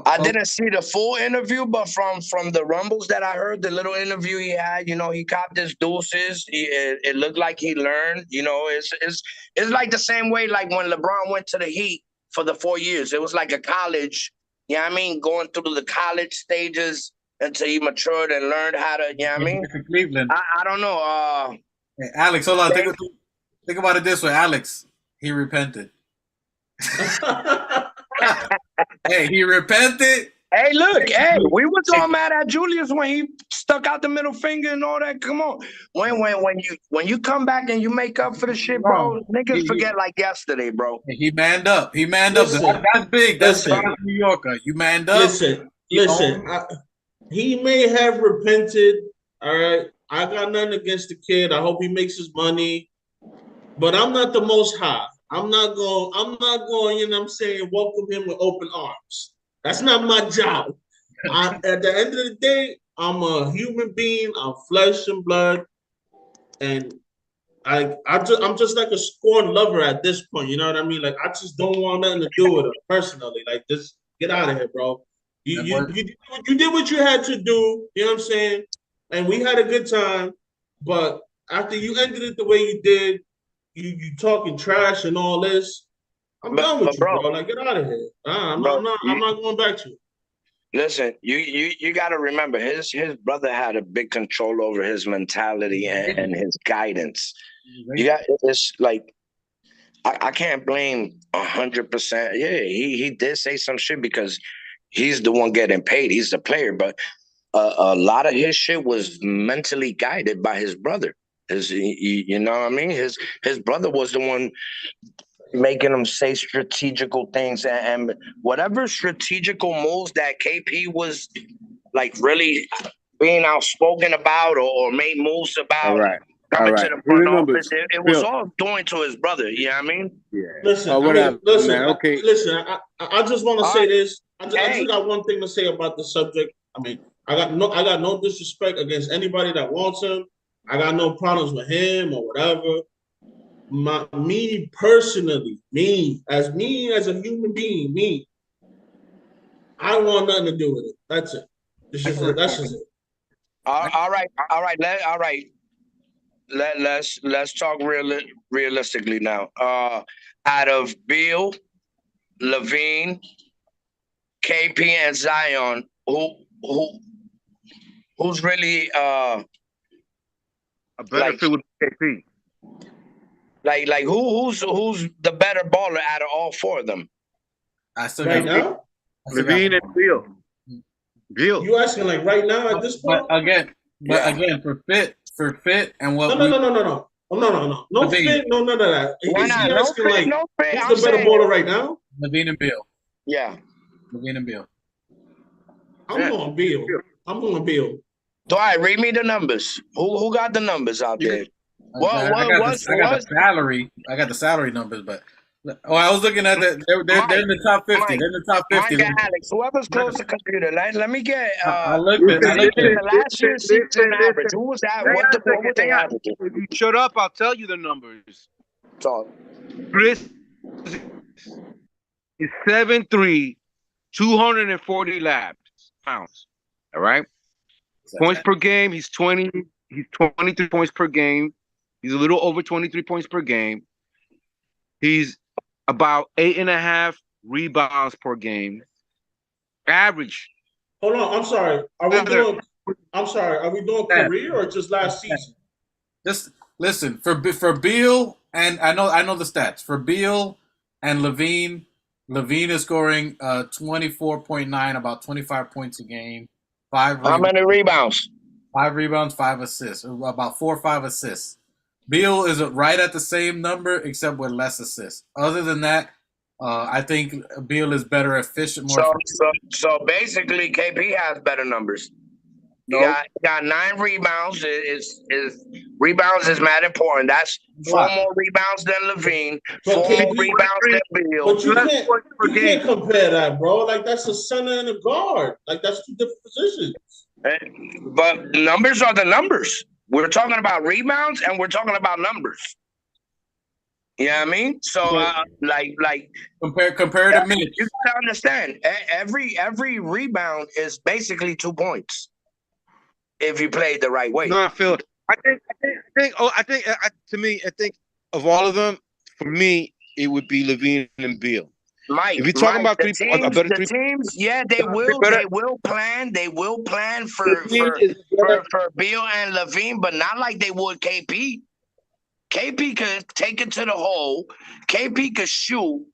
I didn't see the full interview, but from the rumbles that I heard, the little interview he had, you know, he copped his deuces. It looked like he learned. You know, it's like the same way like when LeBron went to the Heat for the 4 years. It was like a college. Yeah, I mean, going through the college stages until he matured and learned how to. Yeah, I mean, Cleveland. I don't know. Hey, Alex, hold on. Think about it this way, Alex. He repented. Hey, he repented. Hey, look, we was all mad at Julius when he stuck out the middle finger and all that. Come on, when you come back and you make up for the shit, bro, niggas forget like yesterday, bro. He manned up. Listen, that's big. That's New Yorker. You manned up. Listen. He may have repented. All right, I got nothing against the kid. I hope he makes his money, but I'm not the Most High. I'm not going. You know what I'm saying? Welcome him with open arms. That's not my job. At the end of the day, I'm a human being. I'm flesh and blood, and I'm just like a scorned lover at this point. You know what I mean? Like I just don't want nothing to do with him personally. Like this, Get out of here, bro. You did what you had to do. You know what I'm saying? And we had a good time. But after you ended it the way you did, you talking trash and all this. I'm done with you, bro. Like, get out of here. I'm not going back to you. Listen, you got to remember, his brother had a big control over his mentality and his guidance. It's like, I can't blame 100%. Yeah, he did say some shit because he's the one getting paid. He's the player, but a lot of his shit was mentally guided by his brother. You know what I mean? His brother was the one making him say strategical things, and whatever strategical moves that KP was like really being outspoken about or made moves about. Coming to the front office, it was all going to his brother. You know what I man. Yeah. Listen, okay. Listen, I just want to say this. I just got one thing to say about the subject. I mean, I got no disrespect against anybody that wants him. I got no problems with him or whatever. Me personally, as a human being, I want nothing to do with it. That's it. That's just it. All right. Let's talk realistically now. Out of Beal, Levine, KP, and Zion, who's really a better fit with KP? Like who's the better baller out of all four of them? I still right now. Levine and Beal. You asking like right now at this point? Again, for fit and what? No fit, no none of that. Why not? No fit, like, who's the better baller right now? Levine and Beal. Yeah, Levine and Beal. I'm going Beal. Dwight, read me the numbers. Who got the numbers out there? I got the salary. I got the salary numbers, but I was looking at that. They're in the top 50. They're in the top 50. Mike and Alex, whoever's close to the computer, let me get. I looked at the last year's season average. Who was that? What was the average? If you shut up, I'll tell you the numbers. Talk. Chris is 7'3", 240 pounds. All right. Points per game. He's 20. He's 23 points per game. He's a little over 23 points per game. He's about 8.5 rebounds per game. Average. Hold on. I'm sorry. Are we doing career or just last season? Just listen for Beal, and I know the stats for Beal and Levine. Levine is scoring 24.9, about 25 points a game. How many rebounds? 5 rebounds, 5 assists, about 4 or 5 assists. Beal is right at the same number, except with less assists. Other than that, I think Beal is better efficient. So basically, KP has better numbers. He got 9 rebounds. Rebounds is mad important. That's 4 more rebounds than Levine, 4 more rebounds than Beal. But you can't compare that, bro. Like, that's a center and a guard. Like, that's 2 different positions. But numbers are the numbers. We're talking about rebounds and we're talking about numbers. You know what I mean? So, like compare to minutes. You gotta understand. Every rebound is basically 2 points if you play the right way. No, Phil. I think. To me, I think of all of them, for me, it would be Levine and Beal. Mike, if you're talking about the teams, yeah, they will plan for Beal and Levine, but not like they would KP. KP could take it to the hole. KP could shoot.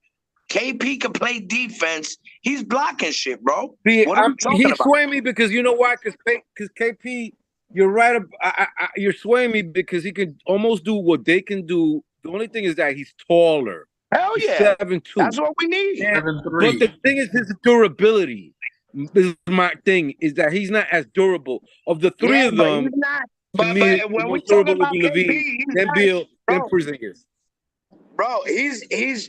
KP could play defense. He's blocking shit, bro. What are you talking about? He's swaying me because you know why? Because KP, you're right. You're swaying me because he can almost do what they can do. The only thing is that he's taller. Hell yeah. 7'2". That's what we need. 7'3". But the thing is his durability. This is my thing, is that he's not as durable. Of the 3 of them, but when we talk about Levine, then Beal, then Porzingis. Bro, his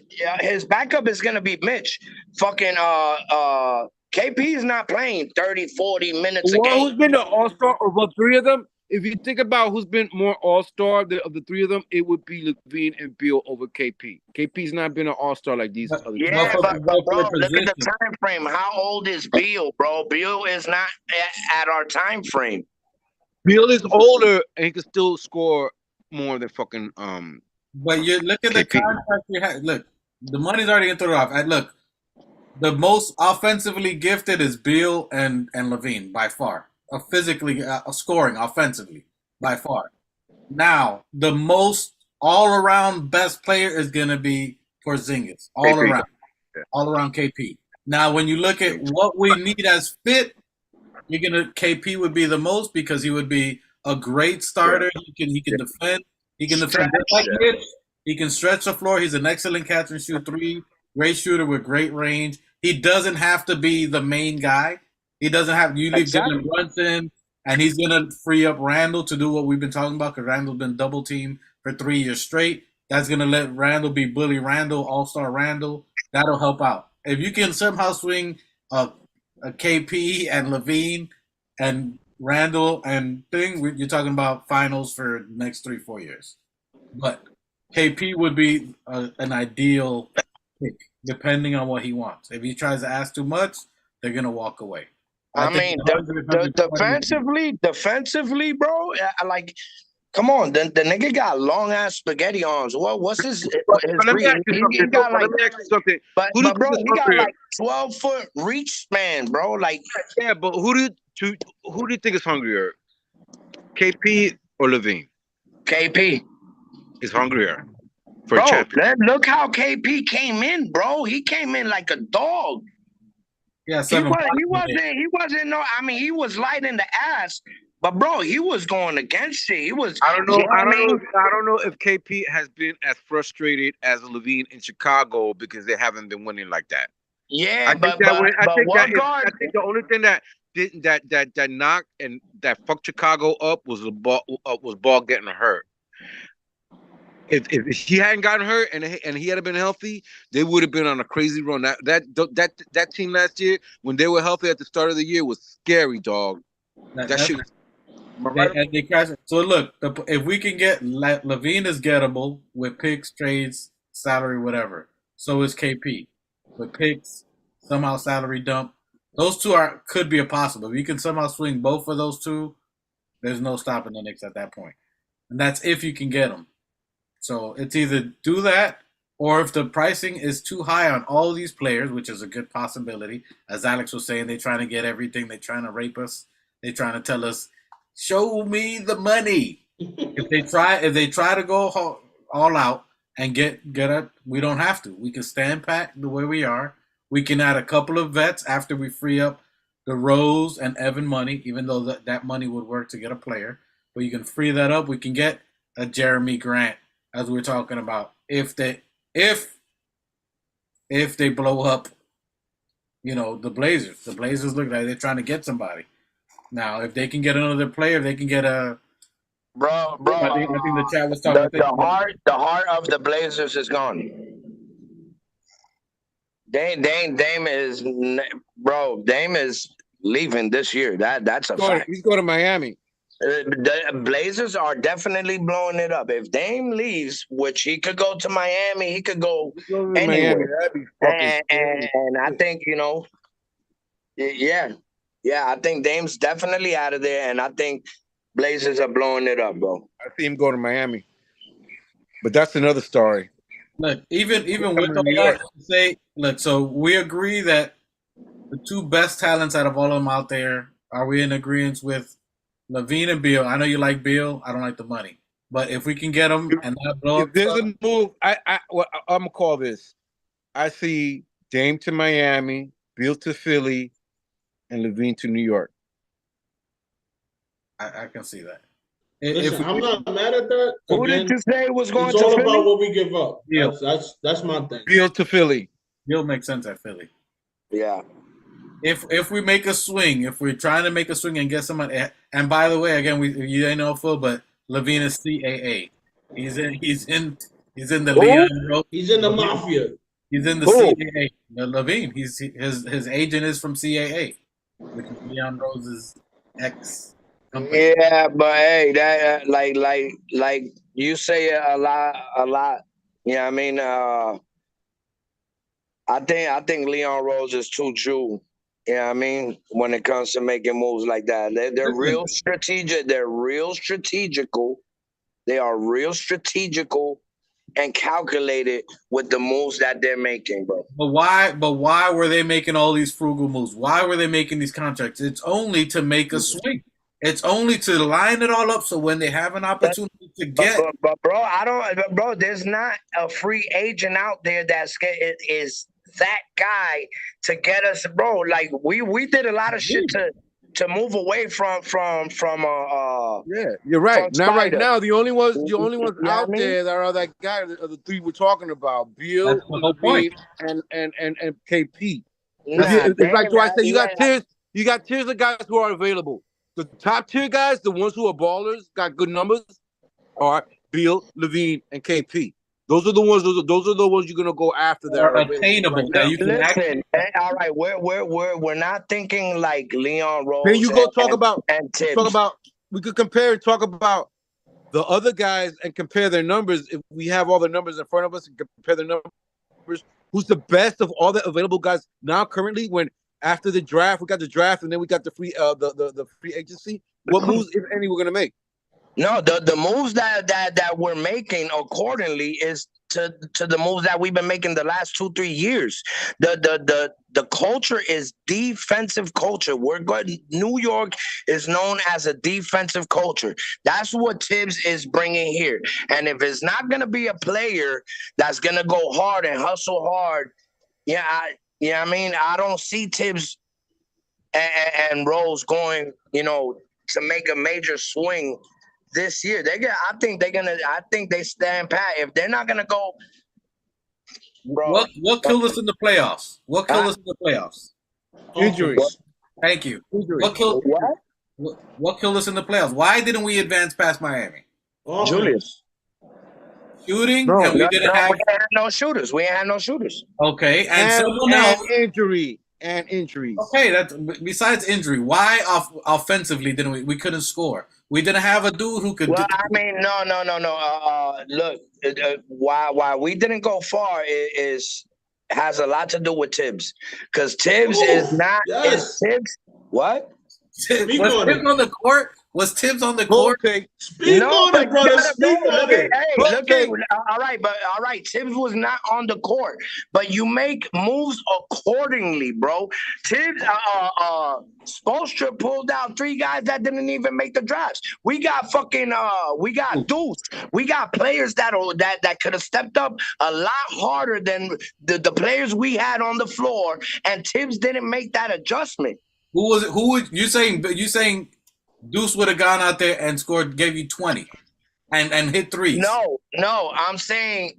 backup is gonna be Mitch. Fucking KP is not playing 30, 40 minutes a game. Who's been the all-star of all 3 of them? if you think about who's been more All-Star of the three of them, it would be Levine and Beal over KP. KP's not been an All-Star like these other two. Yeah, but bro, look at the time frame. How old is Beal, bro? Beal is not at our time frame. Beal is older and he can still score more than fucking But you look at the contract you have. Look, the money's already in throw off. Look, the most offensively gifted is Beal and Levine by far. Physically scoring offensively by far. Now, the most all-around best player is going to be Porzingis. All around KP. Now, when you look at what we need as fit, KP would be the most because he would be a great starter. He can defend. He can defend like Mitch. He can stretch the floor. He's an excellent catch and shoot three. Great shooter with great range. He doesn't have to be the main guy. He doesn't have. You leave Jalen Brunson, and he's gonna free up Randall to do what we've been talking about because Randall's been double teamed for 3 years straight. That's gonna let Randall be Bully Randall, All-Star Randall. That'll help out. If you can somehow swing a KP and Levine and Randall and thing, you're talking about finals for the next 3-4 years. But KP would be an ideal pick, depending on what he wants. If he tries to ask too much, they're gonna walk away. I mean, defensively, bro. Like, come on, the nigga got long ass spaghetti arms. What's his? Let me ask you something. But bro, he got like 12-foot reach span, bro. Like, yeah, but who do you think is hungrier, KP or Levine? KP is hungrier for bro, a champion. Look how KP came in, bro. He came in like a dog. Yeah, he wasn't. No, I mean, he was light in the ass, but bro, he was going against it. He was. I don't know if KP has been as frustrated as Levine in Chicago because they haven't been winning like that. Yeah, I think the only thing that knocked and that fucked Chicago up was Ball getting hurt. If he hadn't gotten hurt and he had been healthy, they would have been on a crazy run. That team last year, when they were healthy at the start of the year, was scary, dog. That shit. So look, if we can get Levine is gettable with picks, trades, salary, whatever. So is KP with picks, somehow salary dump. Those two could be a possible. If you can somehow swing both of those two, there's no stopping the Knicks at that point, and that's if you can get them. So it's either do that, or if the pricing is too high on all these players, which is a good possibility. As Alex was saying, they're trying to get everything. They're trying to rape us. They're trying to tell us, show me the money. If they try to go all out and get up, we don't have to. We can stand pat the way we are. We can add a couple of vets after we free up the Rose and Evan money, even though that money would work to get a player. But you can free that up. We can get a Jeremy Grant, as we're talking about, if they blow up, the Blazers. The Blazers look like they're trying to get somebody. Now, if they can get another player, if they can get a bro. I think the chat was talking. The heart of the Blazers is gone. Dame is leaving this year. That's a fact. He's going to Miami. The Blazers are definitely blowing it up. If Dame leaves, which he could go to Miami, he could go anywhere. And I think, I think Dame's definitely out of there, and I think Blazers are blowing it up, bro. I see him go to Miami. But that's another story. Look, even with all that, so we agree that the two best talents out of all of them out there, are we in agreement with Levine and Beal? I know you like Beal. I don't like the money. But if we can get them and not blow up. If there's a move, I'm going to call this. I see Dame to Miami, Beal to Philly, and Levine to New York. I can see that. Listen, I'm not mad at that. Who did you say was going to Philly? It's all Philly? about what we give up. That's my thing. Beal to Philly. Beal makes sense at Philly. Yeah. If we make a swing, if we're trying to make a swing and get someone, and by the way, again, you ain't know Phil, but Levine is CAA. He's in the Leon Rose. He's in the mafia. He's in the CAA. Levine. His agent is from CAA, which is Leon Rose's ex Yeah, but hey, that like you say it a lot. You know what I mean? I think Leon Rose is too Jew. You know what I mean? When it comes to making moves like that, they're real strategic. They're real strategical. They are real strategical and calculated with the moves that they're making, bro. But why were they making all these frugal moves? Why were they making these contracts? It's only to make a swing. It's only to line it all up so when they have an opportunity to get. But bro, there's not a free agent out there is that guy to get us, bro. Like we did a lot of shit to move away from yeah, you're right. Now, right Spider. now, the only ones Yeah, out there that are that guy are the three we're talking about: Beal, Levine, and KP. It's like, do I say you got tiers of guys who are available. The top tier guys, the ones who are ballers, got good numbers, are Beal, Levine, and KP. Those are the ones. Those are the ones you're gonna go after that are attainable. Right That you can listen. All right, we're not thinking like Leon Rose. Then you go talk about and Tibbs. Talk about. We could compare and talk about the other guys and compare their numbers. If we have all the numbers in front of us and compare the numbers, who's the best of all the available guys now currently? When after the draft, we got the draft, and then we got the free the free agency. What moves, if any, we're gonna make? No, the moves that we're making accordingly is to the moves that we've been making the last 2-3 years. The culture is defensive culture. We're good. New York is known as a defensive culture. That's what Tibbs is bringing here. And if it's not gonna be a player that's gonna go hard and hustle hard, I mean, I don't see Tibbs and Rose going, to make a major swing this year. I think they stand pat. If they're not gonna go, bro. What killed us in the playoffs? What killed us in the playoffs? Injuries. Thank you. Injuries. What killed us in the playoffs? Why didn't we advance past Miami? Julius. Shooting, and we didn't have. We had no shooters. We had no shooters. Okay, and someone else. Injuries. Okay, that's besides injury. Why offensively didn't we couldn't score? We didn't have a dude who could. Well, I mean, no. Look, why we didn't go far has a lot to do with Tibbs, because Tibbs is not. Yes. Is Tibbs what? Was Tibbs on the court? Was Tibbs on the court? Speak on it, brother. Speak on it. Hey, all right. Tibbs was not on the court, but you make moves accordingly, bro. Tibbs, Spoelstra pulled out 3 guys that didn't even make the drafts. We got we got Deuce. We got players that could have stepped up a lot harder than the players we had on the floor, and Tibbs didn't make that adjustment. Who was it? Who would you saying? Deuce would have gone out there and gave you 20 and hit threes. No, I'm saying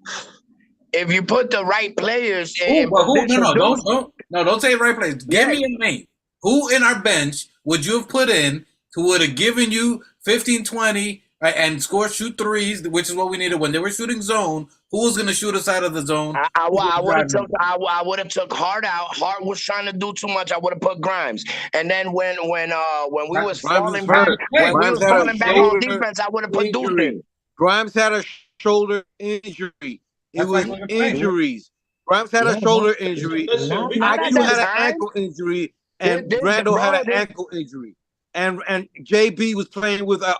if you put the right players in don't say right players. Give me a name. Who in our bench would you have put in who would have given you 15, 20 and shoot threes, which is what we needed when they were shooting zone? Who was going to shoot us out of the zone? I would have took Hart out. Hart was trying to do too much. I would have put Grimes. And then when we was falling back, on defense, I would have put Deuce in. Grimes had a shoulder injury. It was injuries. Grimes had a shoulder injury. IQ had an ankle injury, and Randall had an ankle injury. And JB was playing with a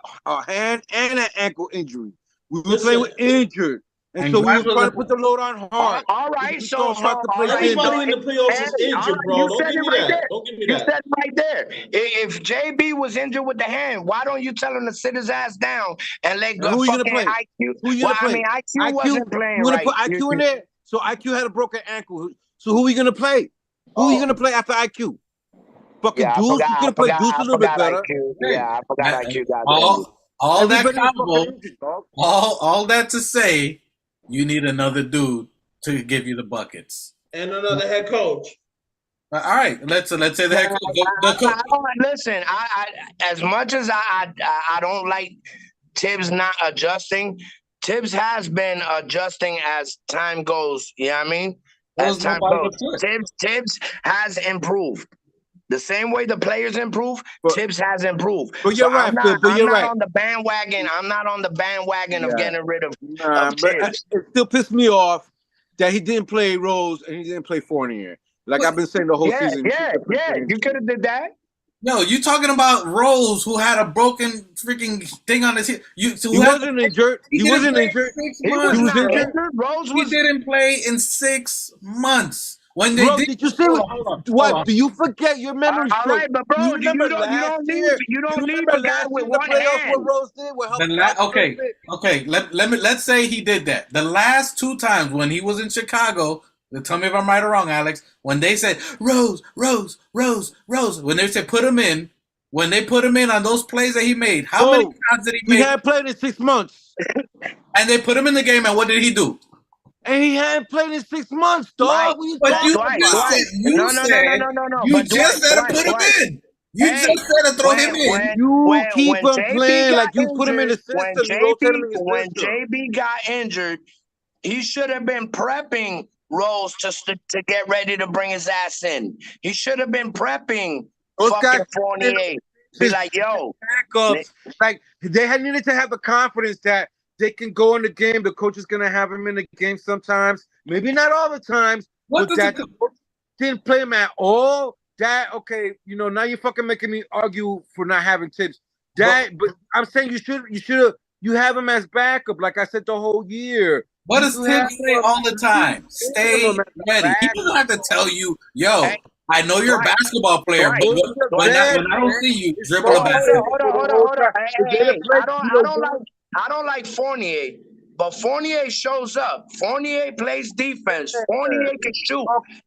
hand and an ankle injury. We were playing with injured. And so we were trying to put the load on Hart. All right, so everybody in the playoffs is injured, bro. Don't give me that. Don't give me that. You said right there. If JB was injured with the hand, why don't you tell him to sit his ass down and let go? Who you gonna play? IQ. Who you gonna play? I mean, IQ wasn't playing. You gonna put IQ in there? So IQ had a broken ankle. So who are you gonna play? Who are you gonna play after IQ? Fucking Deuce. You gonna play Deuce a little bit better. Yeah, I forgot IQ got all that combo. All that to say. You need another dude to give you the buckets and another head coach. All right, let's say the head coach. Listen, I as much as I don't like Tibbs not adjusting, Tibbs has been adjusting as time goes. You know what I mean? As time goes, Tibbs has improved. The same way the players improve, But- Tibbs has improved. But you're right, Phil. But you're right. On the bandwagon. I'm not on the bandwagon of getting rid of But Tibbs. it still pissed me off that he didn't play Rose and he didn't play Fournier. Like I've been saying the whole season. Yeah. You could have did that. No, you talking about Rose, who had a broken freaking thing on his hip. He wasn't injured. He wasn't injured. He was injured. Rose He was. didn't play in 6 months. When they Bro, did you see what? Do you forget your memory? All right, but bro, you don't need a guy with one hand. What Rose did? Okay. Let's say he did that. The last 2 times when he was in Chicago, tell me if I'm right or wrong, Alex. When they said Rose, when they said put him in, when they put him in on those plays that he made, how many times did he make? He hadn't played in 6 months, and they put him in the game, and what did he do? and he hadn't played in 6 months, dog. But you said put him in. You just said to throw him in. You keep him playing like you put him in the system. When JB got injured, he should have been prepping Rose to get ready to bring his ass in. He should have been prepping fucking Fournier. Be like, yo. Backups. Like, they had needed to have the confidence that they can go in the game. The coach is going to have him in the game sometimes. Maybe not all the times. But that the coach didn't play him at all. That, okay, now you're fucking making me argue for not having Tibbs. But I'm saying you have him as backup, like I said the whole year. What does Tibbs say all the time? Stay ready. He doesn't have to tell you, yo, I know you're a basketball player, but when I don't see you, dribble a basketball. Hold on. I don't like Fournier, but Fournier shows up. Fournier plays defense. Fournier can shoot.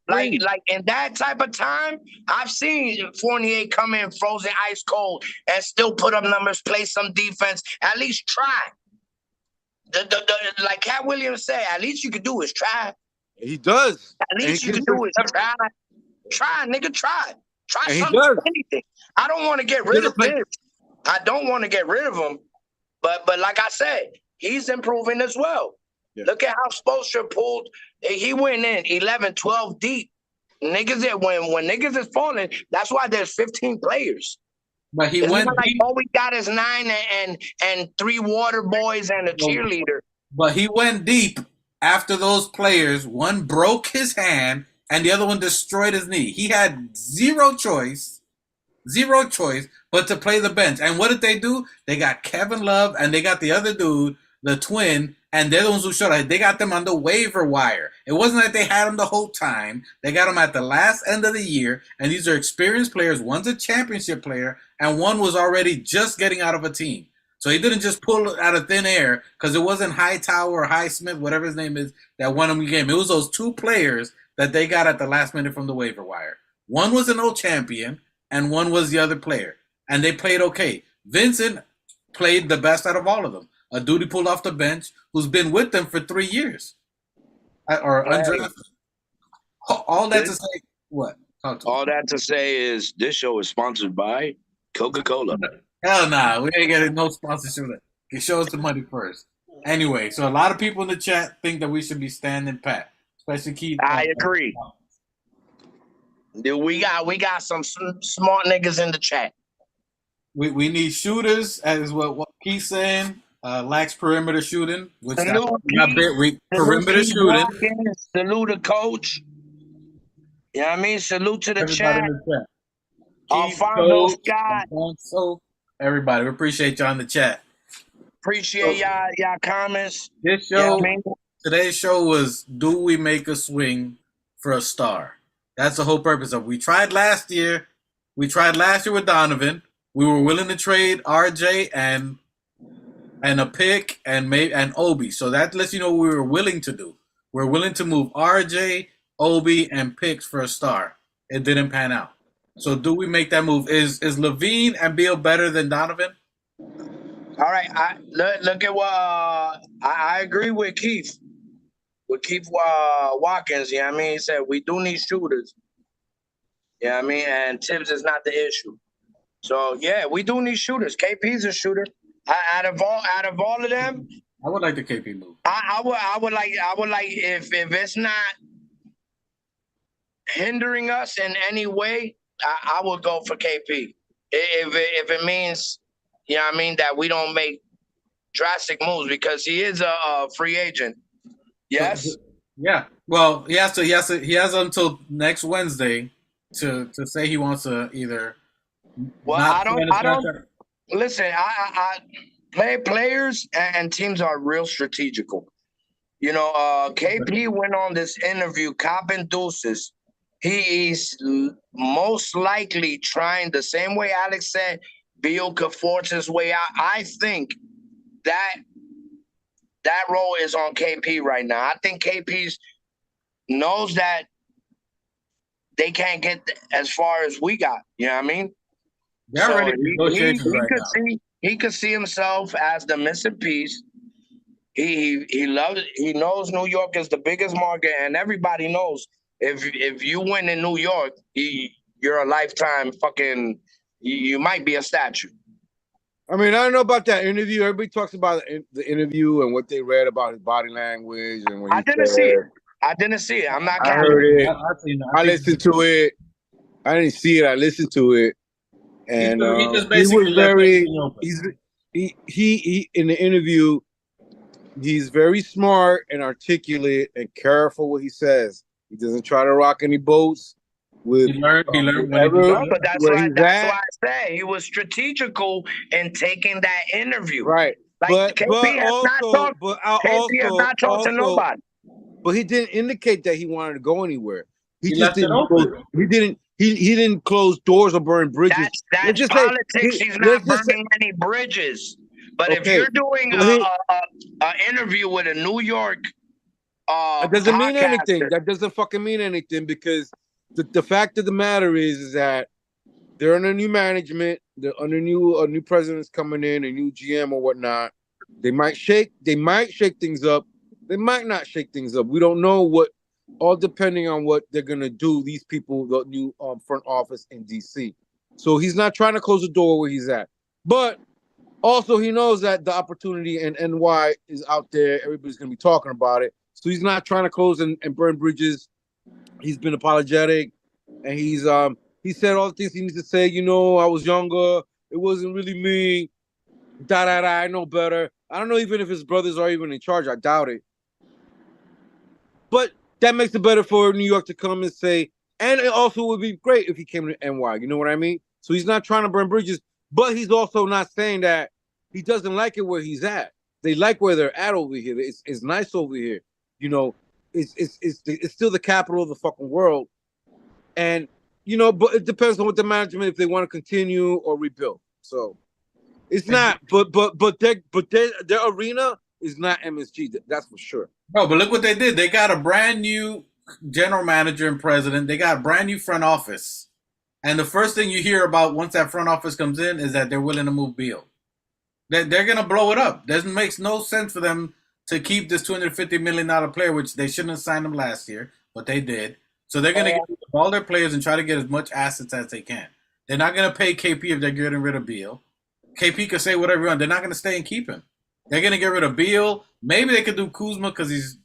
Like in that type of time, I've seen Fournier come in frozen ice cold and still put up numbers, play some defense, at least try. Like Cat Williams said, at least you could do is try. He does. At least you can do is try. Try, nigga, try. Try And something, anything. I don't want to get rid of him. I don't want to get rid of him. But like I said, he's improving as well. Yeah. Look at how Spoelstra pulled. He went in 11, 12 deep. Niggas, when niggas is falling, that's why there's 15 players. But he went like all we got is 9 and 3 water boys and a cheerleader. But he went deep after those players. One broke his hand and the other one destroyed his knee. He had zero choice but to play the bench. And what did they do? They got Kevin Love and they got the other dude, the twin, and they're the ones who showed up. They got them on the waiver wire. It wasn't that they had them the whole time. They got them at the last end of the year, and these are experienced players. One's a championship player, and one was already just getting out of a team. So he didn't just pull it out of thin air because it wasn't Hightower or Highsmith, whatever his name is, that won him the game. It was those 2 players that they got at the last minute from the waiver wire. One was an old champion, and one was the other player. And they played okay. Vincent played the best out of all of them. A dude he pulled off the bench who's been with them for 3 years. Or undrafted. All that to say, what? All that to say is this show is sponsored by Coca-Cola. Hell nah. We ain't getting no sponsorship. Show us the money first. Anyway, so a lot of people in the chat think that we should be standing pat. Especially Keith. I agree. We got some smart niggas in the chat. We need shooters, as what Keith's saying. Lacks perimeter shooting, which perimeter shooting. Salute the coach. You know what I mean? Salute to the chat. Alfonso Scott. Everybody, we appreciate y'all in the chat. Appreciate y'all comments. This show, today's show was, do we make a swing for a star? That's the whole purpose of it. We tried last year with Donovan. We were willing to trade RJ and a pick and Obi. So that lets you know what we were willing to do. We're willing to move RJ, Obi, and picks for a star. It didn't pan out. So do we make that move? Is Lavine and Beal better than Donovan? All right. Look at what I agree with Keith. With Keith Watkins, you know what I mean? He said we do need shooters. You know what I mean? And Tibbs is not the issue. So yeah, we do need shooters. KP's a shooter. Out of all of them, I would like the KP move. I would like if it's not hindering us in any way, I would go for KP if it means, you know what I mean, that we don't make drastic moves because he is a free agent. Yes. Yeah. Well, he has until next Wednesday to say he wants to either. Well, I don't. Listen, players and teams are real strategical. You know, KP went on this interview, Cop and Deuces. He is most likely trying the same way Alex said, Beal could force his way out. I think that role is on KP right now. I think KP knows that they can't get as far as we got. You know what I mean? They're already negotiating right now. He could see himself as the missing piece. He knows New York is the biggest market, and everybody knows if you win in New York, you're a lifetime fucking. You might be a statue. I mean, I don't know about that interview. Everybody talks about the interview and what they read about his body language and what I didn't see it. I'm not. I heard it. I listened to it. I didn't see it. I listened to it, and he was very. He in the interview. He's very smart and articulate and careful what he says. He doesn't try to rock any boats. He learned but that's why I say he was strategical in taking that interview. Right. Like KP has not talked to nobody. But he didn't indicate that he wanted to go anywhere. He just didn't. He didn't close doors or burn bridges. That's politics. He's not burning any bridges. But if you're doing an interview with a New York that doesn't mean anything. That doesn't fucking mean anything because the fact of the matter is that they're under new management, they're under new presidents coming in, a new GM or whatnot. They might shake things up. They might not shake things up. We don't know what, all depending on what they're gonna do, these people, the new front office in DC. So he's not trying to close the door where he's at. But also, he knows that the opportunity in NY is out there. Everybody's going to be talking about it. So he's not trying to close and burn bridges. He's been apologetic. And he said all the things he needs to say. You know, I was younger. It wasn't really me. I know better. I don't know even if his brothers are even in charge. I doubt it. But that makes it better for New York to come and say, and it also would be great if he came to NY. You know what I mean? So he's not trying to burn bridges. But he's also not saying that he doesn't like it where he's at. They like where they're at over here. It's nice over here. You know, it's still the capital of the fucking world. And, you know, but it depends on what the management, if they want to continue or rebuild. So it's not, but their arena is not MSG. That's for sure. No, but look what they did. They got a brand new general manager and president. They got a brand new front office. And the first thing you hear about once that front office comes in is that they're willing to move Beal. They're going to blow it up. Doesn't make no sense for them to keep this $250 million player, which they shouldn't have signed him last year, but they did. So they're going to get all their players and try to get as much assets as they can. They're not going to pay KP if they're getting rid of Beal. KP could say whatever he wants. They're not going to stay and keep him. They're going to get rid of Beal. Maybe they could do Kuzma because he's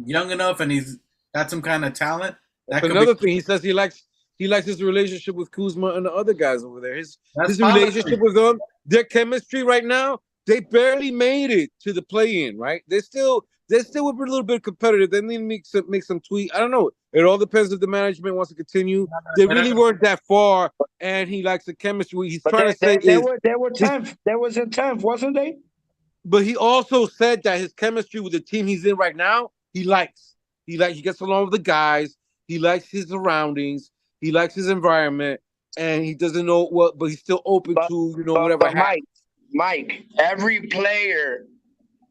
young enough and he's got some kind of talent. That's another thing. He says he likes his relationship with Kuzma and the other guys over there. His relationship with them, their chemistry right now, they barely made it to the play-in, right? They're still a little bit competitive. They need to make some tweak. I don't know. It all depends if the management wants to continue. They really weren't that far, and he likes the chemistry. He's trying to say they were 10th. There was a 10th, wasn't they? But he also said that his chemistry with the team he's in right now, he likes. He gets along with the guys. He likes his surroundings. He likes his environment, and he doesn't know what, but he's still open to, you know, whatever happens. Mike, every player,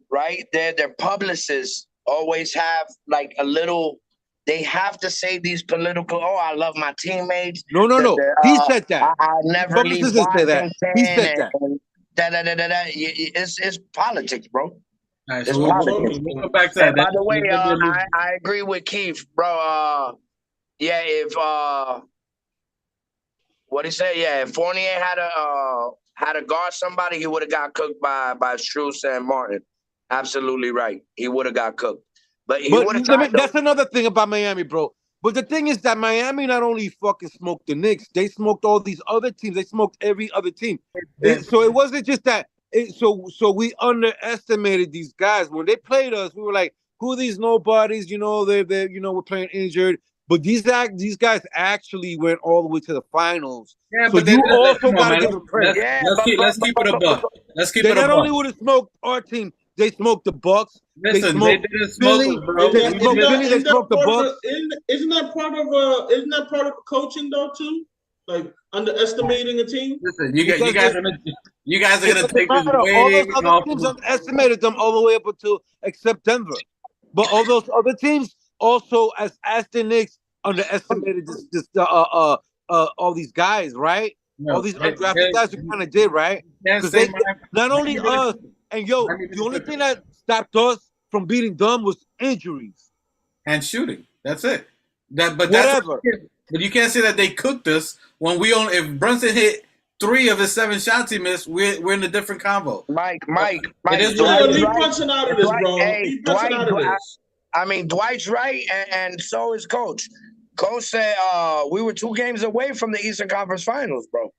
right, their publicists always have like a little, they have to say these political, I love my teammates. No. He said that. I never leave Washington. He said that. It's politics, bro. Right, so we'll go back to that. By the way, I agree with Keith, bro. Yeah, if what he said, yeah, if Fournier had to guard somebody, he would have got cooked by Strus and Martin. Absolutely right. He would have got cooked. But that's another thing about Miami, bro. But the thing is that Miami not only fucking smoked the Knicks, they smoked all these other teams. They smoked every other team. So it wasn't just that. So we underestimated these guys when they played us. We were like, "Who are these nobodies?" You know, they we're playing injured. But these guys actually went all the way to the finals. Yeah, so but you also got to give them credit. Let's keep it a buck. Let's keep They it a not buck. only would have smoked our team, they smoked the Bucks. Listen, they didn't smoke Philly. us, bro. They smoked Philly. They smoked the Bucks. Isn't that part of coaching though too? Like underestimating a team. Listen, you guys are gonna take this all way those other teams underestimated them all the way up until except Denver. But all those other teams also, as the Knicks, underestimated all these guys, right? No, all these undrafted guys who kind of did, right? Because they not only us and the only thing that stopped us from beating them was injuries and shooting. That's it. But whatever. But you can't say that they cooked us when we only. If Brunson hit 3 of his 7 shots he missed, we're in a different combo. Mike. Leave Brunson out of this, bro. Leave Brunson out of this. I mean, Dwight's right, and so is Coach. Coach said we were 2 games away from the Eastern Conference Finals, bro.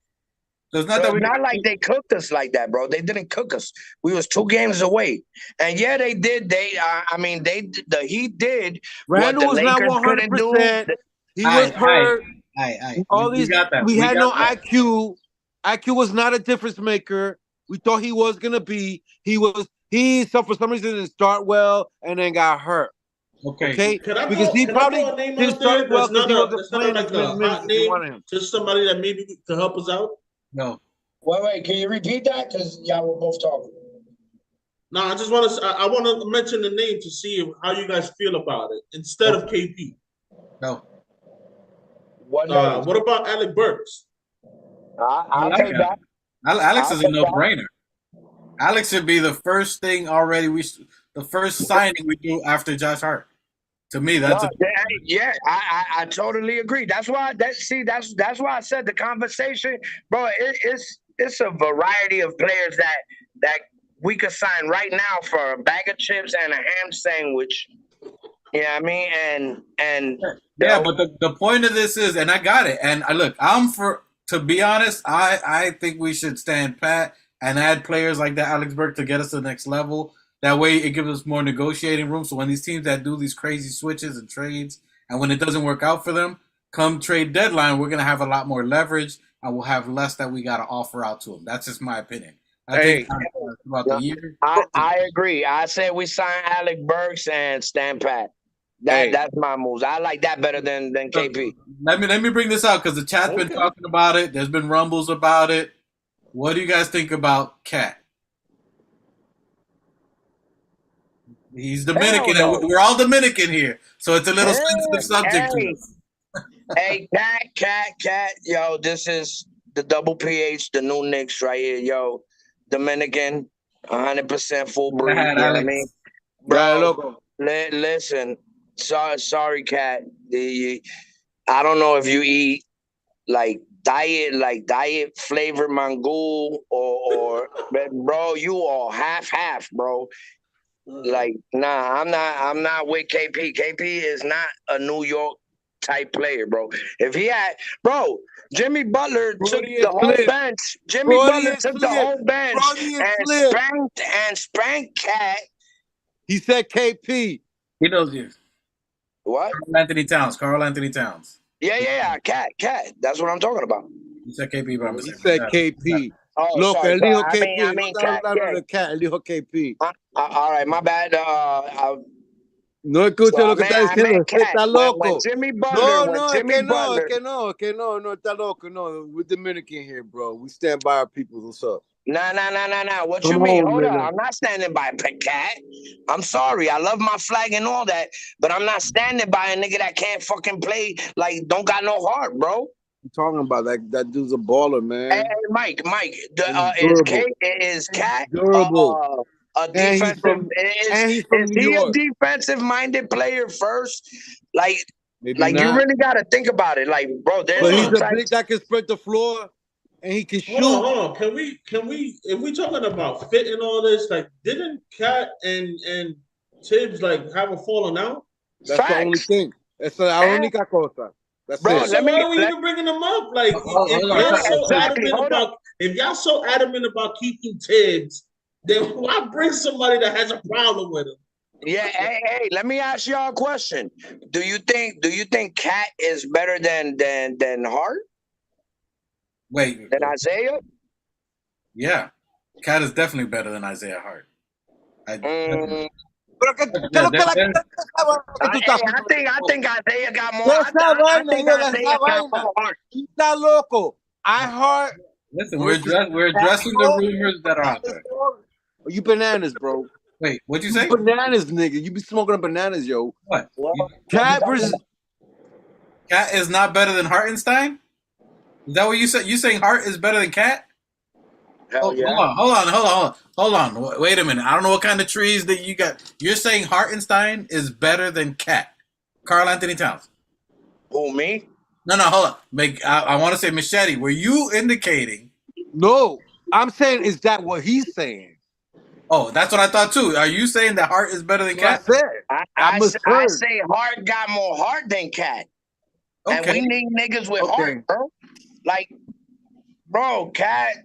So it's not like they cooked us like that, bro. They didn't cook us. We was 2 games away, and yeah, they did. The Heat did. Randall was not 100%. He was hurt. All these. We had no IQ. IQ was not a difference maker. We thought he was gonna be. He for some reason didn't start well and then got hurt. Okay. Because he probably didn't start well because he wasn't playing like a hot name. Just somebody that maybe to help us out. No. Wait. Can you repeat that? Because y'all were both talking. No, I just want to. I want to mention the name to see how you guys feel about it instead of KP. No. What about Alec Burks? I'll take that. Alex is a no-brainer. Alex should be the first thing already. The first signing we do after Josh Hart. To me, that's I totally agree. That's why that's why I said the conversation, bro. It's a variety of players that we could sign right now for a bag of chips and a ham sandwich. You know what I mean? And but the point of this is, and I got it. And to be honest, I think we should stand pat and add players like that Alex Burke to get us to the next level. That way it gives us more negotiating room. So when these teams that do these crazy switches and trades, and when it doesn't work out for them, come trade deadline, we're going to have a lot more leverage and we'll have less that we got to offer out to them. That's just my opinion. I think about the year. I agree. I said we sign Alec Burks and stand pat. That's my moves. I like that better than KP. Let me bring this out because the chat's been talking about it. There's been rumbles about it. What do you guys think about Cat? He's Dominican, and we're all Dominican here, so it's a little sensitive subject to us. Hey, Cat, yo, this is the double PH, the new Knicks right here, yo. Dominican, 100% full breed. You know what I mean? Bro, listen, sorry, Cat. I don't know if you eat like diet flavored mangoul or but bro, you all half, bro. Like, nah, I'm not with KP. KP is not a New York type player, bro. If he had, bro, Jimmy Butler took the whole bench. Jimmy Butler took the whole bench and spanked Cat. He said KP. He knows you. What? Carl Anthony Towns. Yeah. Cat. That's what I'm talking about. He said KP, bro. He said KP. Oh, look, sorry, él dijo KP. I mean, Cat. Él dijo KP. All right, my bad. No escucha lo que está diciendo. Está loco. Jimmy Butler. No, que no, está loco. No, we're Dominican here, bro. We stand by our people. What's up? Nah. What you mean? Hold on. I'm not standing by Cat. I'm sorry. I love my flag and all that, but I'm not standing by a nigga that can't fucking play, like, don't got no heart, bro. I'm talking about that dude's a baller, man. Hey, Mike. Is Cat durable? A defensive? Is he a defensive-minded player first? Like you really got to think about it. Like, bro, but he's a big that can spread the floor and he can shoot. Hold on. Can we? If we talking about fit and all this, like, didn't Cat and Tibbs like have a falling out? That's the only thing. Esa es la única cosa. That's Bro, it. So why are we even bringing them up? Like, if y'all so adamant about keeping Tibbs, then why bring somebody that has a problem with him? Yeah, hey, let me ask y'all a question. Do you think Cat is better than Hart? Wait. Than Isaiah? Yeah. Cat is definitely better than Isaiah Hart. Pero ¿qué es lo que la gente sabe que tú estás I think Isaiah got more. esa vaina, I think yo, Isaiah esa got vaina. more heart. Tú estás loco. I heart. Listen, we're addressing the rumors that are out there. You bananas, bro. Wait, what'd you say? Bananas, nigga. You be smoking bananas, yo. What? Cat versus Cat is not better than Hartenstein? Is that what you said? You saying Hart is better than Cat? Hell yeah. Hold on. Wait a minute. I don't know what kind of trees that you got. You're saying Hartenstein is better than Cat. Karl Anthony Towns. Who, me? No, hold on. I want to say Machete. Were you indicating? No. I'm saying, is that what he's saying? Oh, that's what I thought too. Are you saying that Hart is better than Cat? I say Hart got more heart than Cat. Okay. And we need niggas with heart, bro. Like, bro, Cat.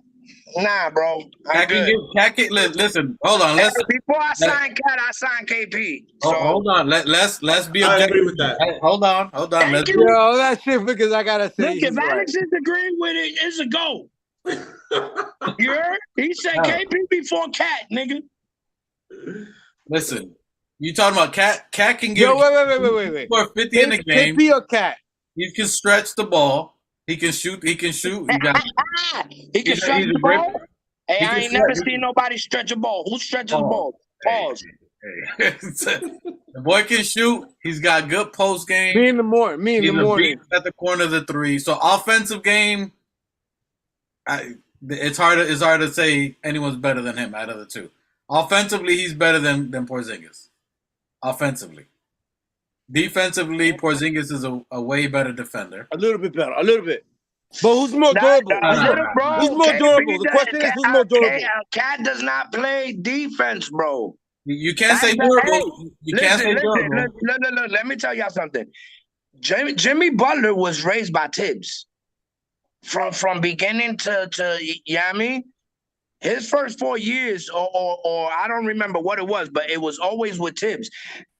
Nah, bro. Listen, hold on. Before I sign Cat, I signed KP. So. Hold on. Let's be objective. I agree with that. Hey, hold on. Yo, that shit, because I gotta say. Look, if Alex is agreeing with it, it's a go. You heard? He said KP before Cat, nigga. Listen, you talking about Cat? Cat can give. Yo, wait. For 50 in the game. KP or Cat? He can stretch the ball. He can shoot. You got. He can stretch the ball. Hey, I ain't never seen nobody stretch a ball. Who stretches the ball? Pause. Hey. The boy can shoot. He's got good post game. Me in the morning. At the corner of the three. So offensive game, it's hard to say anyone's better than him out of the two. Offensively, he's better than Porzingis. Offensively. Defensively, Porzingis is a way better defender. A little bit better. But who's more durable? Who's more durable? The question is, who's more durable? Cat does not play defense, bro. You can't say durable. You can't say durable. Look, let me tell y'all something. Jimmy Butler was raised by Tibbs. From beginning to you know what I mean? His first 4 years, or I don't remember what it was, but it was always with Tibbs.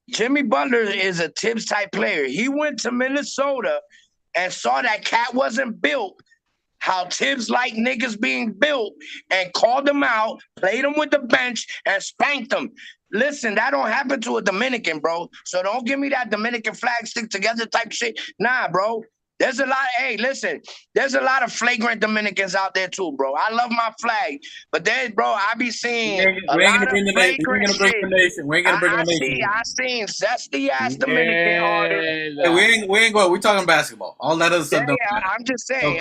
Jimmy Butler is a Tibbs type player. He went to Minnesota and saw that Cat wasn't built, how Tibbs like niggas being built, and called them out, played them with the bench, and spanked them. Listen, that don't happen to a Dominican, bro. So don't give me that Dominican flag stick together type shit. Nah, bro. There's a lot of flagrant Dominicans out there too, bro. I love my flag, but then, bro, I be seeing a lot of flagrant shit. We ain't gonna bring the nation. I seen zesty ass Dominican artists. Hey, we ain't going. We talking basketball. All that other stuff. I'm just saying.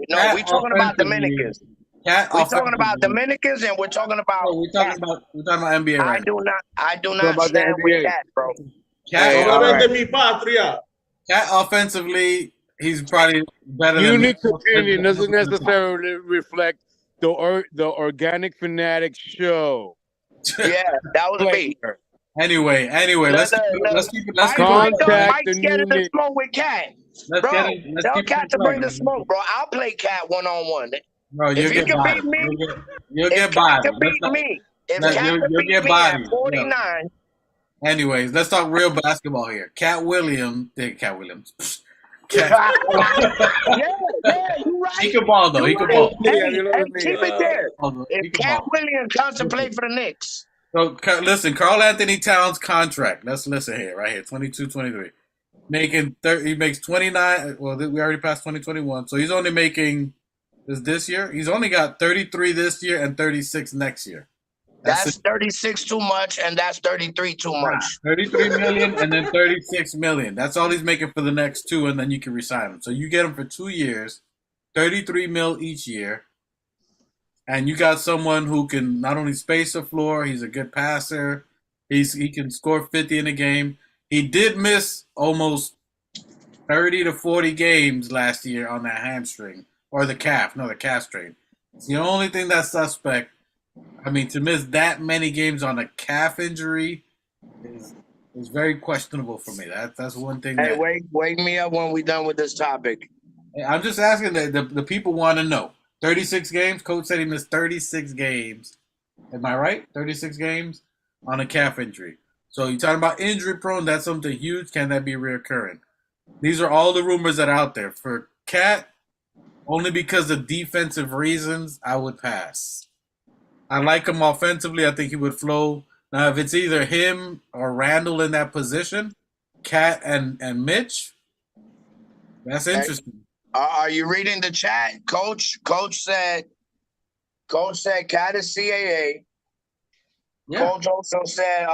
No, we talking about Dominicans. We're talking about Dominicans, and we're talking about. We're talking about NBA. Right? I do not stand with that, bro. Cat offensively, he's probably better. Unique's opinion doesn't necessarily reflect the Organic Fanatics show. Yeah, that was me. Anyway, let's keep it. Let's contact the new Knicks. Smoke with Cat. Tell Cat to bring the smoke, bro. I'll play Cat 1-on-1. Bro, if he can beat me, you'll get bodied. If Cat can beat me at 49. Anyways, let's talk real basketball here. Cat Williams. Yeah, you're right. He can ball though. He can ball. Hey, keep it there. If Cat Williams comes to play for the Knicks. So listen, Karl Anthony Towns contract. Let's listen here, right here, 22-23. He makes 29. Well, we already passed 2021, so he's only making this year. He's only got 33 this year and 36 next year. That's 36 too much, and that's 33 too much. 33 million and then 36 million. That's all he's making for the next two, and then you can resign him. So you get him for 2 years, 33 mil each year, and you got someone who can not only space the floor, he's a good passer. He can score 50 in a game. He did miss almost 30 to 40 games last year on that hamstring or the calf. No, the calf strain. It's the only thing that's suspect. I mean, to miss that many games on a calf injury It's very questionable for me. That's one thing. Hey, wake me up when we done with this topic. I'm just asking the people want to know. 36 games. Coach said he missed 36 games. Am I right? 36 games on a calf injury. So you're talking about injury prone. That's something huge. Can that be reoccurring? These are all the rumors that are out there. For Cat, only because of defensive reasons, I would pass. I like him offensively. I think he would flow. Now, if it's either him or Randall in that position, Cat and Mitch, that's interesting. Are you reading the chat? Coach said Cat is CAA. Yeah. Coach also said,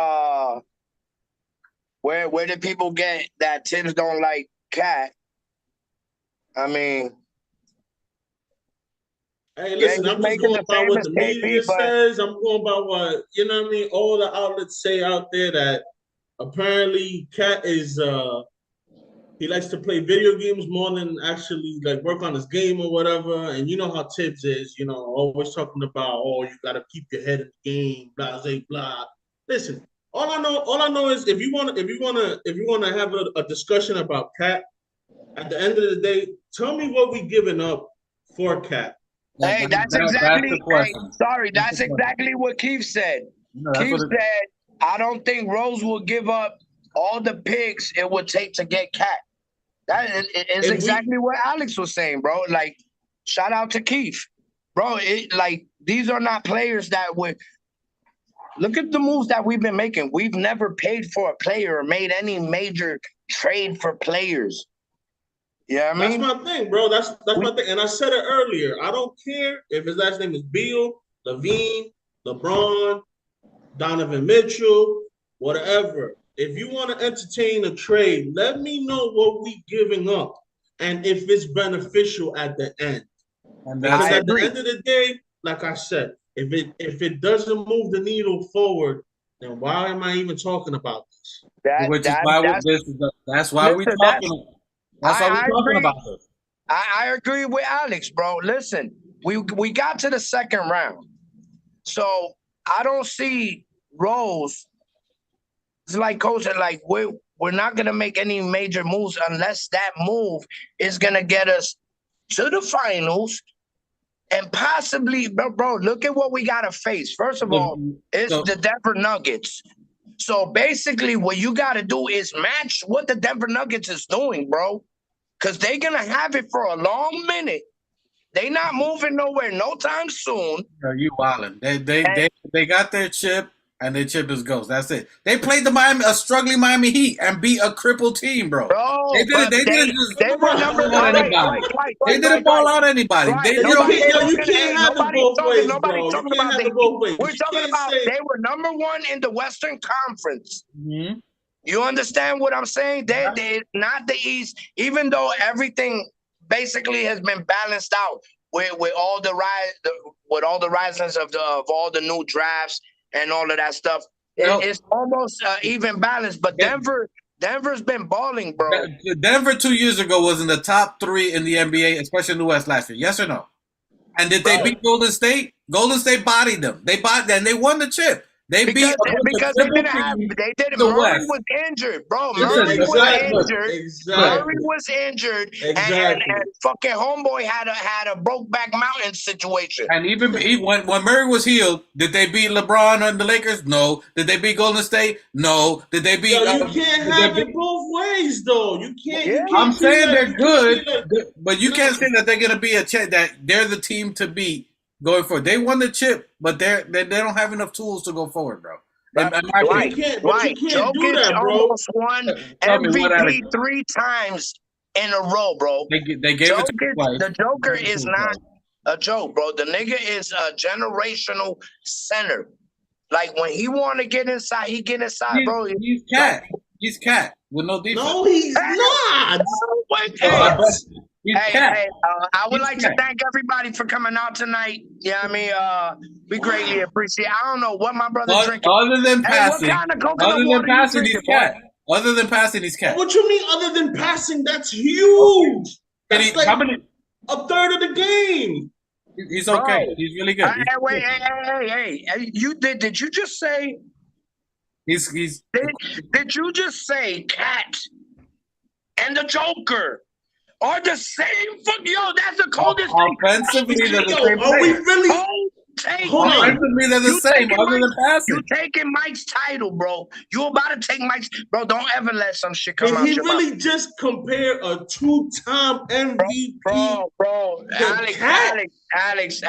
where did people get that Tibbs don't like Cat? I mean, hey, listen, I'm just going by what the media says. I'm going by what, you know what I mean, all the outlets say out there that apparently Cat is he likes to play video games more than actually like work on his game or whatever. And you know how Tibbs is, you know, always talking about, oh, you gotta keep your head in the game, blah blah blah. Listen, all I know is if you wanna have a discussion about Cat, at the end of the day, tell me what we giving up for Cat. Hey, that's exactly what Keith said. Keith said, I don't think Rose will give up all the picks it would take to get Cat. That is exactly what Alex was saying, bro. Like, shout out to Keith. Bro, these are not players that would look at the moves that we've been making. We've never paid for a player or made any major trade for players. Yeah, I mean, that's my thing, bro. That's my thing. And I said it earlier. I don't care if his last name is Beal, Levine, LeBron, Donovan Mitchell, whatever. If you want to entertain a trade, let me know what we giving up and if it's beneficial at the end. And because at the end of the day, like I said, if it doesn't move the needle forward, then why am I even talking about this? That's why we're talking. That's why we're talking about this. I agree with Alex, bro. Listen, we got to the second round, so I don't see Rose. It's like Coach said, like we're not gonna make any major moves unless that move is gonna get us to the finals and possibly, bro. Look at what we gotta face. First of all, it's the Denver Nuggets. So basically, what you gotta do is match what the Denver Nuggets is doing, bro, because they're gonna have it for a long minute. They not moving nowhere no time soon. No, you wildin'. They got their chip. And their chip is ghost. That's it. They played a struggling Miami Heat and beat a crippled team, bro. They didn't ball out anybody. They didn't ball out anybody. You can't have it both ways, bro. You can't have it both ways. We're talking about they were number one in the Western Conference. Mm-hmm. You understand what I'm saying? They not the East, even though everything basically has been balanced out with all the risings of all the new drafts. And all of that stuff. It's almost even balanced. But Denver's been balling, bro. Denver 2 years ago was in the top 3 in the NBA, especially in the West last year. Yes or no? And did they beat Golden State? Golden State bodied them. They won the chip. They because they didn't. Murray was injured, bro. Murray was injured. And fucking homeboy had a Brokeback Mountain situation. And even when Murray was healed, did they beat LeBron and the Lakers? No. Did they beat Golden State? No. Did they beat? You can't have it both ways, though. You can't. Yeah. I'm saying they're good, but you can't say that they're gonna be that they're the team to beat. Going forward, they won the chip, but they don't have enough tools to go forward, bro. Right. Jokic almost won MVP 3 times in a row, bro. They gave it to the Joker is not a joke, bro. The nigga is a generational center. Like when he want to get inside, he get inside, bro. He's Cat. He's Cat with no defense. No, he's not. Hey, I would like to thank everybody for coming out tonight. Yeah, I mean, we greatly appreciate it. I don't know what my brother's drinking. Other than passing, Other than passing, he's Cat. What you mean other than passing? That's huge. That's like a third of the game. He's okay. He's really good. Hey, you did you just say He's Did you just say Cat and the Joker are the same? Yo, that's the coldest thing. offensively they're the same. Are we really? Hold on. Offensively they're the same, other than passing. You taking Mike's title, bro. You about to take Mike's, bro. Don't ever let some shit come Did out he your really mouth. just compare a two-time MVP? Bro. The Cat? Alex.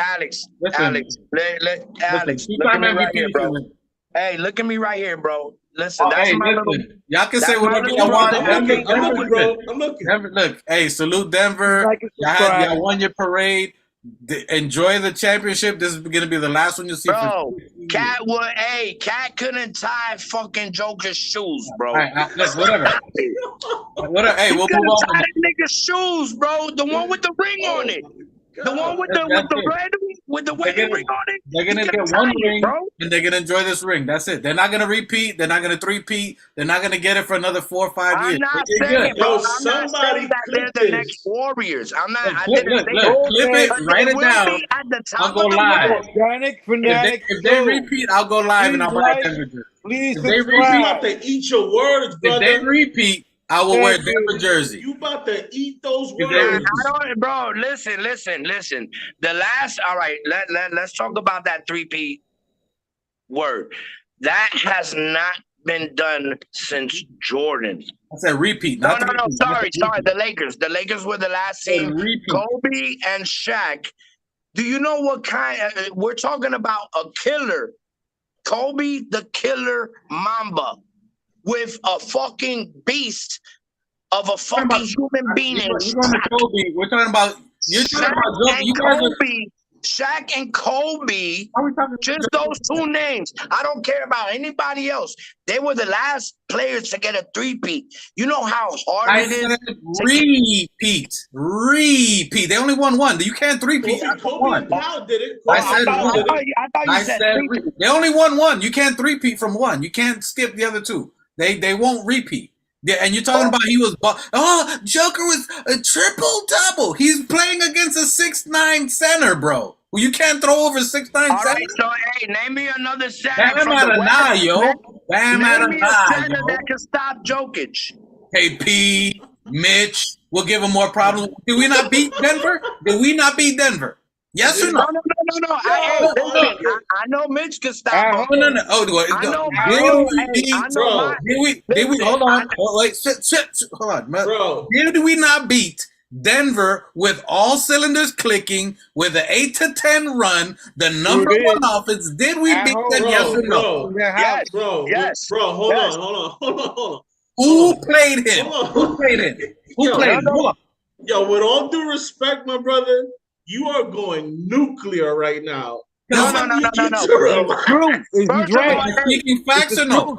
Listen, Alex, look at me right here, bro. Hey, look at me right here, bro. Listen, that's my little. Y'all can say that's whatever my y'all little want. brother. I'm looking, bro. I'm looking. Denver, look, hey, salute Denver. Like and subscribe. Y'all won your parade. Enjoy the championship. This is going to be the last one you'll see. Bro, Cat couldn't tie fucking Joker's shoes, bro. All right, look, whatever. Hey, we'll move Couldn't on. tie that nigga's shoes, bro. The one with the ring on it. The one with the red with the wedding ring on it. They're gonna get one ring, and they're gonna enjoy this ring. That's it. They're not gonna repeat. They're not gonna three-peat. They're not gonna get it for another 4 or 5 years. I'm not They're saying, good. bro. Yo, I'm not saying that they're the next Warriors. I'm not. I Look, didn't say look, that. clip it, But write they it will down. be at the top I'll go of the live. list. Organic Fanatics. If they repeat, I'll go live and I'll write Denver jersey. Please If they You subscribe. about to eat your words, If they brother. repeat, I will wear Denver jersey. You about to eat those If they words. repeat. I don't, bro. Listen. The last, all right. Let's talk about that 3P word. That has not been done since Jordan. I said repeat. No. Not repeat. Sorry. The Lakers. The Lakers were the last team. Repeat. Kobe and Shaq. Do you know what kind? We're talking about a killer. Kobe, the killer Mamba, with a fucking beast of a fucking human being. We're going to Kobe. We're talking about. You're talking about you guys are. Shaq and Kobe, How are we talking just those two names. I don't care about anybody else. They were the last players to get a three-peat. You know how hard I it is? said repeat. They only won one. You can't three-peat. Kobe and Powell did it. I said thought you said three-peat. They only won one. You can't three-peat from one. You can't skip the other two. They won't repeat. Yeah, and you're talking about he was Joker was a triple-double. He's playing against a 6'9" center, bro. Well, you can't throw over 6'9" All center. right, so hey, name me another center. Bam from out the of West. nah, yo. Bam out Name of me nah, a center yo. that can stop Jokic. KP, Mitch, we'll give him more problems. Did we not beat Denver? Yes or no? No. I know Mitch can stop him. No. Oh, did we? Hold on. Hold on, Bro. Did we not beat Denver with all cylinders clicking with an 8 to 10 run, the number one offense? Did we beat them? Yes or no? Yes. Bro, hold on. Who played him? Hold on. Yo, with all due respect, my brother, you are going nuclear right now. No. True. He's right. Am I speaking facts or no?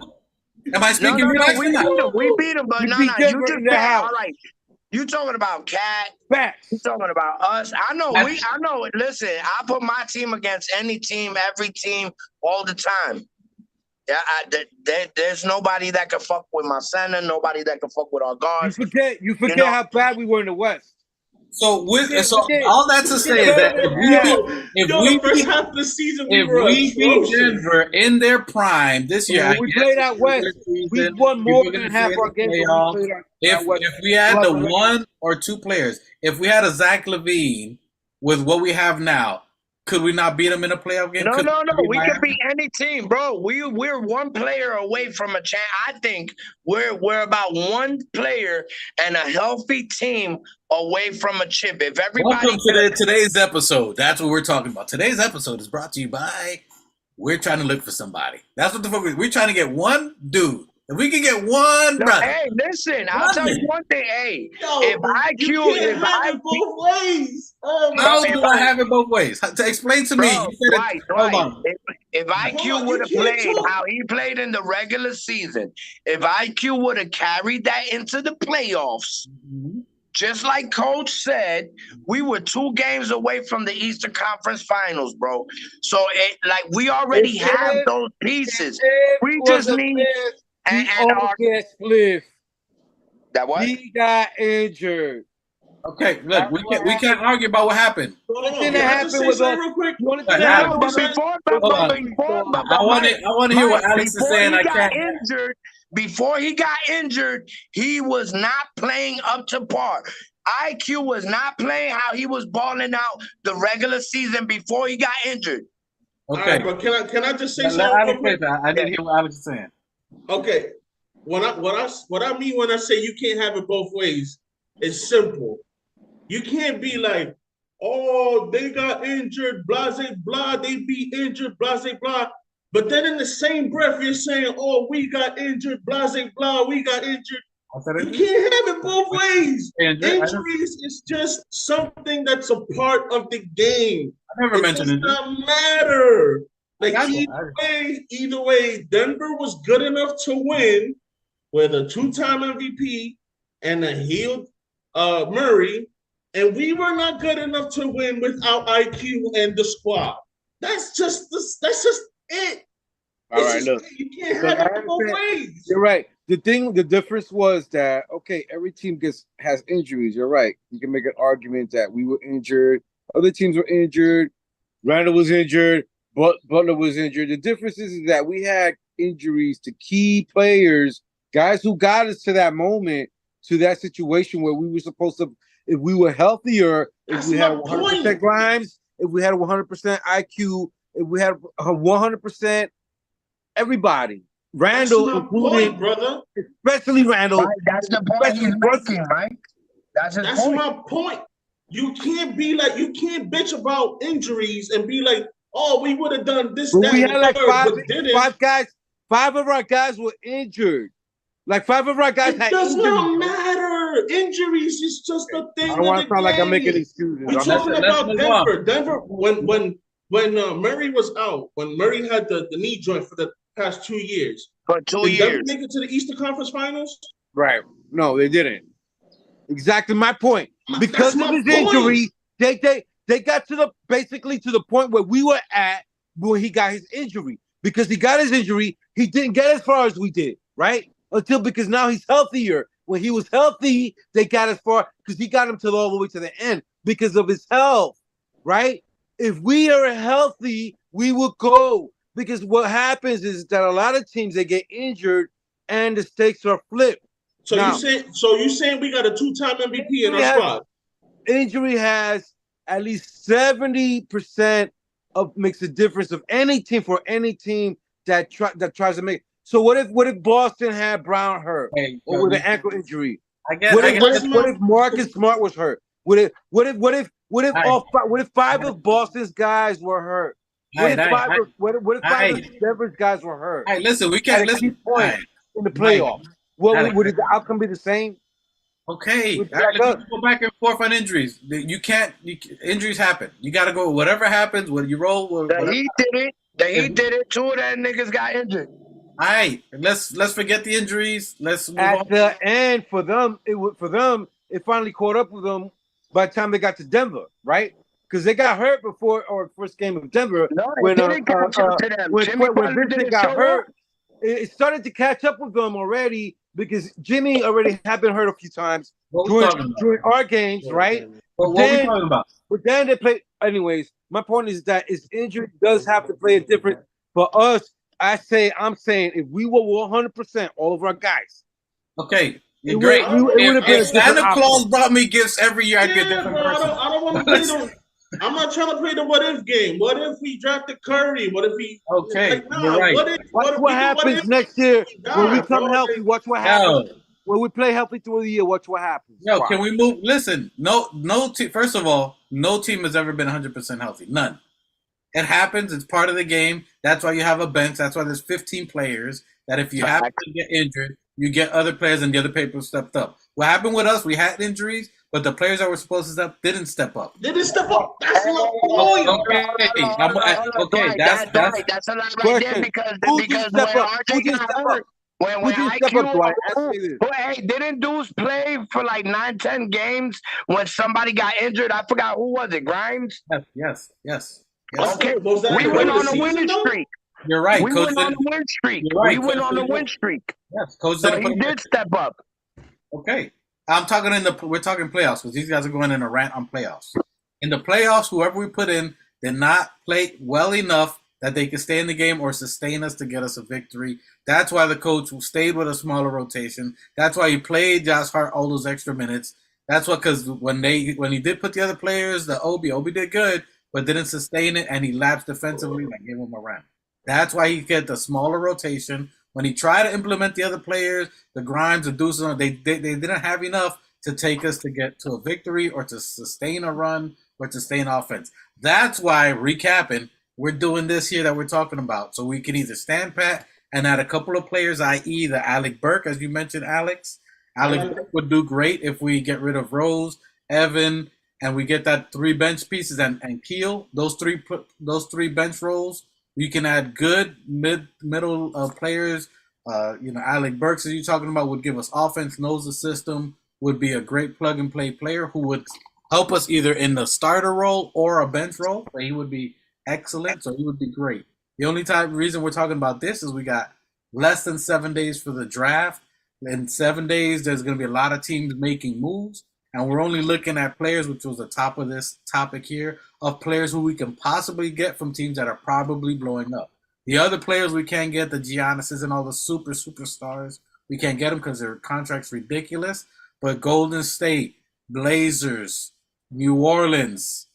Am I speaking facts or not? We beat him, but We no. beat You Denver just in the said, house. all right. You talking about Cat? Facts. You talking about us? I know. Listen, I put my team against any team, every team, all the time. Yeah, there's nobody that can fuck with my center. Nobody that can fuck with our guards. You forget how bad we were in the West. So all that to say is that if we first half of the season beat Denver in their prime this year, When we played out West, we won more than half our games. If we had the one or two players, if we had a Zach Lavine with what we have now, could we not beat him in a playoff game? No. We can beat any team, bro. We're one player away from a chance. I think we're about one player and a healthy team away from a chip. If everybody Welcome to today's episode. That's what we're talking about. Today's episode is brought to you by We're Trying to Look for Somebody. That's what the fuck we're trying to get one dude. If we can get one brother. Hey, listen, I'll tell you one thing. Hey, If both ways. How do I have it both ways? Explain to me. Hold on. If IQ would have played how he played in the regular season, if IQ would have carried that into the playoffs, just like Coach said, we were 2 games away from the Eastern Conference Finals, bro. So, we already have those pieces. We just need... And our split. That what? He got injured. Okay, look, we can't argue about what happened. Can I just say something real quick? Before I want to hear what Alex is saying. Before he got injured, he was not playing up to par. IQ was not playing how he was balling out the regular season before he got injured. Okay, but can I just say something? I didn't hear what Alex is saying. Okay, what I mean when I say you can't have it both ways is simple. You can't be like, oh, they got injured, blah, blah, they be injured, blah, blah. But then in the same breath, you're saying, oh, we got injured, blah, blah, we got injured. You can't have it both ways. Injuries is just something that's a part of the game. I never mentioned it. It does not matter. Like either way, Denver was good enough to win with a 2-time MVP and a healed Murray, and we were not good enough to win without IQ and the squad. That's just it. All right, look. You can't have it both ways. You're right. The difference was that, okay, every team has injuries. You're right. You can make an argument that we were injured. Other teams were injured. Randall was injured. Butler was injured. The difference is that we had injuries to key players, guys who got us to that moment, to that situation where we were supposed to, if we were healthier, if we had 100% Grimes, if we had 100% IQ, if we had 100% everybody. Randall, including, brother. Especially Randall. Right, that's the point he's making, right? That's point. My point. You can't bitch about injuries and be like, oh, we would have done this, that, we had like five of our guys were injured. Like 5 of our guys had injuries. It does not matter. Injuries is just a thing. I don't want to sound like I'm making excuses. We're talking about Denver. Denver, when Murray was out, when Murray had the knee joint for the past 2 years. For 2 years. Did Denver make it to the Eastern Conference Finals? Right. No, they didn't. Exactly my point. Because of his injury, they got basically to the point where we were at when he got his injury. Because he got his injury, he didn't get as far as we did, right? Because now he's healthier. When he was healthy, they got as far because he got him all the way to the end because of his health, right? If we are healthy, we will go. Because what happens is that a lot of teams, they get injured and the stakes are flipped. So you saying we got a 2-time MVP in our squad? Injury has at least 70% makes a difference of any team for any team that tries to make. So what if Boston had Brown hurt or with an ankle injury? What if Marcus Smart was hurt? What if 5 of Boston's guys were hurt? What if 5 of Denver's guys were hurt? Hey, listen, we can't listen in the playoffs. Would the outcome be the same? Okay, let's go back and forth on injuries. Injuries happen. You got to go. Whatever happens, when you roll. The Heat did it. 2 of that niggas got injured. All right, let's forget the injuries. Let's move at on. the end for them. It finally caught up with them by the time they got to Denver, right? Because they got hurt before our first game of Denver. No, when Vincent got hurt, it started to catch up with them already because Jimmy already had been hurt a few times during our games, right? What are we talking about? But then they play. Anyways, my point is that his injury does have to play a different for us. I'm saying if we were 100%, all of our guys. Okay, you're great. If Santa Claus brought me gifts every year, I'd be a different person. I don't want to play them. I'm not trying to play the what if game. What if we drafted Curry? What if we? Okay, you're right. Watch what happens next year when we come healthy. Watch what happens. When we play healthy through the year, watch what happens. Can we move? Listen, no team. First of all, no team has ever been 100% healthy. None. It happens. It's part of the game. That's why you have a bench. That's why there's 15 players. That if you happen to get injured, you get other players, and the other people stepped up. What happened with us? We had injuries, but the players that were supposed to step didn't step up. That's my point. Okay. That's a lot right there because when RJ got hurt, when IQ, didn't dudes play for like 9-10 games when somebody got injured? I forgot who was it. Grimes? Yes. Okay, we went on a winning streak. You're right. We went on a win streak. Right. We went on a win streak. Yes, Coach so he did step up. Okay. I'm talking we're talking playoffs because these guys are going in a rant on playoffs. In the playoffs, whoever we put in did not play well enough that they could stay in the game or sustain us to get us a victory. That's why the coach stayed with a smaller rotation. That's why he played Josh Hart all those extra minutes. That's what, because when he did put the other players, Obi did good, but didn't sustain it, and he lapsed defensively and gave him a run. That's why he get the smaller rotation. When he tried to implement the other players, the Grimes, the Deuces, they didn't have enough to take us to get to a victory or to sustain a run or to sustain offense. That's why, recapping, we're doing this here that we're talking about. So we can either stand pat and add a couple of players, i.e. the Alec Burks, as you mentioned, Alex. Alec Burks would do great if we get rid of Rose, Evan, and we get that 3 bench pieces and Keel. Those three bench roles. You can add good middle players. Alec Burks, as you're talking about, would give us offense, knows the system, would be a great plug-and-play player who would help us either in the starter role or a bench role. But he would be excellent, so he would be great. The only reason we're talking about this is we got less than 7 days for the draft. In 7 days, there's going to be a lot of teams making moves, and we're only looking at players, which was the top of this topic here, of players who we can possibly get from teams that are probably blowing up. The other players we can't get, the Giannis's and all the superstars, we can't get them because their contract's ridiculous. But Golden State, Blazers, New Orleans,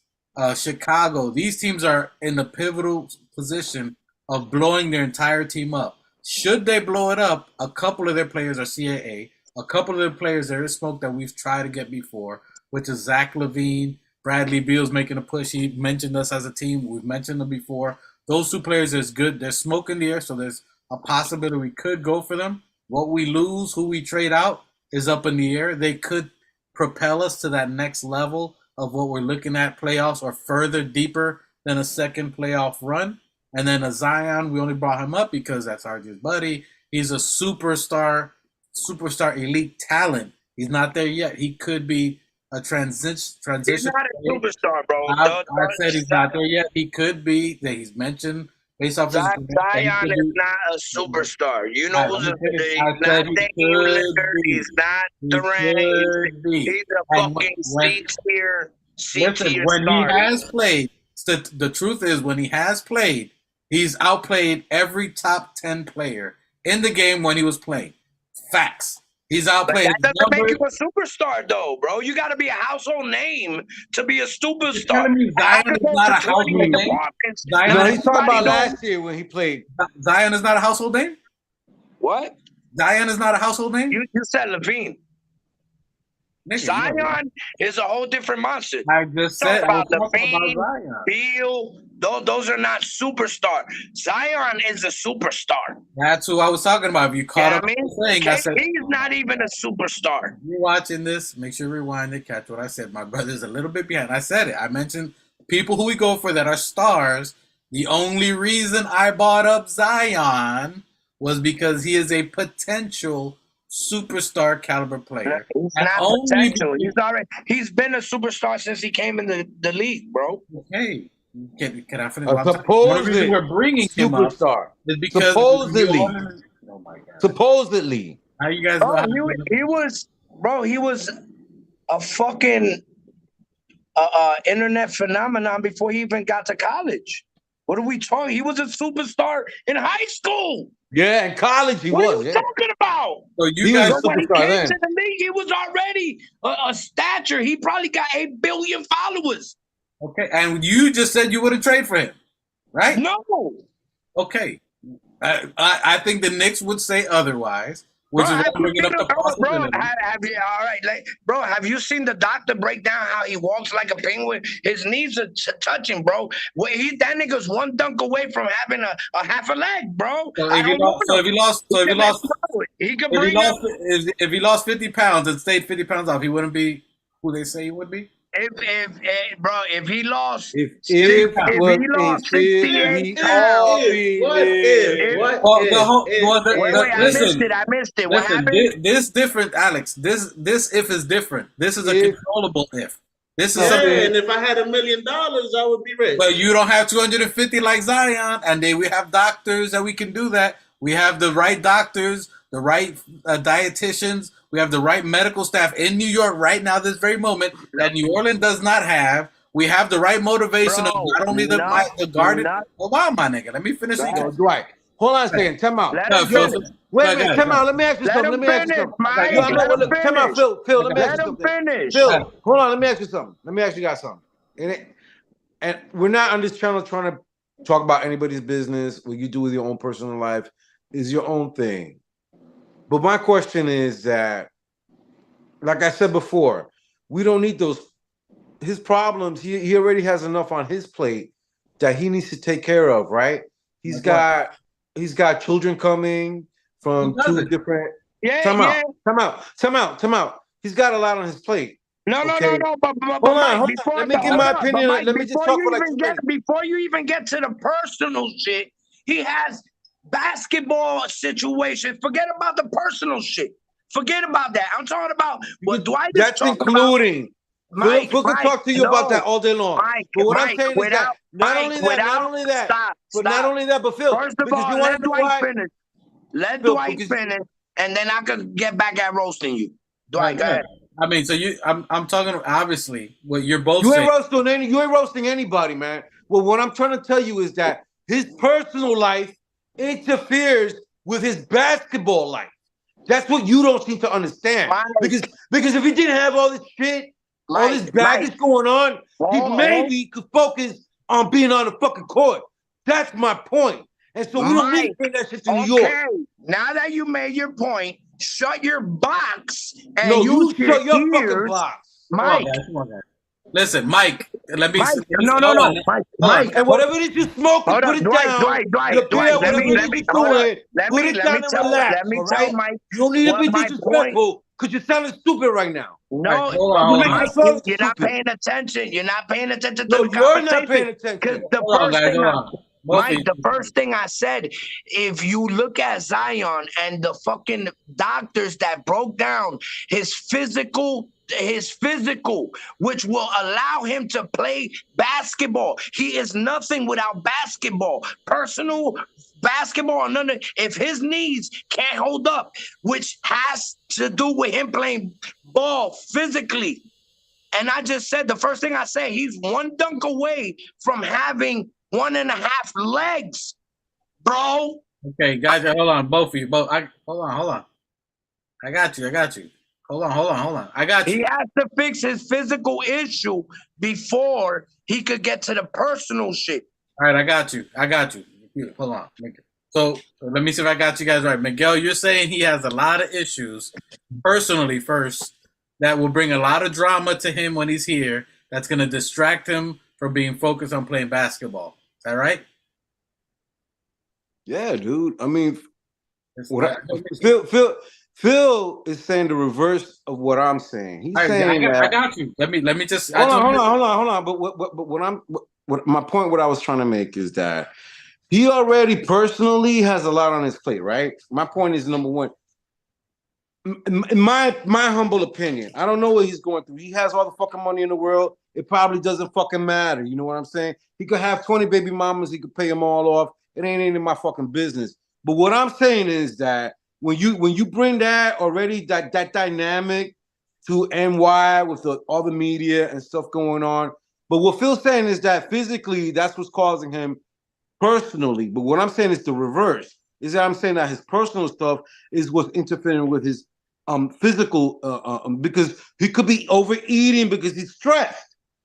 Chicago, these teams are in the pivotal position of blowing their entire team up. Should they blow it up, a couple of their players are CAA. A couple of their players, there is smoke that we've tried to get before, which is Zack Lavine. Bradley Beal's making a push. He mentioned us as a team. We've mentioned them before. Those 2 players is good. There's smoke in the air, so there's a possibility we could go for them. What we lose, who we trade out, is up in the air. They could propel us to that next level of what we're looking at, playoffs, or further deeper than a second playoff run. And then a Zion, we only brought him up because that's RJ's buddy. He's a superstar elite talent. He's not there yet. He could be a transition. He's not a superstar, bro. I said he's not there yet. He could be. That he's mentioned based off Zion is not a superstar. You know who's he's not Damian Lillard. He's not Durant. He's a fucking C-tier when star. He has played. The truth is, when he has played, he's outplayed every top 10 player in the game when he was playing. Facts. He's outplayed. But that doesn't make you a superstar, though, bro. You got to be a household name to be a superstar. Zion is not a household name. No, he's talking about last year when he played. Zion is not a household name? What? Zion is not a household name? You said Levine. Zion is a whole different monster. I just said about Levine, Beal. Those are not superstars. Zion is a superstar. That's who I was talking about. If you caught up, saying, I said, he's not even a superstar. You're watching this. Make sure you rewind it. Catch what I said. My brother's a little bit behind. I said it. I mentioned people who we go for that are stars. The only reason I bought up Zion was because he is a potential superstar caliber player. He's not potential. He's been a superstar since he came in the league, bro. Okay. Can I finish? Supposedly, we're bringing him superstar. Up is because supposedly. Oh my God. Supposedly. How you guys? He was a fucking internet phenomenon before he even got to college. What are we talking? He was a superstar in high school. Yeah, in college he was. What are you talking about? So you guys, when he came to the league, he was already a stature. He probably got 8 billion followers. Okay, and you just said you wouldn't trade for him, right? No. Okay, I think the Knicks would say otherwise. Which is bringing up the possibility. Have you seen the doctor break down how he walks like a penguin? His knees are touching, bro. That nigga's one dunk away from having a half a leg, bro. If he lost 50 pounds and stayed 50 pounds off, he wouldn't be who they say he would be. If he lost, if he lost 58 pounds, I missed it. What happened? This different, Alex. This if is different. This is a controllable if. This is and if I had $1 million, I would be rich. But you don't have 250 like Zion, and we have doctors that we can do that. We have the right doctors, the right dietitians. We have the right medical staff in New York right now, this very moment, that New Orleans does not have. We have the right motivation of not only the guard. Hold on, my nigga. Let me finish. Yo, Dwight, hold on a second. Time out. Let him Yo, finish. wait a minute. Time out. Let me ask you something. Let me ask you something. Mike. Yo, time out, Phil. Phil, let me ask you Let him something. finish. Phil, hold on. Let me ask you something. Let me ask you guys something. And we're not on this channel trying to talk about anybody's business. What you do with your own personal life is your own thing. But my question is that, like I said before, we don't need those. His problems, he already has enough on his plate that he needs to take care of, right? He's got children coming from two different. Time out. He's got a lot on his plate. No. But hold on. Let me give my opinion. Let me just talk for like 2 minutes. Before you even get to the personal shit, he has basketball situations. Forget about the personal shit. Forget about that. I'm talking about what Dwight is talking about. That's including. Phil can talk to you about that all day long. But what I'm saying is that not only that, but Phil, first of all, let Dwight finish. Let Dwight finish, and then I can get back at roasting you. Dwight, go ahead. I mean, so I'm talking obviously what you're both saying. You ain't roasting anybody, man. Well, what I'm trying to tell you is that his personal life interferes with his basketball life. That's what you don't seem to understand. Because if he didn't have all this shit, all this baggage going on, he maybe could focus on being on the fucking court. That's my point. And so we don't need to bring that shit to New York. Now that you made your point, shut your box and you shut your fucking box. Mike. Come on, guys. Listen, Mike, let me... No. Mike, and whatever it is you smoke, put it down. Dwight, let me tell Mike. You don't need to be disrespectful because you're sounding stupid right now. No, you're not paying attention. You're not paying attention to the conversation. You're not paying attention. Because the first thing I said, if you look at Zion and the fucking doctors that broke down his physical, which will allow him to play basketball. He is nothing without basketball. Personal basketball, if his knees can't hold up, which has to do with him playing ball physically. And I just said, the first thing I said, he's one dunk away from having 1.5 legs, bro. Okay, guys, hold on, both of you. Hold on. I got you. Hold on. I got you. He has to fix his physical issue before he could get to the personal shit. All right, I got you. Hold on. So let me see if I got you guys right. Miguel, you're saying he has a lot of issues personally first that will bring a lot of drama to him when he's here. That's going to distract him from being focused on playing basketball. Is that right? Yeah, dude. I mean, Phil is saying the reverse of what I'm saying. He's saying that. I got you. Let me just hold on. But what my point, what I was trying to make is that he already personally has a lot on his plate, right? My point is, number one, in my humble opinion, I don't know what he's going through. He has all the fucking money in the world. It probably doesn't fucking matter. You know what I'm saying? He could have 20 baby mamas. He could pay them all off. It ain't any of my fucking business. But what I'm saying is that when you bring that already, that dynamic to NY with all the media and stuff going on, but what Phil's saying is that physically, that's what's causing him personally. But what I'm saying is the reverse. Is that I'm saying that his personal stuff is what's interfering with his physical, because he could be overeating because he's stressed.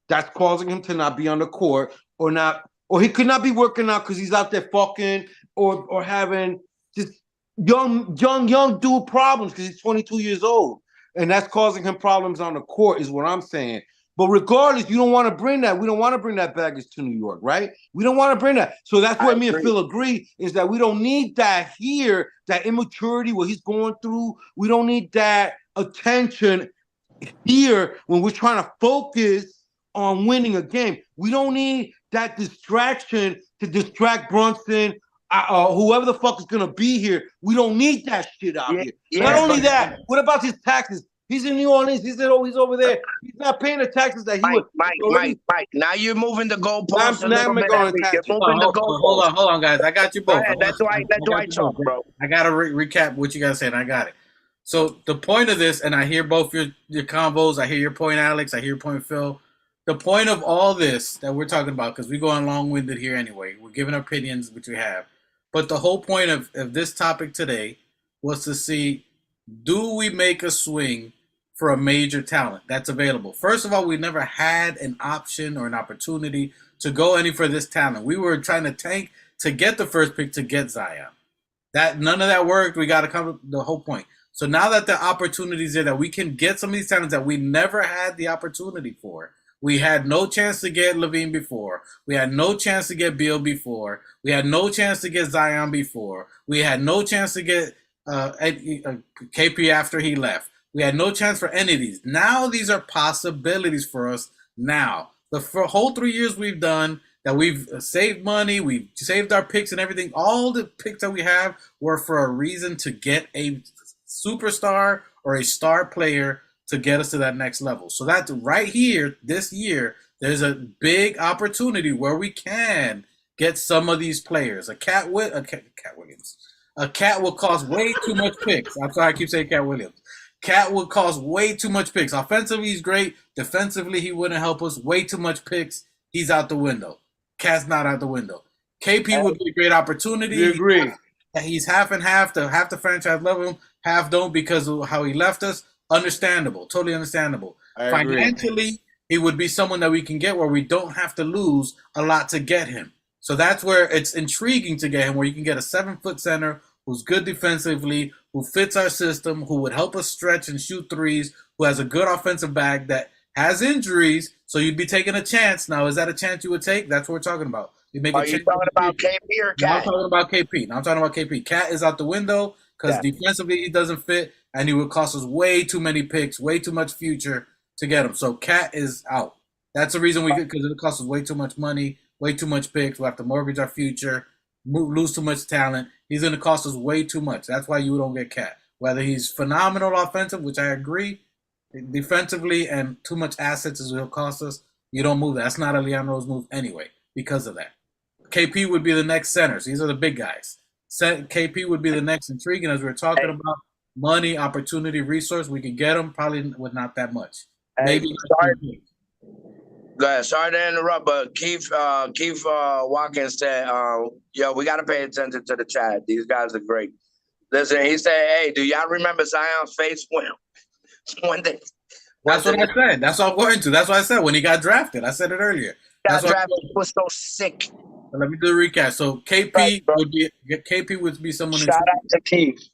That's causing him to not be on the court or he could not be working out because he's out there fucking or having just young dude problems because he's 22 years old. And that's causing him problems on the court is what I'm saying. But regardless, you don't want to bring that. We don't want to bring that baggage to New York, right? We don't want to bring that. So that's where me and Phil agree is that we don't need that here, that immaturity, what he's going through. We don't need that attention here when we're trying to focus on winning a game. We don't need that distraction to distract Brunson, whoever the fuck is going to be here. We don't need that shit out here. Not only that, what about his taxes? He's in New Orleans. He said, "Oh, he's over there. He's not paying the taxes that he would." Mike. Now you're moving the goalposts. Hold on, guys. I got you both. That's why I talk, bro. I gotta recap what you guys said. I got it. So the point of this, and I hear both your combos. I hear your point, Alex. I hear your point, Phil. The point of all this that we're talking about, because we're going long-winded here anyway. We're giving opinions, which we have. But the whole point of this topic today was to see, do we make a swing for a major talent that's available? First of all, we never had an option or an opportunity to go any for this talent. We were trying to tank to get the first pick to get Zion. That none of that worked. We got to come to the whole point. So now that the opportunity is there, that we can get some of these talents that we never had the opportunity for. We had no chance to get Levine before. We had no chance to get Beal before. We had no chance to get Zion before. We had no chance to get KP after he left. We had no chance for any of these. Now these are possibilities for us now. The whole 3 years we've done, that we've saved money, we've saved our picks and everything, all the picks that we have were for a reason to get a superstar or a star player to get us to that next level. So that's right here, this year, there's a big opportunity where we can get some of these players. Cat Williams. A Cat will cost way too much picks. I'm sorry, I keep saying Cat Williams. Cat would cost way too much picks. Offensively, he's great. Defensively, he wouldn't help us. Way too much picks. He's out the window. Cat's not out the window. KP would be a great opportunity. You agree? He's half and half. Half the franchise love him, half don't because of how he left us. Understandable. Totally understandable. Financially, he would be someone that we can get where we don't have to lose a lot to get him. So that's where it's intriguing to get him, where you can get a 7-foot center who's good defensively, who fits our system, who would help us stretch and shoot threes, who has a good offensive bag that has injuries, so you'd be taking a chance. Now, is that a chance you would take? That's what we're talking about. Are you talking about KP or Cat? I'm talking about KP. I'm talking about KP. Cat is out the window because defensively he doesn't fit, and he would cost us way too many picks, way too much future to get him. So Cat is out. That's the reason we get, because it costs us way too much money, way too much picks. We'll have to mortgage our future, lose too much talent. He's going to cost us way too much. That's why you don't get Cat. Whether he's phenomenal offensive, which I agree, defensively and too much assets is what it'll cost us, you don't move that. That's not a Leon Rose move anyway because of that. KP would be the next centers. These are the big guys. KP would be the next intriguing, as we're talking about money, opportunity, resource. We could get them probably with not that much. Maybe. Go ahead. Sorry to interrupt, but Keith Watkins said, yo, we got to pay attention to the chat. These guys are great. Listen, he said, hey, do y'all remember Zion's face when they... That's what I said. That's what I'm going to. That's what I said when he got drafted. I said it earlier. That drafted was so sick. Let me do a recap. So KP would be someone. Shout out to Keith.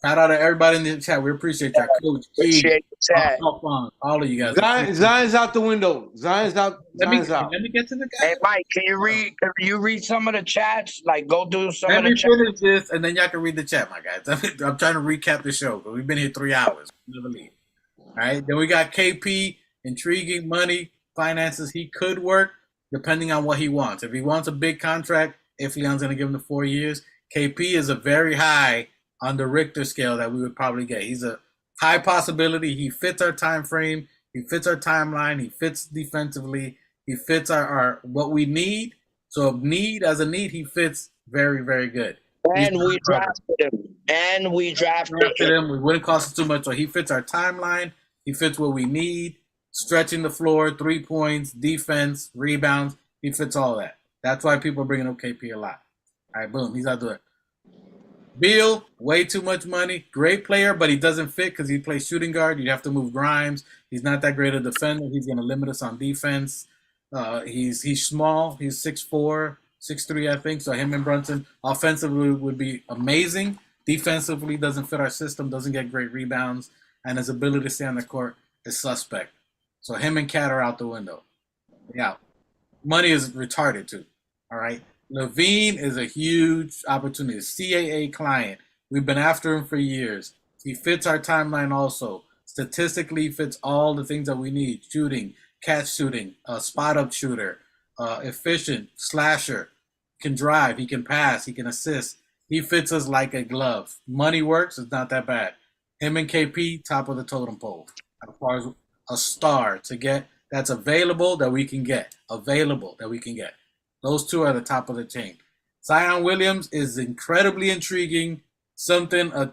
Shout out to everybody in the chat. We appreciate that. Coach, appreciate the chat. All of you guys. Zion's out the window. Zion's out. Let me get to the guy. Hey, Mike, can you read some of the chats? Like, go do some Let of the chats. Let me finish this, and then y'all can read the chat, my guys. I'm trying to recap the show, but we've been here 3 hours. Never leave. All right. Then we got KP, intriguing money, finances. He could work depending on what he wants. If he wants a big contract, if Leon's going to give him the 4 years, KP is a very high on the Richter scale that we would probably get. He's a high possibility. He fits our time frame. He fits our timeline. He fits defensively. He fits our what we need. So as a need, he fits very, very good. And we drafted him. We wouldn't cost us too much. So he fits our timeline. He fits what we need. Stretching the floor, 3 points, defense, rebounds. He fits all that. That's why people are bringing up KP a lot. All right, boom. He's out there. Beal, way too much money. Great player, but he doesn't fit because he plays shooting guard. You'd have to move Grimes. He's not that great a defender. He's going to limit us on defense. He's small. He's 6'4", 6'3", I think. So him and Brunson offensively would be amazing. Defensively, doesn't fit our system, doesn't get great rebounds, and his ability to stay on the court is suspect. So him and Cat are out the window. Yeah. Money is retarded too. All right. Levine is a huge opportunity. CAA client. We've been after him for years. He fits our timeline also. Statistically, he fits all the things that we need. Shooting, catch shooting, spot-up shooter, efficient, slasher, can drive, he can pass, he can assist. He fits us like a glove. Money works, it's not that bad. Him and KP, top of the totem pole. As far as a star to get that's available that we can get. Those two are the top of the chain. Zion Williams is incredibly intriguing, something, a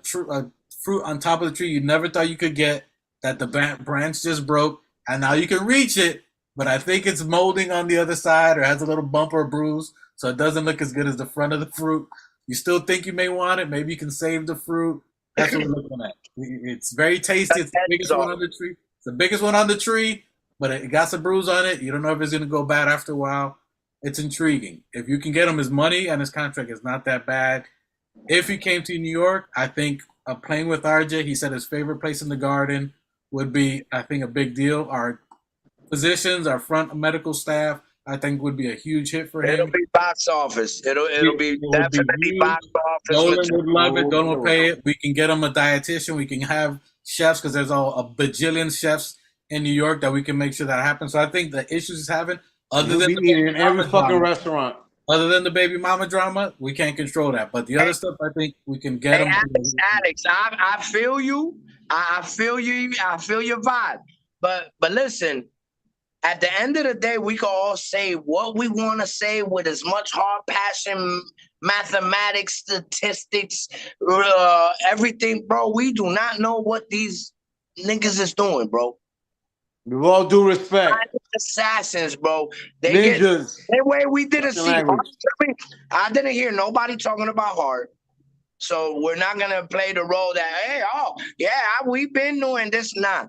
fruit on top of the tree you never thought you could get, that the branch just broke, and now you can reach it, but I think it's molding on the other side or has a little bump or bruise, so it doesn't look as good as the front of the fruit. You still think you may want it. Maybe you can save the fruit. That's what we're looking at. It's very tasty. It's the biggest one on the tree. It's the biggest one on the tree, but it got some bruise on it. You don't know if it's going to go bad after a while. It's intriguing. If you can get him his money and his contract is not that bad. If he came to New York, I think playing with RJ, he said his favorite place in the Garden would be, I think, a big deal. Our physicians, our front medical staff, I think would be a huge hit for him. It'll be box office. It'll be definitely box office. Nolan would love it. Nolan will pay it. We can get him a dietitian. We can have chefs because there's a bajillion chefs in New York that we can make sure that happens. So I think the issues he's having, other than in every fucking restaurant, other than the baby mama drama, we can't control that. But the other stuff, I think we can get him. Alex, I feel you. I feel you. I feel your vibe. But listen. At the end of the day, we can all say what we want to say with as much heart, passion, mathematics, statistics, everything, bro. We do not know what these niggas is doing, bro. With all due respect. Assassins, bro. They ninjas. That way we didn't see heart. I didn't hear nobody talking about heart. So we're not going to play the role that, hey, oh, yeah, we've been doing this. Nah.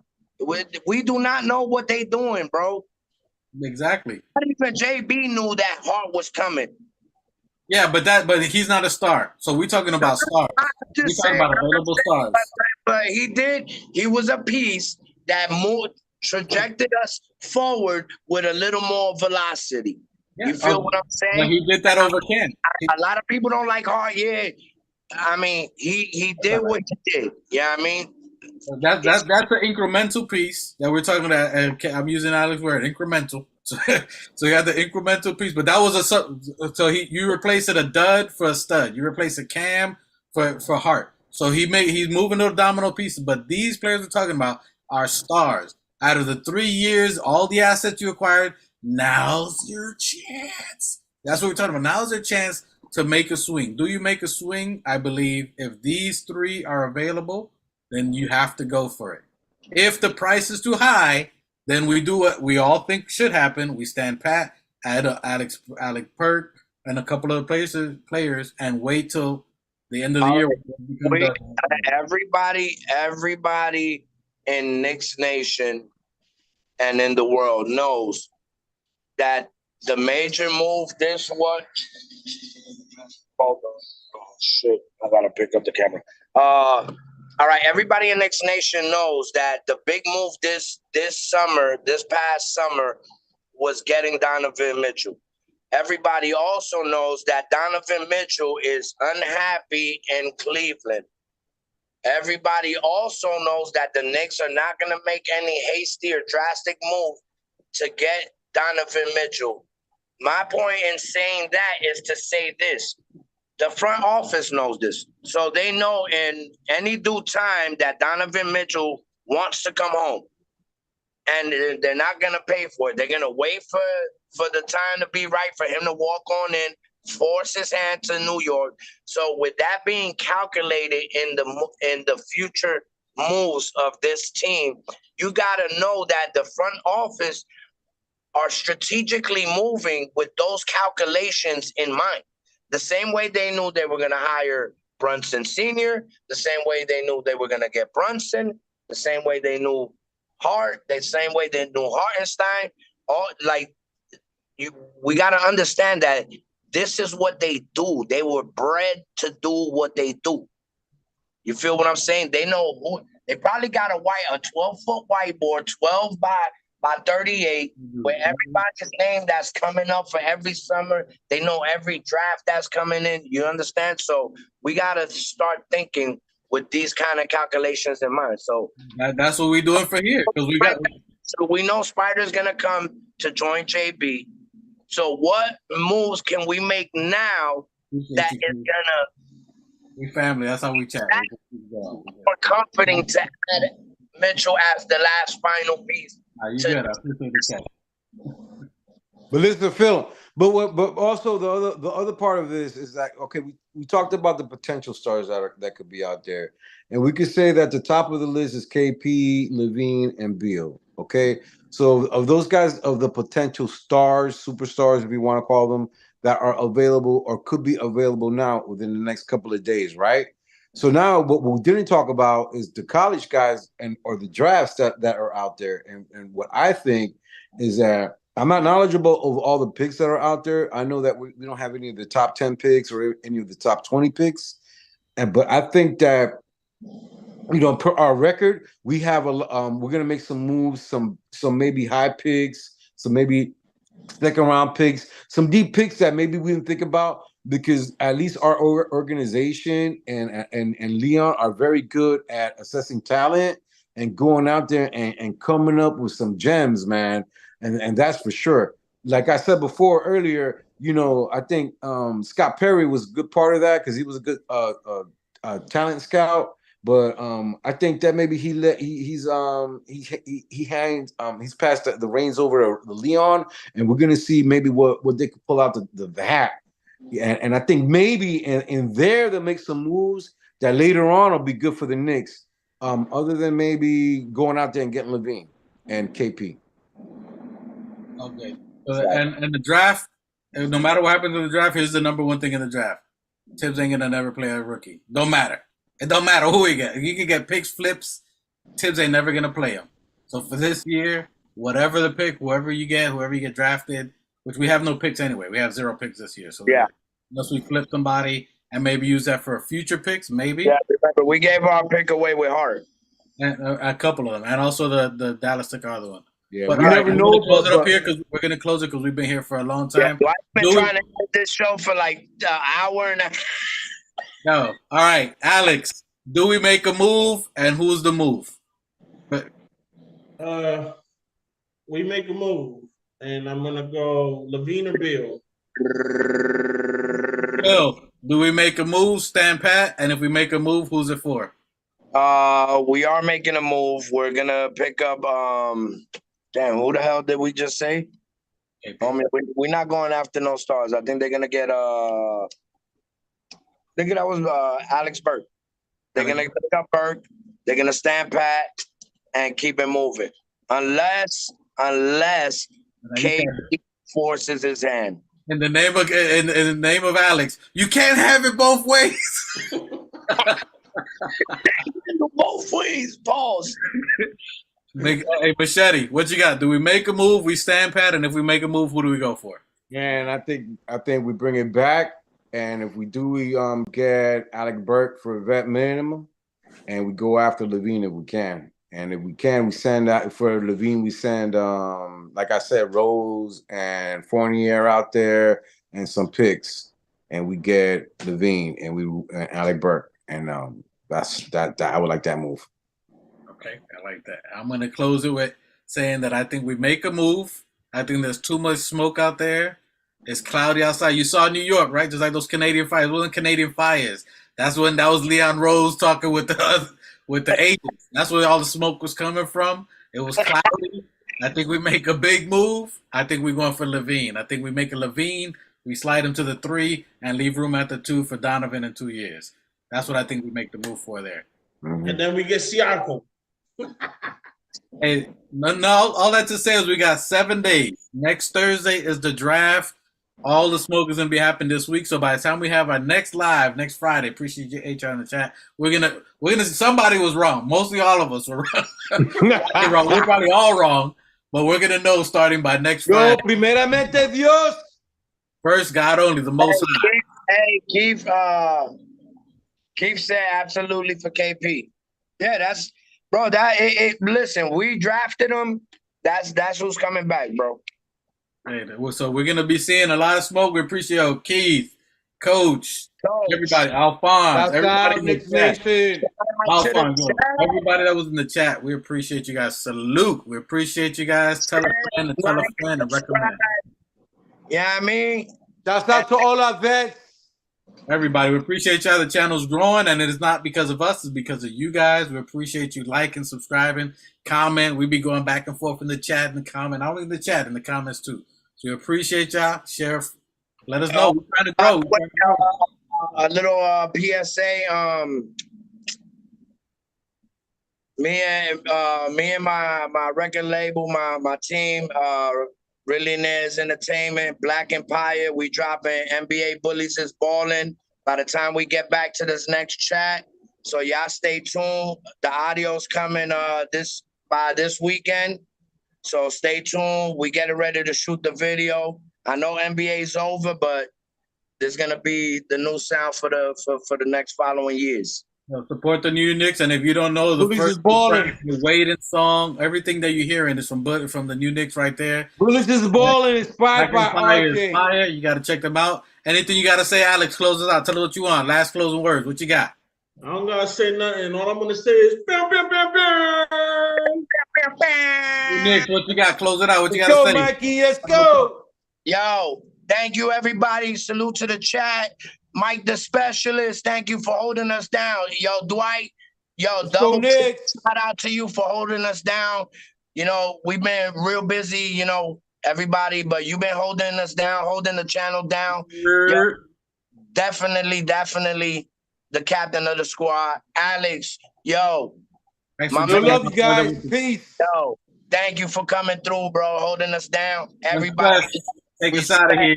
We do not know what they doing, bro. Exactly. Not even JB knew that Hart was coming. Yeah, but he's not a star. So we're talking about stars. We're talking about available stars. But he was a piece that trajected us forward with a little more velocity. Yeah. You feel what I'm saying? Well, he did that over Ken. A lot of people don't like Hart. Yeah. I mean, he did what he did. Yeah, I mean, that's an incremental piece that we're talking about. And I'm using Alex word, incremental. So you got the incremental piece, but that was you replace a dud for a stud. You replace a Cam for Hart. So he's moving those domino pieces. But these players we're talking about are stars. Out of the 3 years, all the assets you acquired, now's your chance. That's what we're talking about. Now's your chance to make a swing. Do you make a swing? I believe if these three are available, then you have to go for it. If the price is too high, then we do what we all think should happen. We stand pat, add Alec Burks and a couple of players, and wait till the end of the year. Everybody in Knicks Nation and in the world knows that the major move Hold on. Oh, shit. I got to pick up the camera. All right, everybody in Knicks Nation knows that the big move this past summer, was getting Donovan Mitchell. Everybody also knows that Donovan Mitchell is unhappy in Cleveland. Everybody also knows that the Knicks are not going to make any hasty or drastic move to get Donovan Mitchell. My point in saying that is to say this. The front office knows this. So they know in any due time that Donovan Mitchell wants to come home. And they're not going to pay for it. They're going to wait for the time to be right for him to walk on in, force his hand to New York. So with that being calculated in the future moves of this team, you got to know that the front office are strategically moving with those calculations in mind. The same way they knew they were going to hire Brunson Sr., the same way they knew they were going to get Brunson, the same way they knew Hart, the same way they knew Hartenstein. We got to understand that this is what they do. They were bred to do what they do. You feel what I'm saying? They know who. They probably got a 12-foot whiteboard, 12 by 38, where everybody's name that's coming up for every summer. They know every draft that's coming in. You understand? So we got to start thinking with these kind of calculations in mind. So that's what we're doing for here. So we know Spider's going to come to join JB. So what moves can we make now that is going to... We family. That's how we chat. More comforting to add Mitchell as the last final piece. You good. I appreciate the chat. But listen, Phil. But also the other part of this is that, okay, we talked about the potential stars that could be out there, And we could say that the top of the list is KP, Levine, and Beal. Okay. So of those guys, of the potential stars, superstars, if you want to call them, that are available or could be available now within the next couple of days, right? So now what we didn't talk about is the college guys or the drafts that are out there. And what I think is that I'm not knowledgeable of all the picks that are out there. I know that we don't have any of the top 10 picks or any of the top 20 picks. But I think that, per our record, we have we're gonna make some moves, some maybe high picks, some maybe second round picks, some deep picks that maybe we didn't think about, because at least our organization and Leon are very good at assessing talent and going out there and coming up with some gems, man. And that's for sure. Like I said before earlier, I think Scott Perry was a good part of that because he was a good talent scout. But I think that maybe he's passed the reins over to Leon, and we're gonna see maybe what they could pull out the hat. And I think maybe in there they'll make some moves that later on will be good for the Knicks. Other than maybe going out there and getting Levine and KP. Okay. And the draft, no matter what happens in the draft, here's the number one thing in the draft. Tibbs ain't gonna never play a rookie. Don't matter. It don't matter who he get. You can get picks, flips. Tibbs ain't never gonna play him. So for this year, whatever the pick, whoever you get drafted, which we have no picks anyway. We have 0 picks this year. So yeah, unless we flip somebody and maybe use that for future picks, maybe. Yeah, remember we gave our pick away with Hart. And a couple of them, and also the Dallas took our other one. Yeah, but we never know. Close it up here because we're gonna close it because we've been here for a long time. Yeah, I've been trying to get this show for like an hour and a half. No, all right, Alex. Do we make a move, and who's the move? We make a move, and I'm gonna go Levine or Beal. Bill, do we make a move, stand pat? And if we make a move, who's it for? We are making a move. We're gonna pick up. Damn, who the hell did we just say? We're not going after no stars. I think they're gonna get. I think that was Alex Burks. They're gonna pick up Burke. They're gonna stand pat and keep it moving, unless KP forces his hand. In the name of Alex, you can't have it both ways. Both ways, pause. Hey, Machete, what you got? Do we make a move? We stand pat, and if we make a move, who do we go for? Man, I think we bring it back, and if we do, we get Alec Burks for a vet minimum, and we go after Levine if we can. And if we can, we send out for Levine. We send, like I said, Rose and Fournier out there, and some picks, and we get Levine and Alec Burks, and that's that. I would like that move. Okay, I like that. I'm going to close it with saying that I think we make a move. I think there's too much smoke out there. It's cloudy outside. You saw New York, right? Just like those Canadian fires. It wasn't Canadian fires. That was Leon Rose talking with the agents. That's where all the smoke was coming from. It was cloudy. I think we make a big move. I think we're going for Levine. I think we make a Levine. We slide him to the 3 and leave room at the 2 for Donovan in 2 years. That's what I think we make the move for there. Mm-hmm. And then we get Siakam. Hey, no, all that to say is we got 7 days. Next Thursday is the draft. All the smoke is gonna be happening this week. So by the time we have our next live next Friday, appreciate your HR in the chat. We're gonna somebody was wrong. Mostly all of us were wrong. We're probably all wrong, but we're gonna know starting by next Friday. Primeramente Dios. First God only, the most high. Hey, Keith said absolutely for KP. Yeah, that's bro. Listen, we drafted him. That's who's coming back, bro. Hey, so we're gonna be seeing a lot of smoke. We appreciate Keith, Coach, everybody, Alphonse, everybody in the chat. Alphonse, everybody that was in the chat. We appreciate you guys. Salute. We appreciate you guys. Tell a friend and tell a friend and recommend. Yeah, I mean, shout out to all our vets. Everybody, we appreciate y'all. The channel's growing, and it is not because of us. It's because of you guys. We appreciate you liking, subscribing, comment. We be going back and forth in the chat and the comment. Not only in the chat, in the comments too. So we appreciate y'all. Share. Let us know. We're trying to grow. A little PSA. Me and my record label, my team, Billionaires Entertainment, Black Empire. We dropping NBA Bullies is Balling by the time we get back to this next chat. So y'all stay tuned. The audio's coming this weekend. So stay tuned. We getting ready to shoot the video. I know NBA's over, but there's gonna be the new sound for the next following years. Support the new Knicks, and if you don't know the first the Waiting song, everything that you're hearing is from the new Knicks right there. Bullies is Balling, inspired by RJ. Fire. You got to check them out. Anything you got to say, Alex? Close us out. Tell us what you want. Last closing words. What you got? I don't gotta say nothing. All I'm gonna say is bam, bam, bam, bam. Knicks, what you got? Close it out. What you got to say? Mikey, let's go. Yo, thank you, everybody. Salute to the chat. Mike the Specialist, thank you for holding us down. Yo, Dwight, double shout out to you for holding us down. You know, we've been real busy, everybody, but you've been holding us down, holding the channel down. Yo, definitely the captain of the squad. Alex, yo. Thanks for love you guys. Peace. Yo, thank you for coming through, bro, holding us down. Everybody. Take us out of here.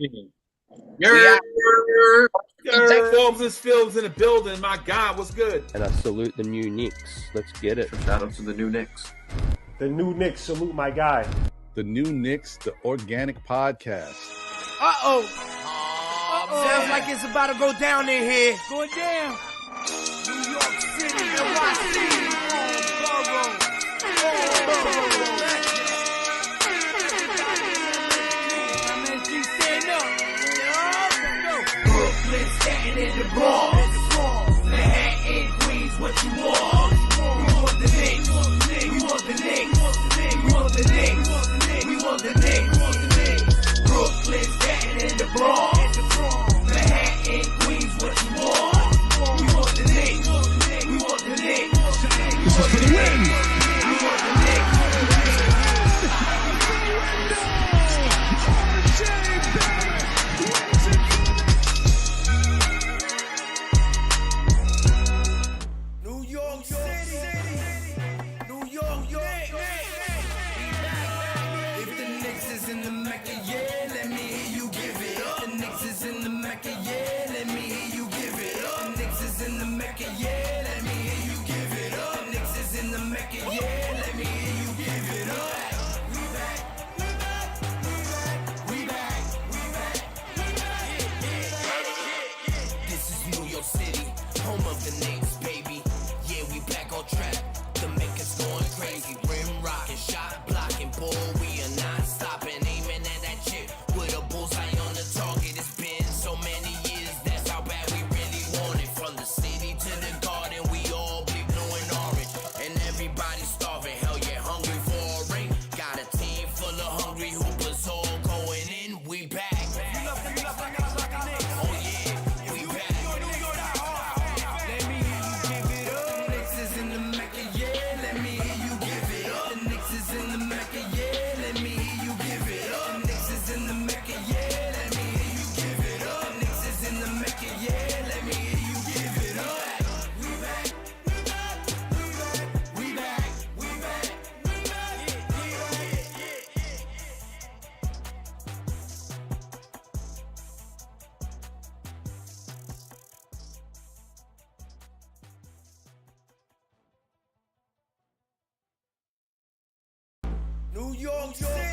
Films in the building. My God, what's good? And I salute the new Knicks. Let's get it. Shout out to the new Knicks. The new Knicks, salute my guy. The new Knicks, the organic podcast. Sounds like it's about to go down in here. Going down. New York City, NYC, Brooklyn, Staten in the Bronx, Manhattan, Queens, what you want? We want the Knicks, we want the Knicks, we want the Knicks, we want the Knicks. Brooklyn, Staten in the Bronx, Manhattan, Queens, what you want? We want the Knicks, we want the Knicks, we want the Knicks. New York City.